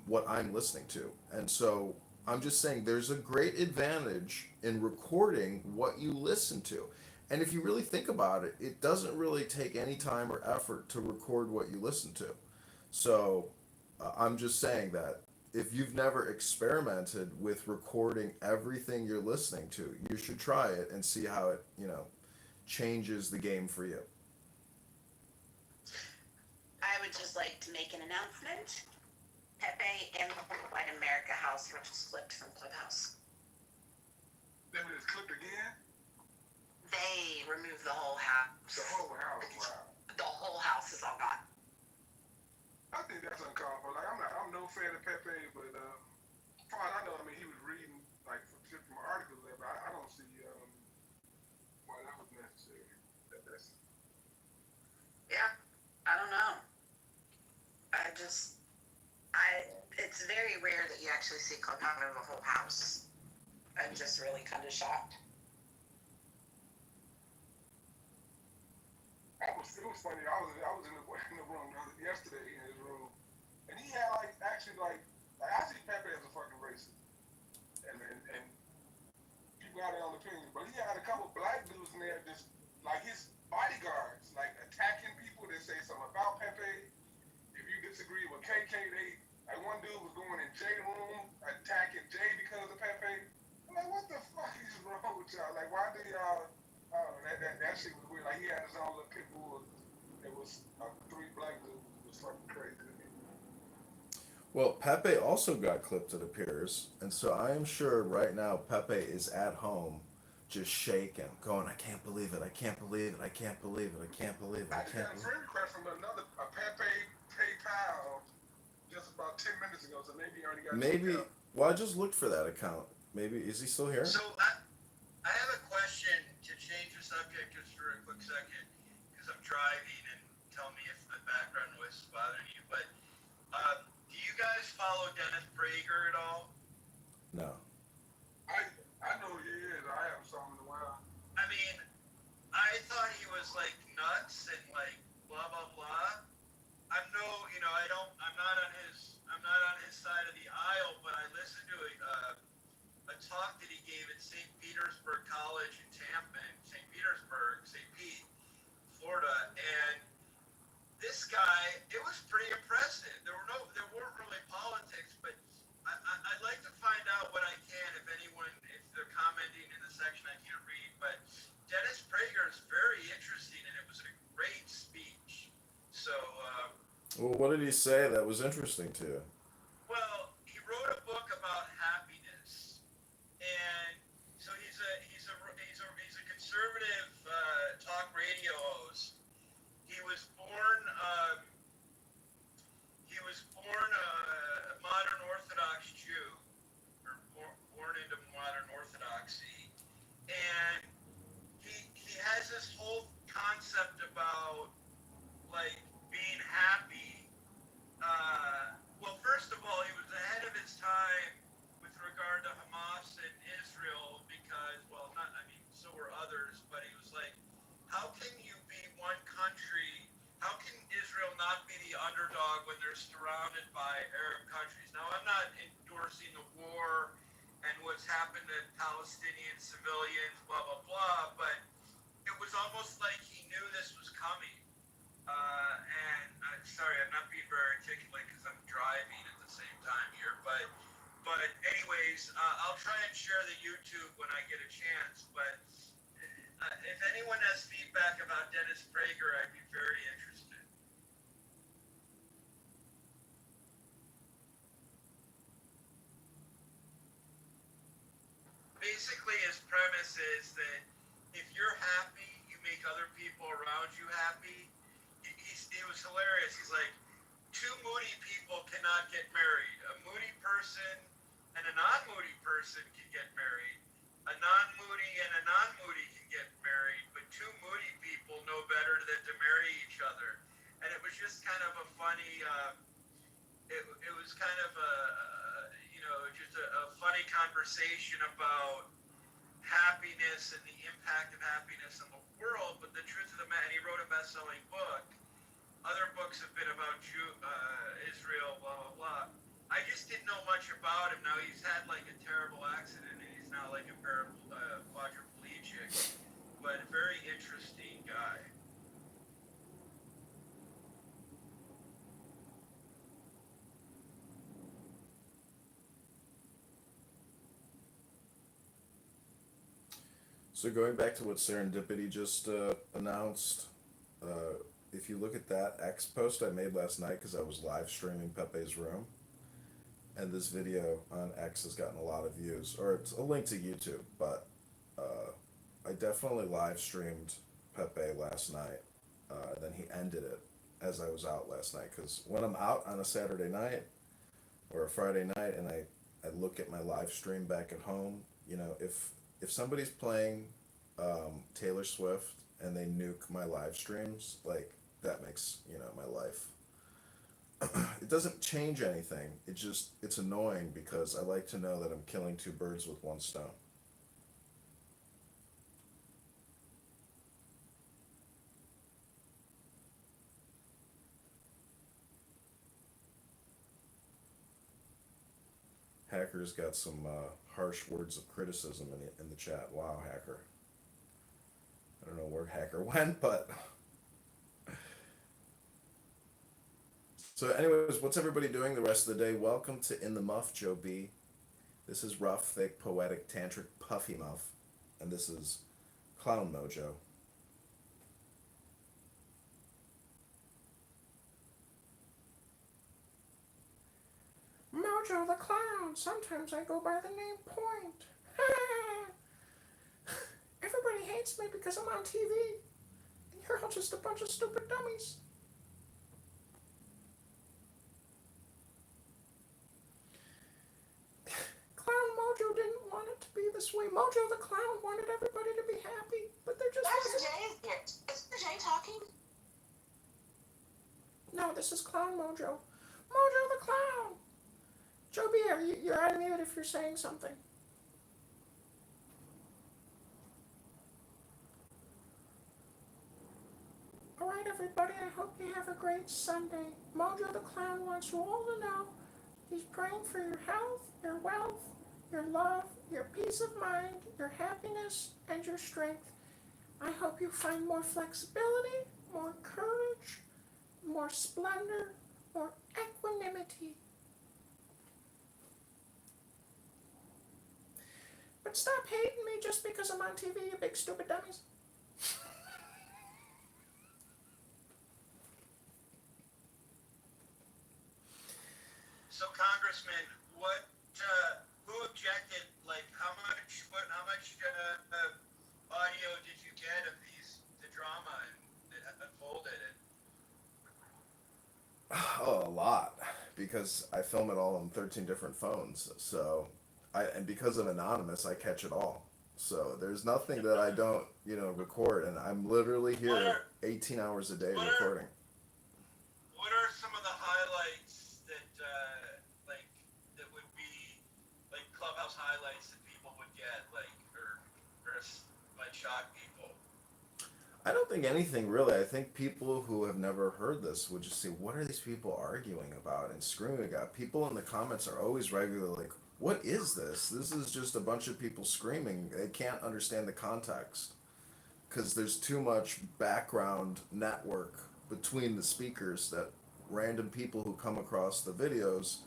what I'm listening to. And so I'm just saying there's a great advantage in recording what you listen to. And if you really think about it, it doesn't really take any time or effort to record what you listen to. So I'm just saying that if you've never experimented with recording everything you're listening to, you should try it and see how it, changes the game for you. I would just like to make an announcement. Pepe and the Whole White America house were just flipped from Clubhouse. They were just clipped again? They removed the whole house. The whole house, wow. The whole house is all gone. I think that's uncalled for. Like, I'm no fan of Pepe, but far as I know, he was reading like from articles there, but I don't see why that was necessary. Yeah, I don't know. It's very rare that you actually see Clubhouse of a whole house. I'm just really kind of shocked. It was funny. I was in the room yesterday in his room, and he had like I see Pepe as a fucking racist, and people got their own opinions, but he had a couple black dudes in there just like his bodyguards, like attacking people that say something about Pepe. If you disagree with KK, like one dude was going in Jay's room attacking Jay because of Pepe. I'm like, what the fuck is wrong with y'all? Like, why do y'all? That shit was weird. Like, he had his own little pit bull. It was 3 black dudes. It was fucking crazy to me. Well, Pepe also got clipped, it appears, and so I am sure right now Pepe is at home just shaking, going, I can't believe it, I can't believe it, I can't believe it, I can't believe it, I can't got a believe it. friend request from a Pepe PayPal just about 10 minutes ago, so maybe he already got Maybe, well, I just looked for that account. Maybe, is he still here? So I have a question to change the driving and tell me if the background noise is bothering you. But do you guys follow Dennis Prager at all? No. I know he is. I haven't saw him in a while. I mean, I thought he was like nuts and like blah blah blah. I'm no, you know, I'm not on his side of the aisle, but I listened to a talk that he gave at St. Petersburg College in Tampa, St. Petersburg, St. Pete, Florida, and this guy, it was pretty impressive. There weren't really politics, but I'd like to find out what I can if they're commenting in the section I can't read. But Dennis Prager is very interesting, and it was a great speech. So. Well, what did he say that was interesting to you? Well, he wrote a book about happiness, and so he's a conservative talk radio host. He was born a modern Orthodox Jew, or born into modern Orthodoxy, and he has this whole concept about like being happy. Well, first of all, he was ahead of his time with regard to Hamas and Israel because, well, so were others, but he was like, how can you be one country? How can Israel not be the underdog when they're surrounded by Arab countries? Now, I'm not endorsing the war and what's happened to Palestinian civilians, blah, blah, blah, but it was almost like he knew this was coming. And sorry, I'm not being very articulate because I'm driving at the same time here. But anyways, I'll try and share the YouTube when I get a chance. But if anyone has feedback about Dennis Prager, I'd be very interested. Basically, his premise is that if you're happy, you make other people around you happy. It was hilarious. He's like, two moody people cannot get married. A moody person and a non-moody person can get married. A non-moody and a non-moody can get married, but two moody people know better than to marry each other. And it was just kind of a funny, it was kind of just a funny conversation about happiness and the impact of happiness on the world. But the truth of the matter, he wrote a best-selling book. Other books have been about Israel, blah, blah, blah. I just didn't know much about him. Now, he's had like a terrible accident, and he's now like a quadriplegic, but a very interesting guy. So going back to what Serendipity just announced, if you look at that X post I made last night because I was live streaming Pepe's room, and this video on X has gotten a lot of views, or it's a link to YouTube, but I definitely live streamed Pepe last night. Then he ended it as I was out last night, because when I'm out on a Saturday night or a Friday night and I look at my live stream back at home, if somebody's playing Taylor Swift and they nuke my live streams, like, that makes my life. It doesn't change anything. It's annoying because I like to know that I'm killing two birds with one stone. Hacker's got some harsh words of criticism in the chat. Wow, Hacker. I don't know where Hacker went, but... So anyways, what's everybody doing the rest of the day? Welcome to In the Muff, Joe B. This is rough, thick, poetic, tantric, puffy muff. And this is Clown Mojo. Mojo the Clown. Sometimes I go by the name Point. Everybody hates me because I'm on TV. And you're all just a bunch of stupid dummies. Clown Mojo didn't want it to be this way. Mojo the Clown wanted everybody to be happy, but they're just... Dr. J is here. Is Dr. J talking? this is Clown Mojo. Mojo the Clown. Joby, you're on mute if you're saying something. Alright, everybody, I hope you have a great Sunday. Mojo the Clown wants you all to know he's praying for your health, your wealth, your love, your peace of mind, your happiness, and your strength. I hope you find more flexibility, more courage, more splendor, more equanimity. But stop hating me just because I'm on TV, you big stupid dummies. So, Congressman, who objected? Like, how much audio did you get of the drama that unfolded? Oh, a lot, because I film it all on 13 different phones. So, and because of Anonymous, I catch it all. So there's nothing that I don't, record, and I'm literally here 18 hours a day recording. What are some of the highlights that would be like Clubhouse highlights that people would get, or might shock people? I don't think anything really. I think people who have never heard this would just say, what are these people arguing about and screaming about? People in the comments are always regularly like, what is this? This is just a bunch of people screaming. They can't understand the context because there's too much background network between the speakers that random people who come across the videos,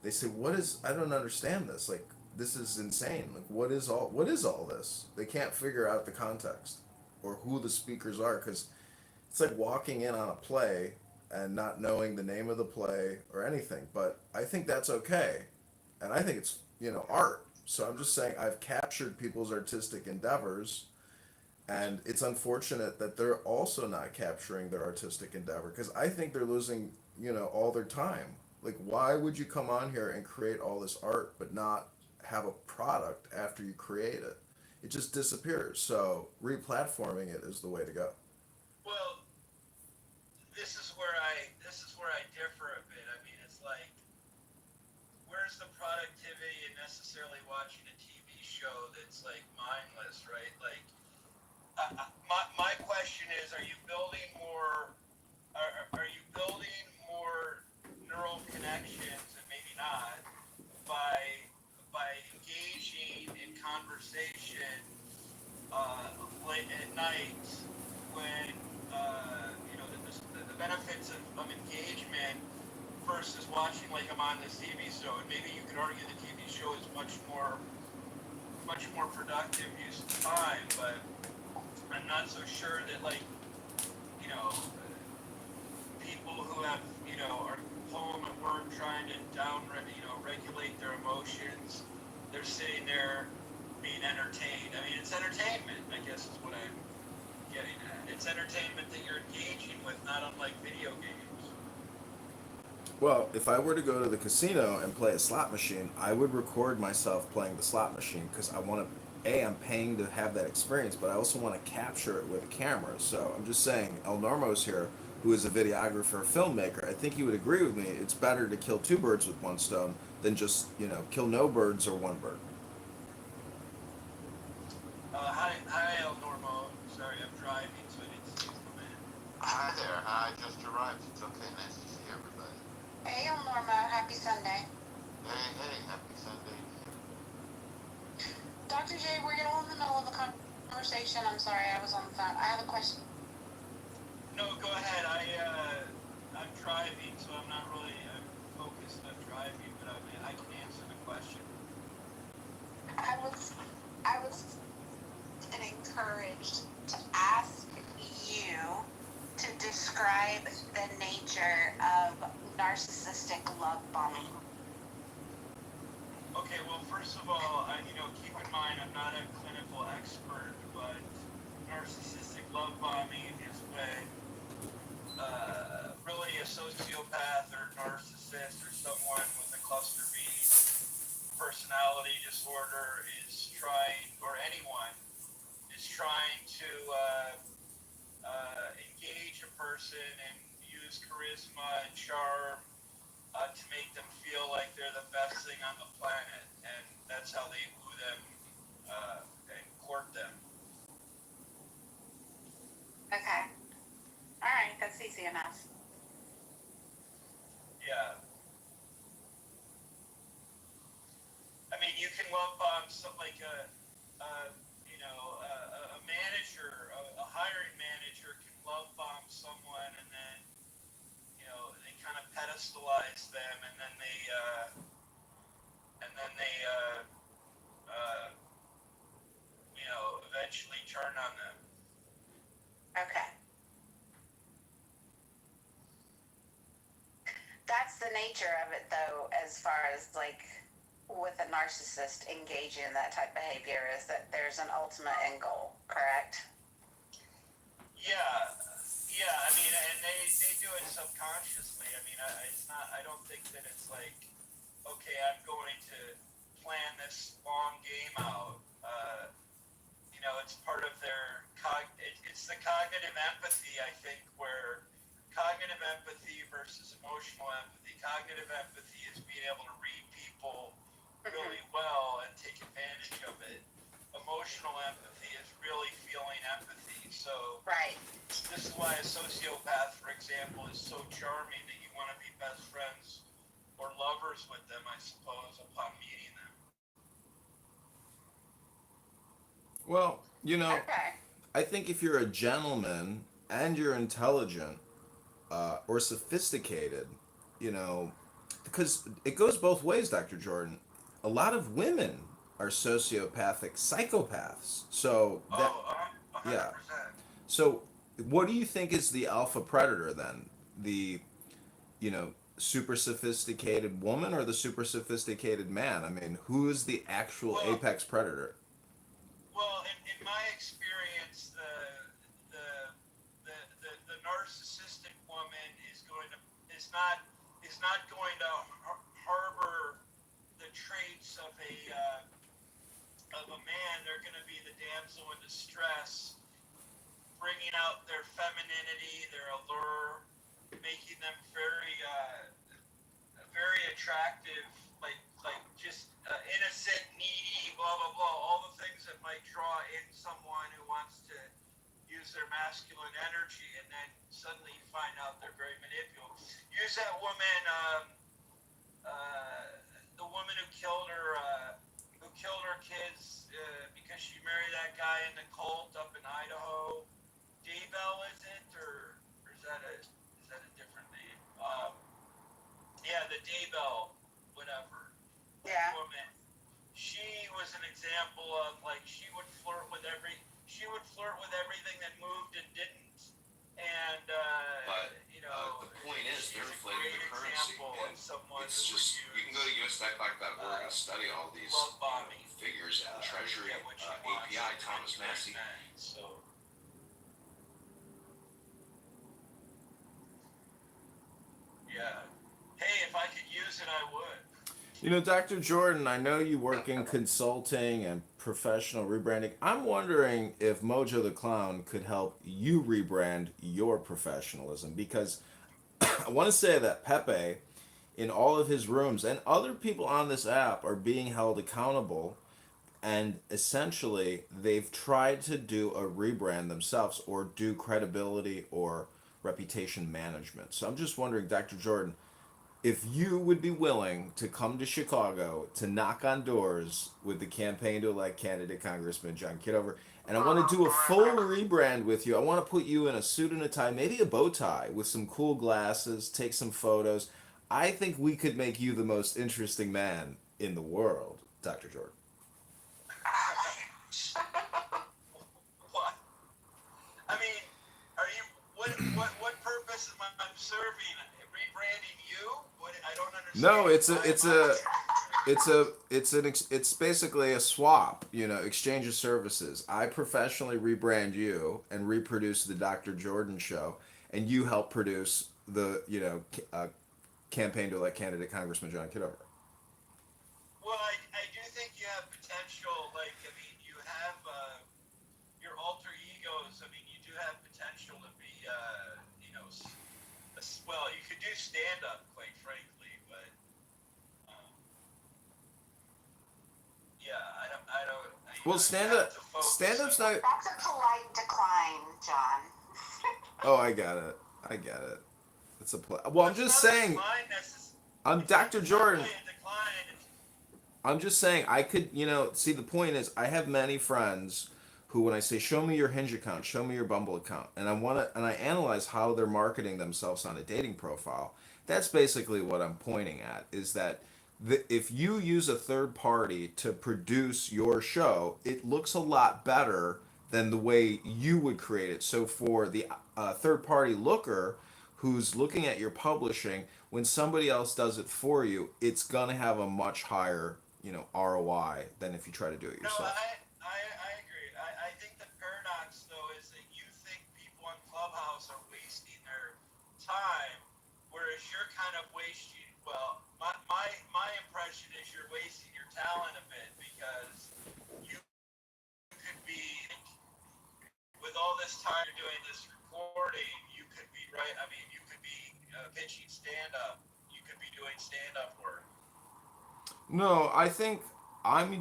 they say, I don't understand this. Like, this is insane. Like, what is all this? They can't figure out the context or who the speakers are, because it's like walking in on a play and not knowing the name of the play or anything. But I think that's okay, and I think it's art. So I'm just saying I've captured people's artistic endeavors, and it's unfortunate that they're also not capturing their artistic endeavor, because I think they're losing all their time. Like, why would you come on here and create all this art but not have a product after you create it? It just disappears. So replatforming it is the way to go. Well, this is where I differ a bit. I mean, it's like, where's the productivity in necessarily watching a TV show that's like mindless, right? Like, my question is, are you building more neural connections, and maybe not, by engaging in conversation late at night when the benefits of engagement versus watching like I'm on this TV show? And maybe you could argue the TV show is much more productive use of time, but I'm not so sure that people who have are home at work trying to regulate their emotions, they're sitting there being entertained. I mean, it's entertainment, I guess is what I'm getting at. It's entertainment that you're engaging with, not unlike video games. Well, if I were to go to the casino and play a slot machine, I would record myself playing the slot machine, because I want to, I'm paying to have that experience, but I also want to capture it with a camera. So I'm just saying, El Normo's here, who is a videographer, filmmaker. I think he would agree with me. It's better to kill two birds with one stone than just, kill no birds or one bird. Hi, El Normo. Sorry, I'm driving, so I didn't see you. Hi there. I just arrived. It's okay. Nice to see everybody. Hey, El Normo. Happy Sunday. Hey, happy Sunday. Dr. J, we're all in the middle of a conversation. I'm sorry, I was on the phone. I have a question. No, go ahead. I'm driving, so I'm focused on driving, but I can answer the question. I was encouraged to ask you to describe the nature of narcissistic love bombing. Okay, well, first of all, keep in mind I'm not a clinical expert, but narcissistic love bombing is when really a sociopath or narcissist or someone with a cluster B personality disorder is trying, or anyone is trying to engage a person and use use charisma and charm to make them feel like they're the best thing on the planet, and that's how they woo them and court them. Okay. All right, that's easy enough. Yeah. I mean, you can love bomb something like a manager, a hiring manager can love bomb someone, and then they kind of pedestalize them, and then they eventually turn on them. Okay. That's the nature of it, though, as far as like with a narcissist engaging in that type of behavior, is that there's an ultimate end goal, correct? Yeah. I mean, and they do it subconsciously. I mean, it's not. I don't think that it's like, okay, I'm going to plan this long game out. It's part of their it's the cognitive empathy, I think, where cognitive empathy versus emotional empathy. Cognitive empathy is being able to read people really well and take advantage of it. Emotional empathy is really feeling empathy. So right. This is why a sociopath, for example, is so charming that you want to be best friends or lovers with them, I suppose, upon meeting them. Well, I think if you're a gentleman and you're intelligent or sophisticated, because it goes both ways, Dr. Jordan. A lot of women are sociopathic psychopaths. So that, 100%. yeah. So what do you think is the alpha predator then? The, super sophisticated woman or the super sophisticated man? I mean, who is the actual apex predator? Well, in my experience, the narcissistic woman is not going to harbor the traits of a man. They're going to be the damsel in distress, bringing out their femininity, their allure, making them very attractive, like just innocent, needy, blah blah blah, all the things that might draw in someone who wants to use their masculine energy, and then suddenly you find out they're very manipulative. Use that woman, the woman who killed her kids because she married that guy in the cult up in Idaho. Daybell, is it, or is that a different name? Yeah, the Daybell, whatever. Yeah. Woman. She was an example of she would flirt with everything that moved and didn't, and the point is they're inflating the currency, and it's just you can go to USDEC.org and study all these figures and Treasury API Thomas Massey. So. Yeah. Hey, if I could use it, I would. Dr. Jordan, I know you work in consulting and professional rebranding. I'm wondering if Mojo the Clown could help you rebrand your professionalism, because I want to say that Pepe, in all of his rooms, and other people on this app are being held accountable, and essentially they've tried to do a rebrand themselves or do credibility or reputation management. So I'm just wondering, Dr. Jordan, if you would be willing to come to Chicago to knock on doors with the campaign to elect candidate Congressman John Kitover, and I want to do a full rebrand with you. I want to put you in a suit and a tie, maybe a bow tie with some cool glasses, take some photos. I think we could make you the most interesting man in the world, Dr. Jordan. What? I mean, are you? What purpose am I serving? Rebranding you? What? I don't understand. No, it's basically a swap. Exchange of services. I professionally rebrand you and reproduce the Dr. Jordan show, and you help produce the campaign to elect candidate Congressman John Kitover. Well, I do think you have potential. You have your alter egos. I mean, you do have potential to be, stand up, quite frankly. But yeah, I don't. Well, stand up's not. That's a polite decline, John. Oh, I got it. I get it. It's a play. Well, I'm just saying. I'm Dr. Jordan. I'm just saying I could, see the point is I have many friends who when I say show me your Hinge account, show me your Bumble account, and I analyze how they're marketing themselves on a dating profile. That's basically what I'm pointing at is that if you use a third party to produce your show, it looks a lot better than the way you would create it. So for the third party looker who's looking at your publishing, when somebody else does it for you, it's gonna have a much higher ROI than if you try to do it yourself. No, I agree. I think the paradox though is that you think people on Clubhouse are wasting their time, whereas you're kind of wasting. Well, my impression is you're wasting your talent a bit because you could be with all this time you're doing this recording. You could be right. I mean, you could be pitching stand up. You could be doing stand up work. No, I think I'm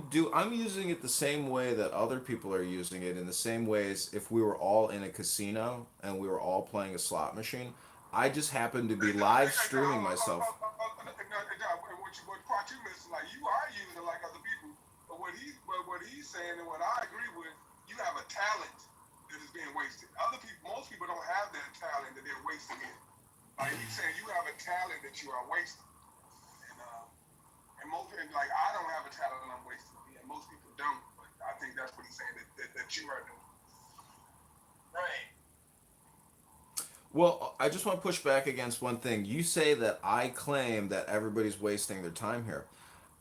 using it the same way that other people are using it in the same ways if we were all in a casino and we were all playing a slot machine. I just happen to be live streaming myself. What part you missing? Like you are using like other people, but what he's saying and what I agree with, you have a talent that is being wasted. Most people don't have that talent that they're wasting it. Like he's saying, you have a talent that you are wasting. And most people, like, I don't have a talent I'm wasting. And most people don't. But I think that's what he's saying that you are doing. Right. Well, I just want to push back against one thing. You say that I claim that everybody's wasting their time here.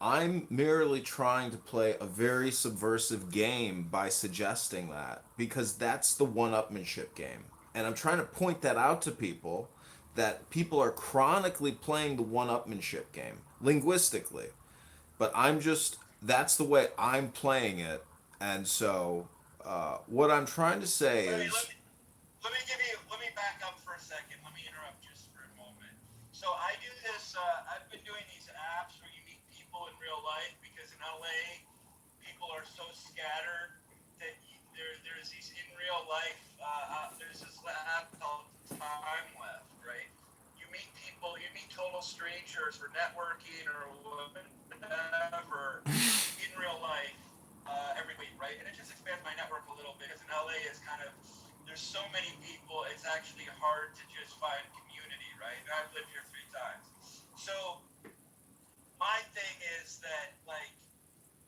I'm merely trying to play a very subversive game by suggesting that because that's the one-upmanship game. And I'm trying to point that out to people that people are chronically playing the one-upmanship game linguistically. But that's the way I'm playing it. And so what I'm trying to say is Let me back up for a second. Let me interrupt just for a moment. So I do this, I've been doing these apps where you meet people in real life because in LA, people are so scattered that there's these in real life, there's this app called Time Left, right? You meet people, you meet total strangers for networking or whatever in real life every week, right? And it just expands my network a little bit because in LA it's kind of there's so many people, it's actually hard to just find community, right? And I've lived here 3 times. So my thing is that, like,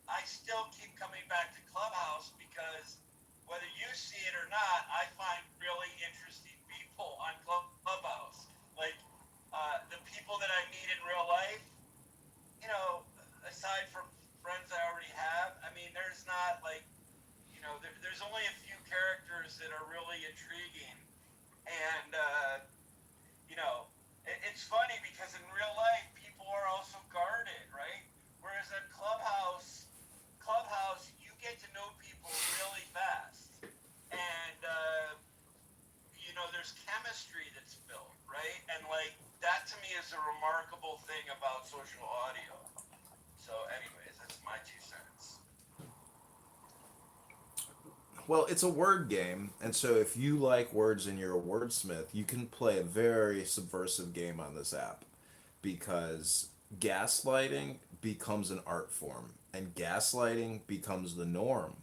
I still keep coming back to Clubhouse because whether you see it or not, I find really interesting people on Clubhouse. Like, the people that I meet in real life, aside from friends I already have, I mean, there's not, like, there's only a few characters that are really intriguing, and it's funny because in real life people are also guarded, right? Whereas at Clubhouse, you get to know people really fast, and there's chemistry that's built, right? And like that to me is a remarkable thing about social audio. So, anyways, that's my 2 cents. well, it's a word game, and so if you like words and you're a wordsmith, you can play a very subversive game on this app because gaslighting becomes an art form and gaslighting becomes the norm.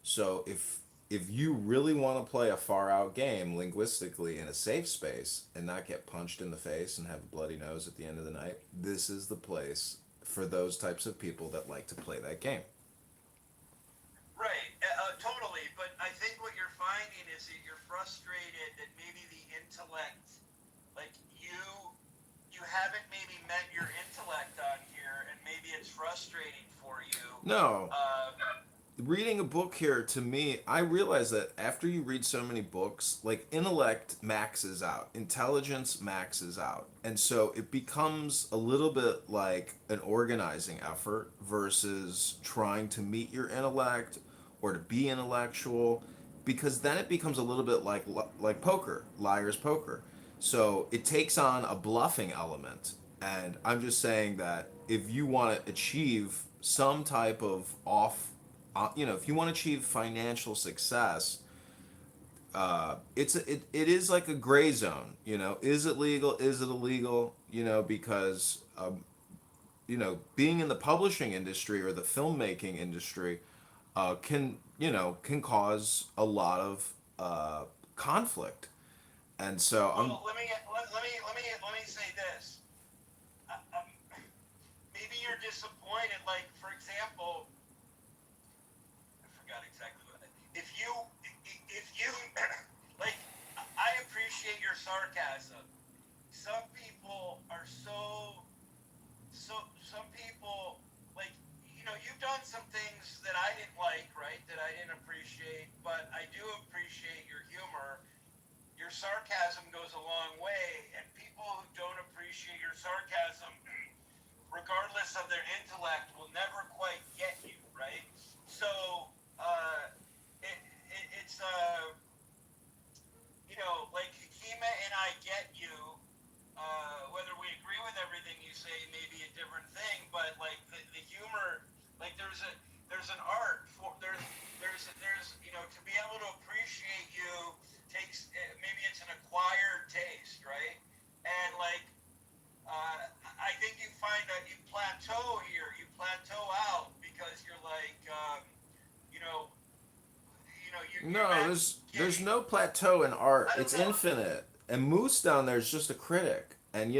So if you really want to play a far out game linguistically in a safe space and not get punched in the face and have a bloody nose at the end of the night, this is the place for those types of people that like to play that game. Right, totally. But I think what you're finding is that you're frustrated that maybe the intellect, like you haven't maybe met your intellect on here, and maybe it's frustrating for you. No. Reading a book here, to me, I realize that after you read so many books, like intellect maxes out, intelligence maxes out. And so it becomes a little bit like an organizing effort versus trying to meet your intellect or to be intellectual, because then it becomes a little bit like poker, liar's poker. So it takes on a bluffing element. And I'm just saying that if you want to achieve some type of if you want to achieve financial success, it is like a gray zone. Is it legal? Is it illegal? Because being in the publishing industry or the filmmaking industry can cause a lot of conflict. And so Well, let me say this. Maybe you're disappointed. Like, for example, I forgot exactly what. If you like, I appreciate your sarcasm. Some people are some people, like, you've done some things that I didn't like, right? That I didn't appreciate, but I do appreciate your humor. Your sarcasm goes a long way, and people who don't appreciate your sarcasm, regardless of their intellect, will never quite get you, right? So, it's like Hikima and I get you. Whether we agree with everything you say may be a different thing, but like the humor, like there's an art for there's to be able to appreciate you takes maybe it's an acquired taste, right? And like I think you find that you plateau here, you plateau out because you're like you know you're no, not there's getting. no plateau in art. I don't It's know. infinite. And Moose down there is just a critic. And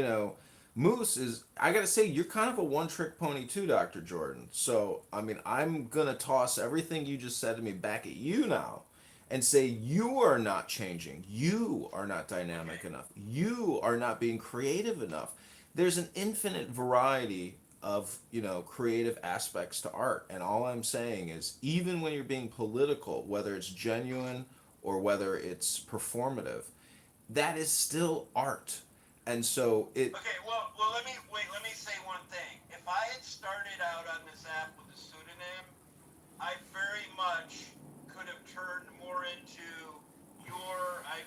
Moose is, I gotta say, you're kind of a one trick pony too, Dr. Jordan. So I mean, I'm gonna toss everything you just said to me back at you now and say you are not changing. You are not dynamic enough. You are not being creative enough. There's an infinite variety of creative aspects to art, and all I'm saying is even when you're being political, whether it's genuine or whether it's performative, that is still art. And so Okay, well, let me say one thing. If I had started out on this app with a pseudonym, I very much could have turned more into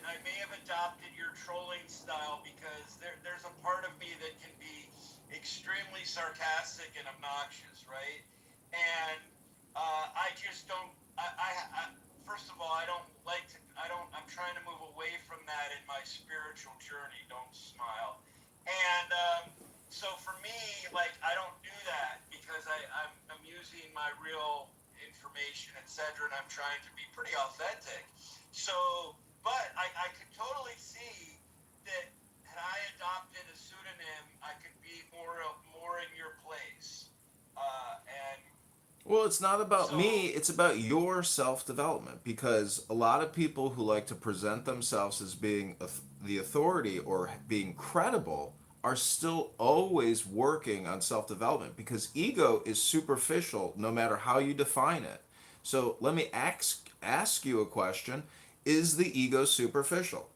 I may have adopted your trolling style because there's a part of me that can be extremely sarcastic and obnoxious, right? And I just don't, first of all, I don't like to, I'm trying to move away from that in my spiritual journey. Don't smile. And so for me, like, I don't do that because I'm using my real information, etc., and I'm trying to be pretty authentic. So, but I could totally see that had I adopted a pseudonym, I could be more in your place. And Well, it's not about so, me, it's about your self development because a lot of people who like to present themselves as being the authority or being credible are still always working on self development because ego is superficial no matter how you define it. So let me ask you a question. Is the ego superficial?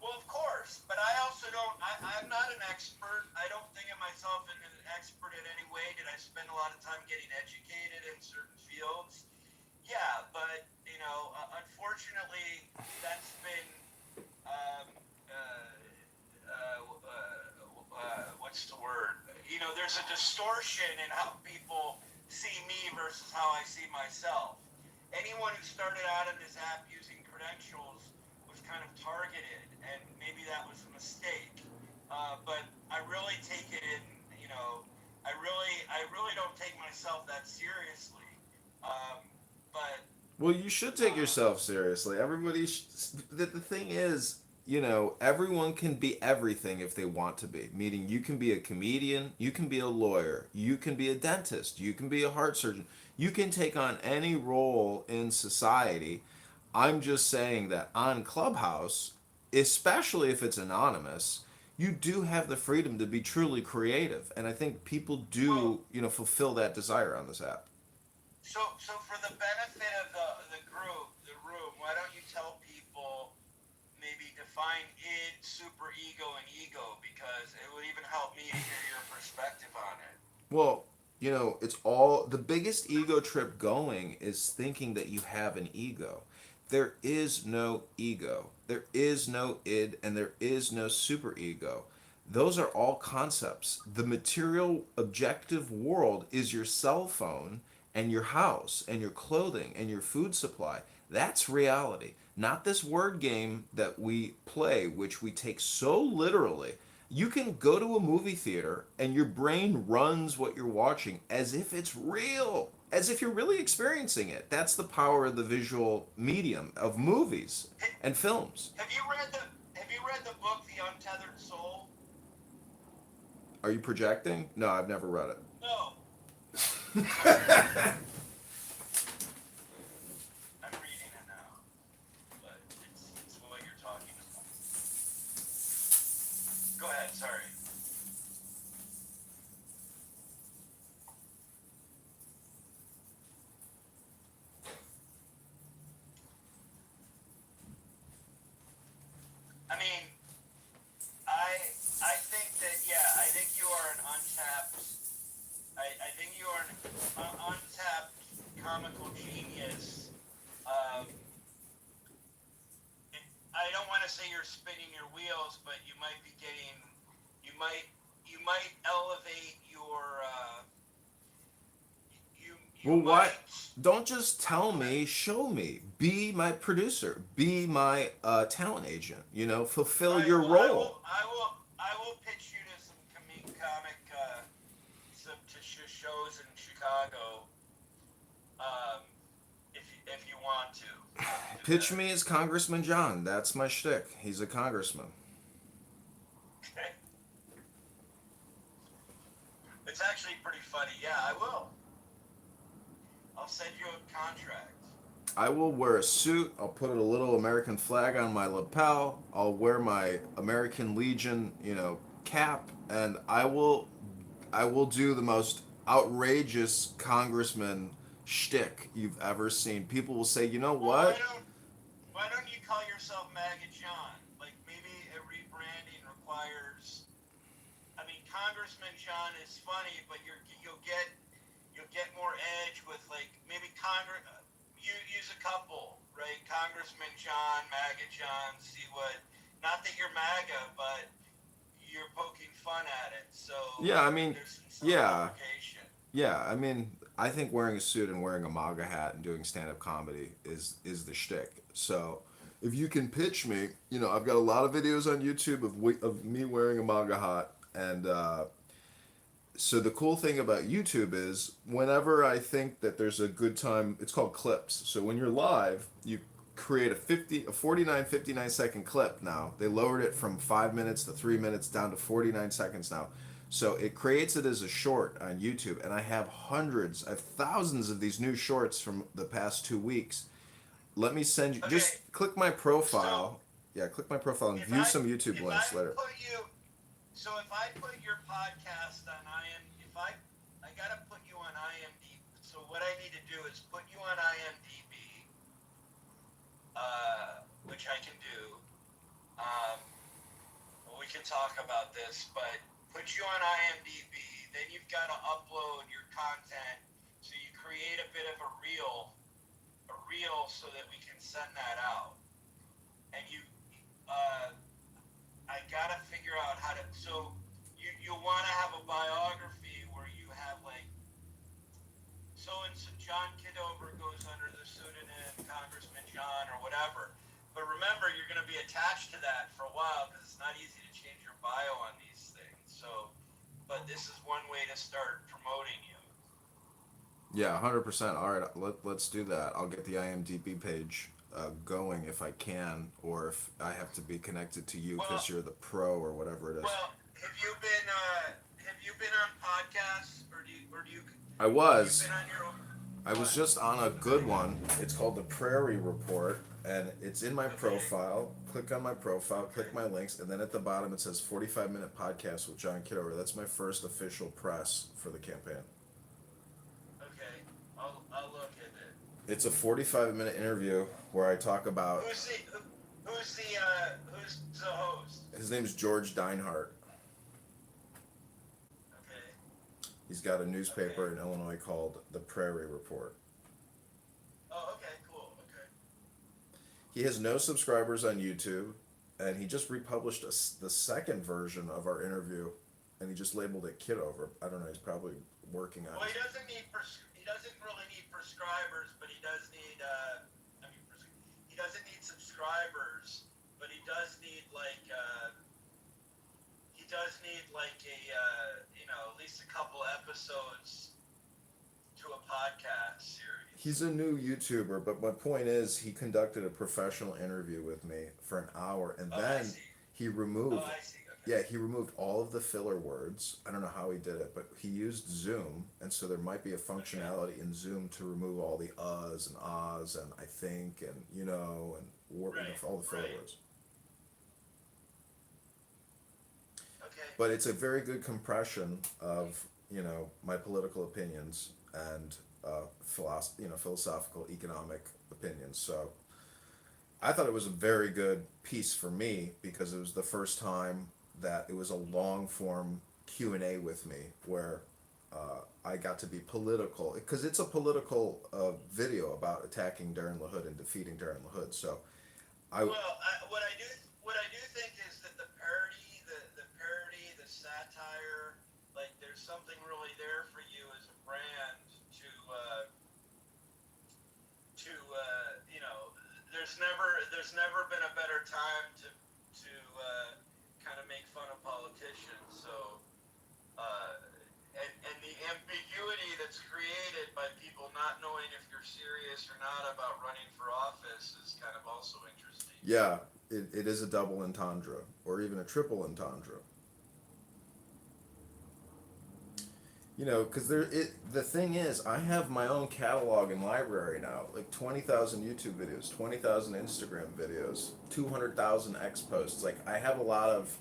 well, of course, but I also don't. I'm not an expert. I don't think of myself as an expert in any way. Did I spend a lot of time getting educated in certain fields? Yeah, but unfortunately, that's been um, what's the word? There's a distortion in how people see me versus how I see myself. Anyone who started out on this app using credentials was kind of targeted, and maybe that was a mistake. But I really take it in, I really don't take myself that seriously. Um, but Well, you should take yourself seriously. The thing is, everyone can be everything if they want to be. Meaning, you can be a comedian, you can be a lawyer, you can be a dentist, you can be a heart surgeon. You can take on any role in society. I'm just saying that on Clubhouse, especially if it's anonymous, you do have the freedom to be truly creative. And I think people do, fulfill that desire on this app. so for the benefit of the group, the room, why don't you tell people maybe define id, super ego, and ego because it would even help me to hear your perspective on it. Well, it's all the biggest ego trip going is thinking that you have an ego. There is no ego. There is no id and there is no superego. Those are all concepts. The material objective world is your cell phone and your house and your clothing and your food supply. That's reality. Not this word game that we play, which we take so literally. You can go to a movie theater and your brain runs what you're watching as if it's real, as if you're really experiencing it. That's the power of the visual medium of movies and films. Have you read the book The Untethered Soul? Are you projecting? No, I've never read it. No. I'm reading it now, but it's what you're talking about. Go ahead, sorry. I mean, I think that, yeah, I think you are an untapped, I think you are an untapped comical genius. I don't want to say you're spinning your wheels, but you might be getting, you might elevate your, Well, what? Don't just tell me, show me. Be my producer. Be my talent agent. You know, fulfill your role. I will pitch you to some comic shows in Chicago, if you want to. Pitch me as Congressman John. That's my shtick. He's a congressman. Okay. It's actually pretty funny. Yeah, I will. I'll send you a contract. I will wear a suit. I'll put a little American flag on my lapel. I'll wear my American Legion, cap, and I will do the most outrageous congressman shtick you've ever seen. People will say, you know what? Why don't you call yourself MAGA John? Like, maybe a rebranding requires. I mean, Congressman John is funny, but you'll get more edge with, like, maybe you use a couple, right? Congressman John, MAGA John. See what? Not that you're MAGA, but you're poking fun at it. So yeah, I mean, yeah. application. Yeah, I mean, I think wearing a suit and wearing a MAGA hat and doing stand-up comedy is the shtick. So, if you can pitch me, I've got a lot of videos on YouTube of me wearing a MAGA hat, and so the cool thing about YouTube is whenever I think that there's a good time, it's called clips. So when you're live, you create a 49, 59-second clip now. They lowered it from 5 minutes to 3 minutes down to 49 seconds now. So it creates it as a short on YouTube, and I have thousands of these new shorts from the past 2 weeks. Let me send you, just click my profile. Click my profile and view some YouTube links later. So if I put your podcast on I gotta put you on IMDb. So what I need to do is put you on IMDb, which I can do. We can talk about this, but put you on IMDb. Then you've got to upload your content. So you create a bit of a reel so that we can send that out. And I gotta figure out how to. So you want to have a biography where you have, like, so John Kitover goes under the pseudonym Congressman John or whatever. But remember, you're going to be attached to that for a while because it's not easy to change your bio on these things. So, but this is one way to start promoting you. Yeah, 100%. All right, let's do that. I'll get the IMDb page going if I can, or if I have to be connected to you because you're the pro or whatever it is. Well, have you been on podcasts or do you? I was. Have you been on your own? I was just on a good one. It's called the Prairie Report, and it's in my profile. Click on my profile, click my links, and then at the bottom it says 45-minute podcast with John Kitover. That's my first official press for the campaign. Okay, I'll look at it. It's a 45-minute interview where I talk about. Who's the host? His name is George Deinhardt. Okay. He's got a newspaper in Illinois called the Prairie Report. Oh, okay, cool. Okay. He has no subscribers on YouTube, and he just republished the second version of our interview, and he just labeled it Kitover. I don't know. He's probably working on Well, it. he doesn't really need prescribers, but he does need. He doesn't need subscribers, but he does need like. He does need like a at least a couple episodes to a podcast series. He's a new YouTuber, but my point is, he conducted a professional interview with me for an hour, and then he removed. Oh, I see. Okay. Yeah, he removed all of the filler words. I don't know how he did it, but he used Zoom, and so there might be a functionality in Zoom to remove all the uhs and ahs and I think and and all the filler words. Okay. But it's a very good compression of my political opinions and philosophical economic opinions. So I thought it was a very good piece for me because it was the first time that it was a long form Q&A with me where I got to be political because it's a political video about attacking Darren LaHood and defeating Darren LaHood. So what I do think is that the parody, the satire, like there's something really there for you as a brand to there's never been a better time to kind of make fun of politicians. So and the ambiguity that's created by people not knowing if you're serious or not about running for office is kind of also interesting. yeah, it is a double entendre or even a triple entendre. Because the thing is, I have my own catalog and library now, like 20,000 YouTube videos, 20,000 Instagram videos, 200,000 X posts. Like I have a lot of,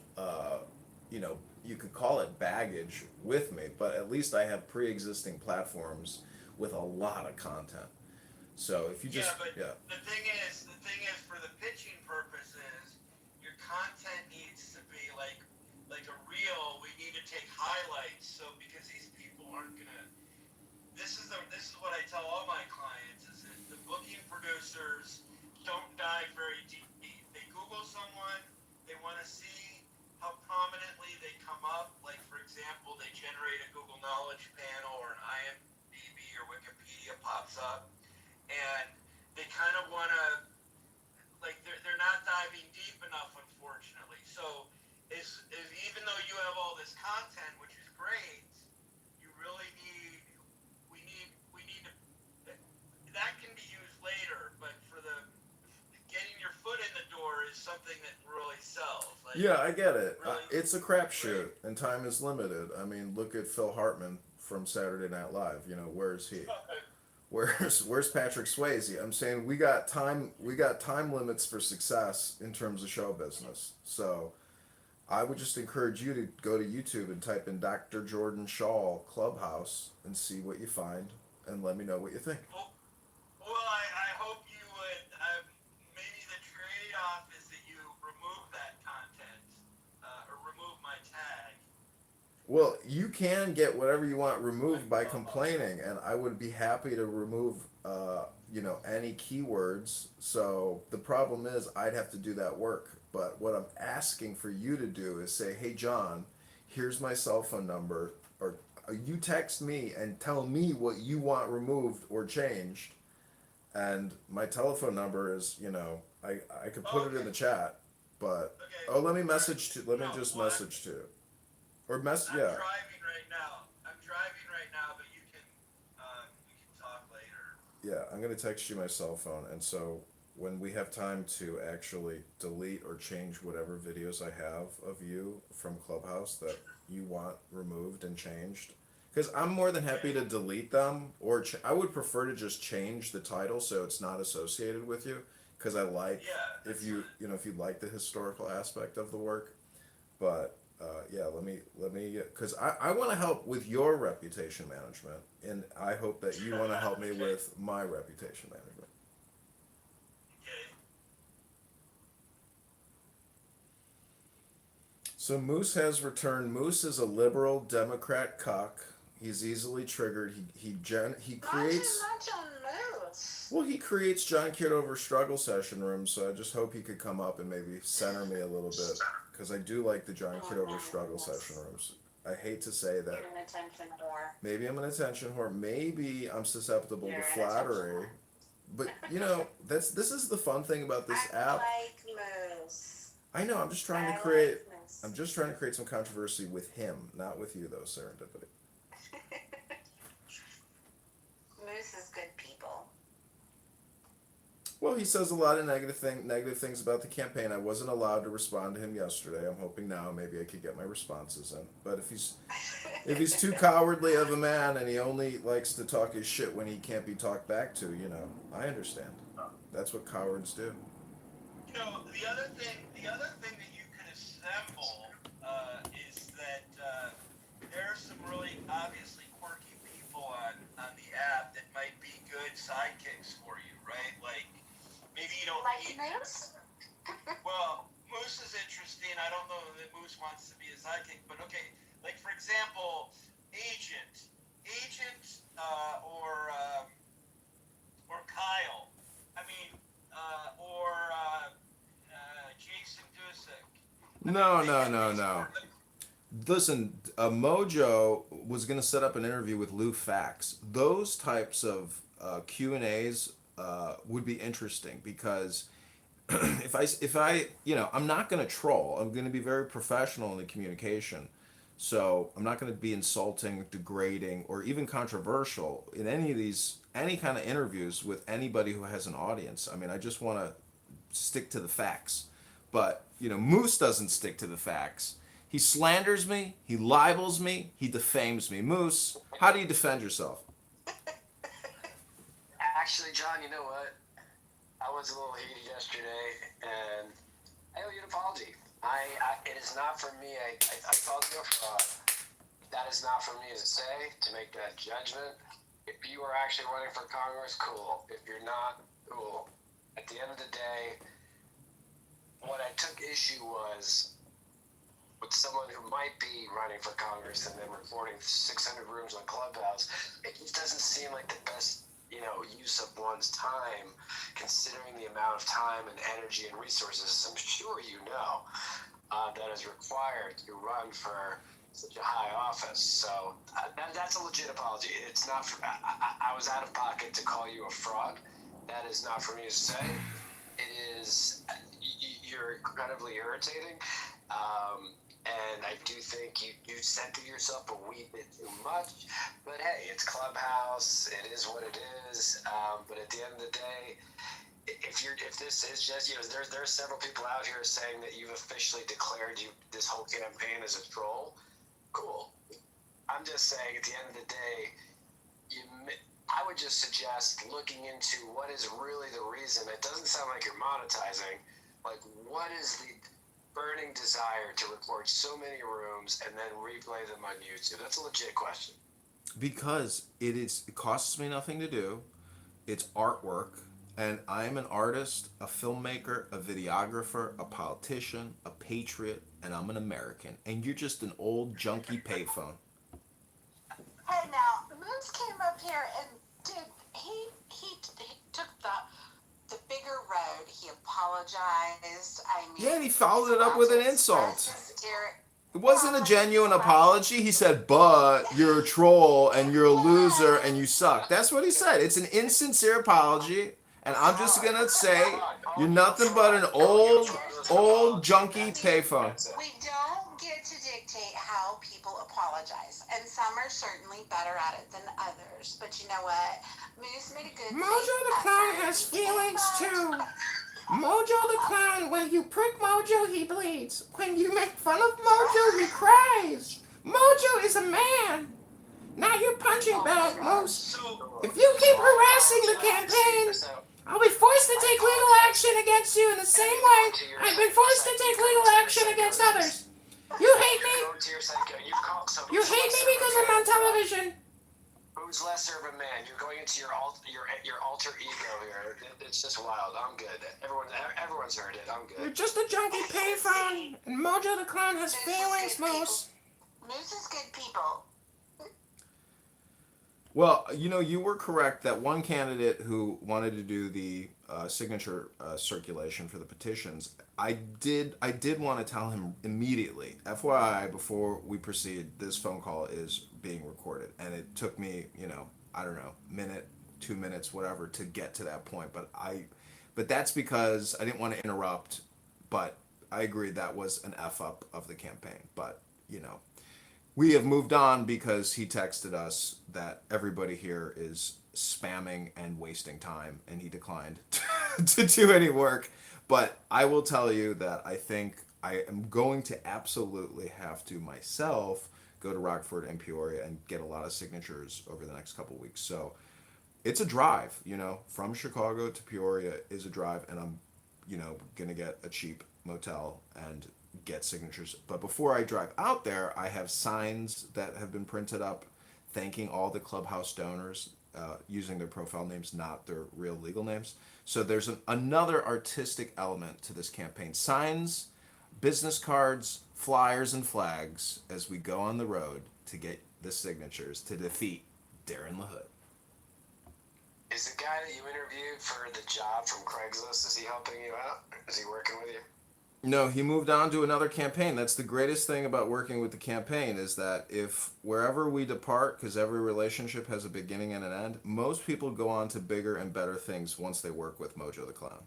you could call it baggage with me, but at least I have pre-existing platforms with a lot of content. So if you just the thing is for the pitching purposes, your content needs to be like a reel. We need to take highlights, so because these people aren't gonna. This is what I tell all my clients is that the booking producers don't dive very deep. They Google someone, they want to see how prominently they come up. Like for example, they generate a Google Knowledge panel or an IMDb or Wikipedia pops up, and they kind of want to. Like they're not diving deep enough, unfortunately. So is even though you have all this content, which is great, you really we need to that can be used later, but for the getting your foot in the door is something that really sells. Like, yeah, I get it. really, It's a crapshoot, and time is limited. I mean, look at Phil Hartman from Saturday Night Live. Where is he? Where's Patrick Swayze? I'm saying we got time limits for success in terms of show business. So I would just encourage you to go to YouTube and type in Dr. Jordan Shaw Clubhouse and see what you find and let me know what you think. Well, I hope you would. Maybe the trade-off is that you remove that content or remove my tag. Well, you can get whatever you want removed by complaining, and I would be happy to remove, any keywords. So the problem is I'd have to do that work. But what I'm asking for you to do is say, hey, John, here's my cell phone number, or you text me and tell me what you want removed or changed. And my telephone number is, I could put it in the chat, but, let me message to you. Or I'm driving yeah. right now, but you can talk later. Yeah, I'm gonna text you my cell phone, and so when we have time to actually delete or change whatever videos I have of you from Clubhouse that you want removed and changed, because I'm more than happy to delete them, or I would prefer to just change the title so it's not associated with you, because I like if you like the historical aspect of the work, but. Let me, because I want to help with your reputation management, and I hope that you want to help me with my reputation management. So Moose has returned. Moose is a liberal Democrat cuck He's easily triggered. He Not creates. too much on Moose. Well, he creates John Kitover struggle session rooms, so I just hope he could come up and maybe center me a little bit, because I do like the John Kitover struggle session rooms. I hate to say that. You're an attention whore. Maybe I'm an attention whore. Maybe I'm susceptible You're to an flattery. But this is the fun thing about this I app. like Moose. I know. I'm just trying to create. I'm just trying to create some controversy with him, not with you, though, Serendipity. Moose is good people. Well, he says a lot of negative things about the campaign. I wasn't allowed to respond to him yesterday. I'm hoping now maybe I could get my responses in. But if he's too cowardly of a man and he only likes to talk his shit when he can't be talked back to, I understand. That's what cowards do. The other thing that you could assemble is that there are some really obviously quirky people on the app that might be good sidekicks for you, right? Like, maybe you don't like need Moose? Well, Moose is interesting. I don't know that Moose wants to be a sidekick, but okay. Like, for example, Agent, or Kyle. I mean, or Jason Dusick. No. Listen, Mojo was going to set up an interview with Lou Fax. Those types of Q&As would be interesting, because if I I'm not going to troll. I'm going to be very professional in the communication. So I'm not going to be insulting, degrading, or even controversial in any kind of interviews with anybody who has an audience. I mean, I just want to stick to the facts. But, Moose doesn't stick to the facts. He slanders me, he libels me, he defames me. Moose, how do you defend yourself? Actually, John, you know what? I was a little heated yesterday, and I owe you an apology. It is not for me. I called you a fraud. That is not for me to say, to make that judgment. If you are actually running for Congress, cool. If you're not, cool. At the end of the day, what I took issue was with someone who might be running for Congress and then reporting 600 rooms on Clubhouse. It just doesn't seem like the best, use of one's time, considering the amount of time and energy and resources, I'm sure that is required to run for such a high office. So that's a legit apology. It's not for, I was out of pocket to call you a fraud. That is not for me to say. It is, you're incredibly irritating. And I do think you center yourself a wee bit too much. But hey, it's Clubhouse. It is what it is. But at the end of the day, if this is just, there's several people out here saying that you've officially declared this whole campaign as a troll. Cool. I'm just saying, at the end of the day, I would just suggest looking into what is really the reason. It doesn't sound like you're monetizing. Like, what is the burning desire to record so many rooms and then replay them on YouTube? That's a legit question. Because it costs me nothing to do. It's artwork. And I'm an artist, a filmmaker, a videographer, a politician, a patriot, and I'm an American. And you're just an old junky payphone. Hey, now, Moose came up here and he took the bigger road. He apologized. Yeah, and he followed it up with an insult. It wasn't a genuine apology. He said, but you're a troll and you're a loser and you suck. That's what he said. It's an insincere apology. And I'm just going to say, you're nothing but an old junky payphone. We don't get to dictate how people apologize. And some are certainly better at it than others. But you know what? Moose made a good Mojo the Clown has feelings too. Mojo the Clown, when you prick Mojo, he bleeds. When you make fun of Mojo, he cries. Mojo is a man. Now you're punching back, Moose. If you keep harassing the campaign, I'll be forced to take legal action against you in the same way I've been forced to take legal action against others. You hate me? You hate me because I'm on television. Who's lesser of a man? You're going into your alter ego here. It's just wild. I'm good. Everyone's heard it. I'm good. You're just a junkie payphone, and Mojo the Clown has feelings, Moose. Moose is good people. Well, you were correct that one candidate who wanted to do the signature circulation for the petitions, I did want to tell him immediately, FYI, before we proceed, this phone call is being recorded, and it took me, I don't know, minute, 2 minutes, whatever, to get to that point. But that's because I didn't want to interrupt. But I agree that was an F up of the campaign. But we have moved on because he texted us that everybody here is spamming and wasting time, and he declined to do any work. But I will tell you that I think I am going to absolutely have to myself go to Rockford and Peoria and get a lot of signatures over the next couple weeks. So it's a drive, from Chicago to Peoria is a drive, and I'm, gonna get a cheap motel and get signatures. But before I drive out there, I have signs that have been printed up thanking all the clubhouse donors, using their profile names, not their real legal names. So there's another artistic element to this campaign. Signs, business cards, flyers, and flags as we go on the road to get the signatures to defeat Darren LaHood. Is the guy that you interviewed for the job from Craigslist, is he helping you out? Is he working with you? No, he moved on to another campaign. That's the greatest thing about working with the campaign, is that if wherever we depart, because every relationship has a beginning and an end, most people go on to bigger and better things once they work with Mojo the Clown.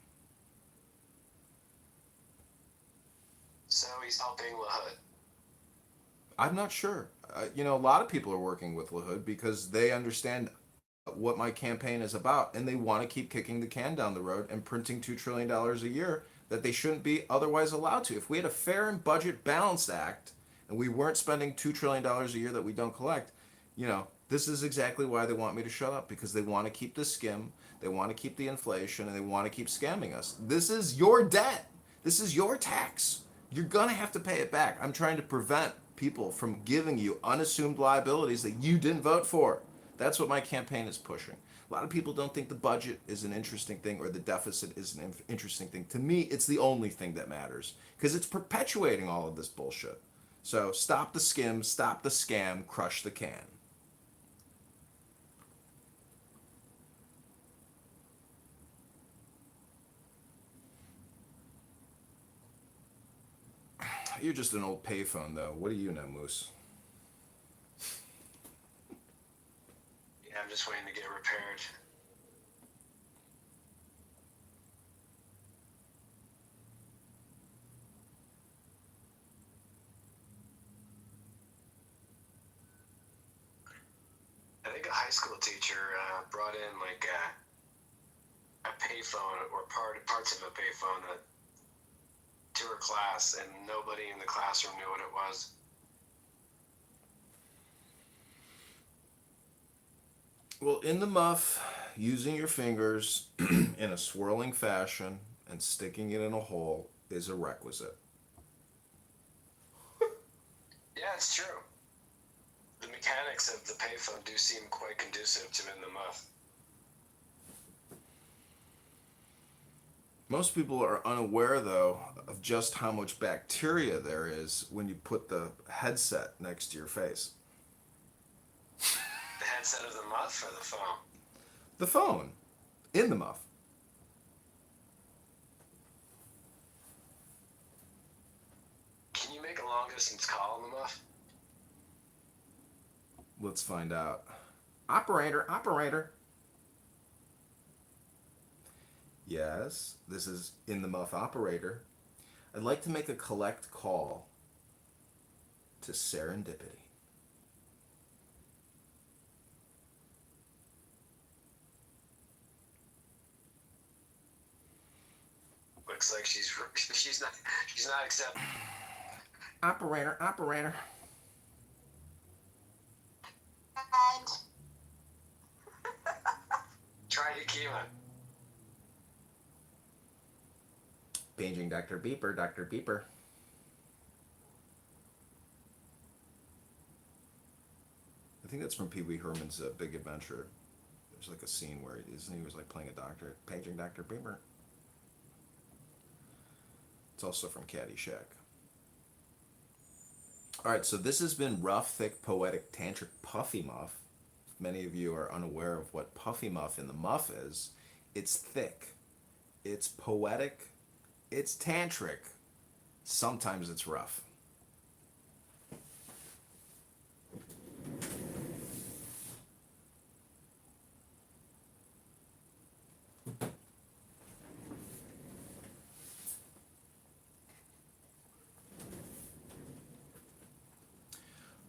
So he's helping LaHood. I'm not sure. A lot of people are working with LaHood because they understand what my campaign is about, and they want to keep kicking the can down the road and printing $2 trillion a year that they shouldn't be otherwise allowed to. If we had a fair and budget balanced act and we weren't spending $2 trillion a year that we don't collect, this is exactly why they want me to shut up, because they want to keep the skim, they want to keep the inflation, and they want to keep scamming us. This is your debt. This is your tax. You're going to have to pay it back. I'm trying to prevent people from giving you unassumed liabilities that you didn't vote for. That's what my campaign is pushing. A lot of people don't think the budget is an interesting thing or the deficit is an interesting thing. To me, it's the only thing that matters because it's perpetuating all of this bullshit. So stop the skim, stop the scam, crush the can. You're just an old payphone, though. What do you know, Moose? Yeah, I'm just waiting to get repaired. I think a high school teacher brought in like a payphone or parts of a payphone to her class, and nobody in the classroom knew what it was. Well, in the muff, using your fingers in a swirling fashion and sticking it in a hole is a requisite. Yeah, it's true. The mechanics of the payphone do seem quite conducive to in the muff. Most people are unaware, though, of just how much bacteria there is when you put the headset next to your face. The headset of the muff or the phone? The phone. In the muff. Can you make a long distance call in the muff? Let's find out. Operator. Yes, this is in the muff operator. I'd like to make a collect call to Serendipity. Looks like she's not accepting. Operator. Try Yakima. Paging Dr. Beeper. I think that's from Pee Wee Herman's Big Adventure. There's like a scene where he was like playing a doctor, paging Dr. Beeper. It's also from Caddyshack. All right, so this has been rough, thick, poetic, tantric, puffy muff. many of you are unaware of what Puffy Muff in the Muff is, it's thick, it's poetic, it's tantric, sometimes it's rough.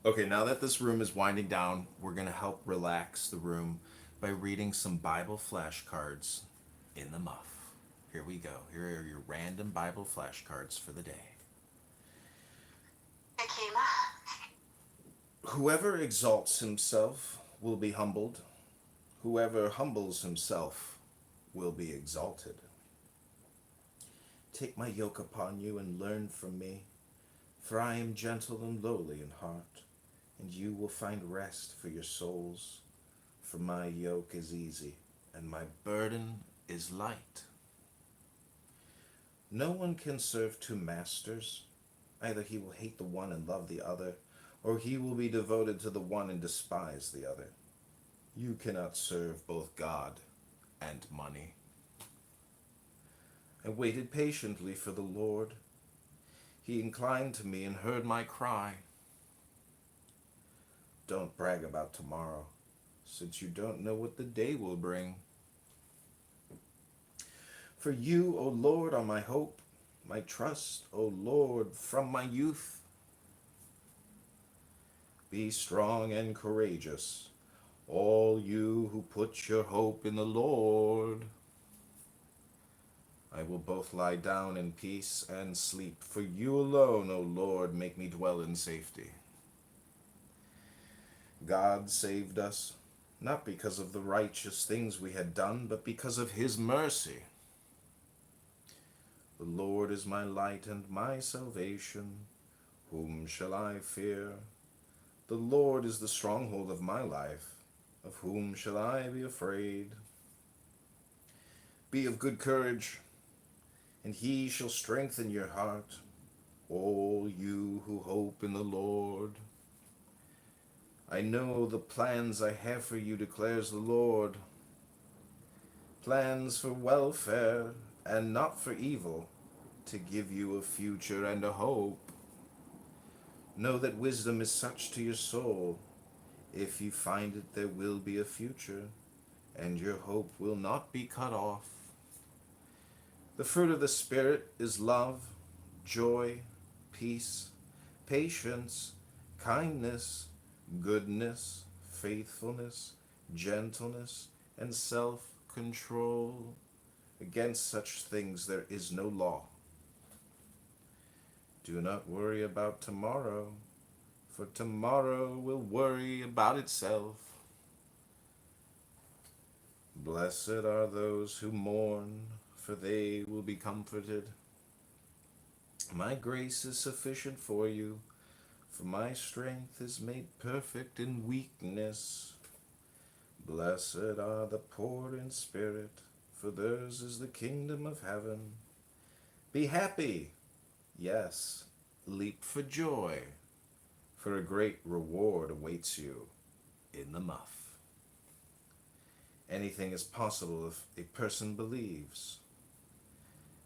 Okay, now that this room is winding down, we're going to help relax the room by reading some Bible flashcards in the muff. Here we go. Here are your random Bible flashcards for the day. Akima. Whoever exalts himself will be humbled. Whoever humbles himself will be exalted. Take my yoke upon you and learn from me, for I am gentle and lowly in heart, and you will find rest for your souls. For my yoke is easy, and my burden is light. No one can serve two masters. Either he will hate the one and love the other, or he will be devoted to the one and despise the other. You cannot serve both God and money. I waited patiently for the Lord. He inclined to me and heard my cry. Don't brag about tomorrow, since you don't know what the day will bring. For you, O Lord, are my hope, my trust, O Lord, from my youth. Be strong and courageous, all you who put your hope in the Lord. I will both lie down in peace and sleep, for you alone, O Lord, make me dwell in safety. God saved us, not because of the righteous things we had done, but because of his mercy. The Lord is my light and my salvation. Whom shall I fear? The Lord is the stronghold of my life. Of whom shall I be afraid? Be of good courage, and he shall strengthen your heart, all you who hope in the Lord. I know the plans I have for you, declares the Lord. Plans for welfare and not for evil, to give you a future and a hope. Know that wisdom is such to your soul. If you find it, there will be a future, and your hope will not be cut off. The fruit of the Spirit is love, joy, peace, patience, kindness, goodness, faithfulness, gentleness, and self-control. Against such things there is no law. Do not worry about tomorrow, for tomorrow will worry about itself. Blessed are those who mourn, for they will be comforted. My grace is sufficient for you, for my strength is made perfect in weakness. Blessed are the poor in spirit, for theirs is the kingdom of heaven. Be happy, yes, leap for joy, for a great reward awaits you in the muff. Anything is possible if a person believes.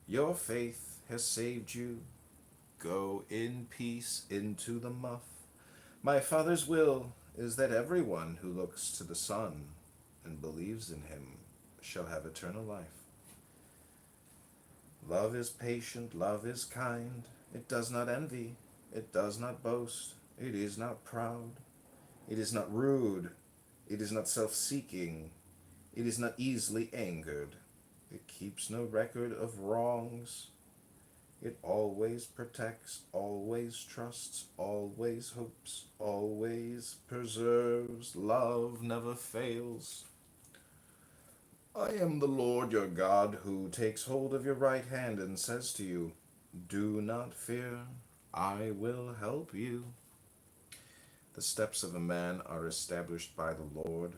Your faith has saved you. Go in peace into the muff. My Father's will is that everyone who looks to the Son and believes in him shall have eternal life. Love is patient, love is kind. It does not envy, it does not boast, it is not proud, it is not rude, it is not self-seeking, it is not easily angered, it keeps no record of wrongs. It always protects, always trusts, always hopes, always preserves. Love never fails. I am the Lord your God, who takes hold of your right hand and says to you, do not fear, I will help you. The steps of a man are established by the Lord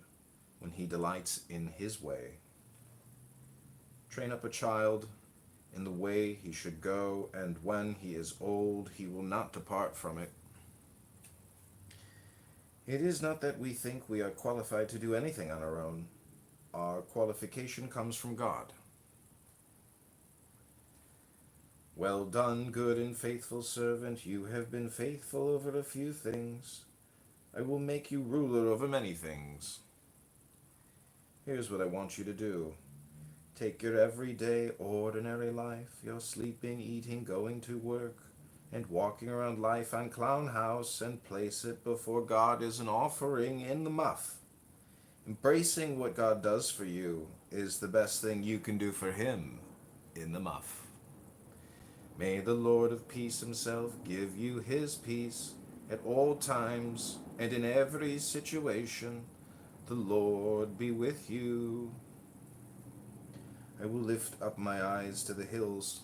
when he delights in his way. Train up a child in the way he should go, and when he is old, he will not depart from it. It is not that we think we are qualified to do anything on our own. Our qualification comes from God. Well done, good and faithful servant. You have been faithful over a few things. I will make you ruler over many things. Here's what I want you to do. Take your everyday, ordinary life, your sleeping, eating, going to work, and walking around life on Clown House, and place it before God as an offering in the muff. Embracing what God does for you is the best thing you can do for Him in the muff. May the Lord of peace Himself give you His peace at all times and in every situation. The Lord be with you. I will lift up my eyes to the hills.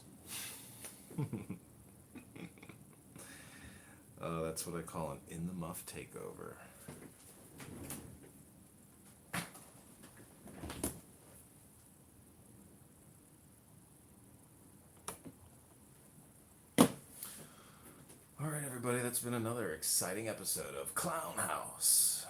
That's what I call an in the muff takeover. All right, everybody, that's been another exciting episode of Clown House.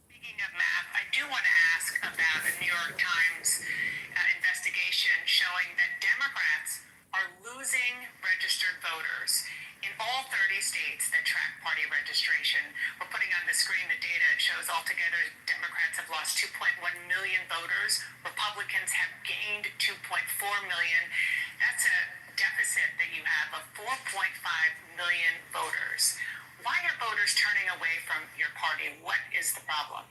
Speaking of math, I do want to ask about a New York Times investigation showing that Democrats are losing registered voters in all 30 states that track party registration. We're putting on the screen the data. It shows altogether Democrats have lost 2.1 million voters. Republicans have gained 2.4 million. That's a deficit that you have of 4.5 million voters. Why are voters turning away from your party? What is the problem?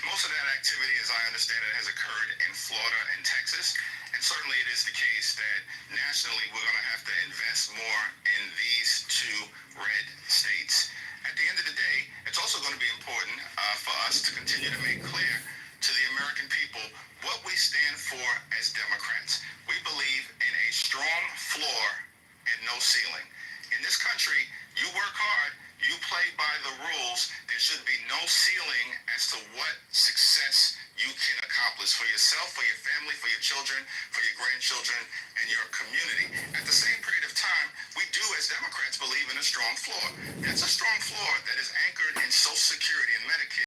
Most of that activity, as I understand it, has occurred in Florida and Texas. And certainly it is the case that nationally we're going to have to invest more in these two red states. At the end of the day, it's also going to be important for us to continue to make clear to the American people what we stand for as Democrats. We believe in a strong floor and no ceiling. In this country, you work hard, you play by the rules. There should be no ceiling as to what success you can accomplish for yourself, for your family, for your children, for your grandchildren, and your community. At the same period of time, we do, as Democrats, believe in a strong floor. That's a strong floor that is anchored in Social Security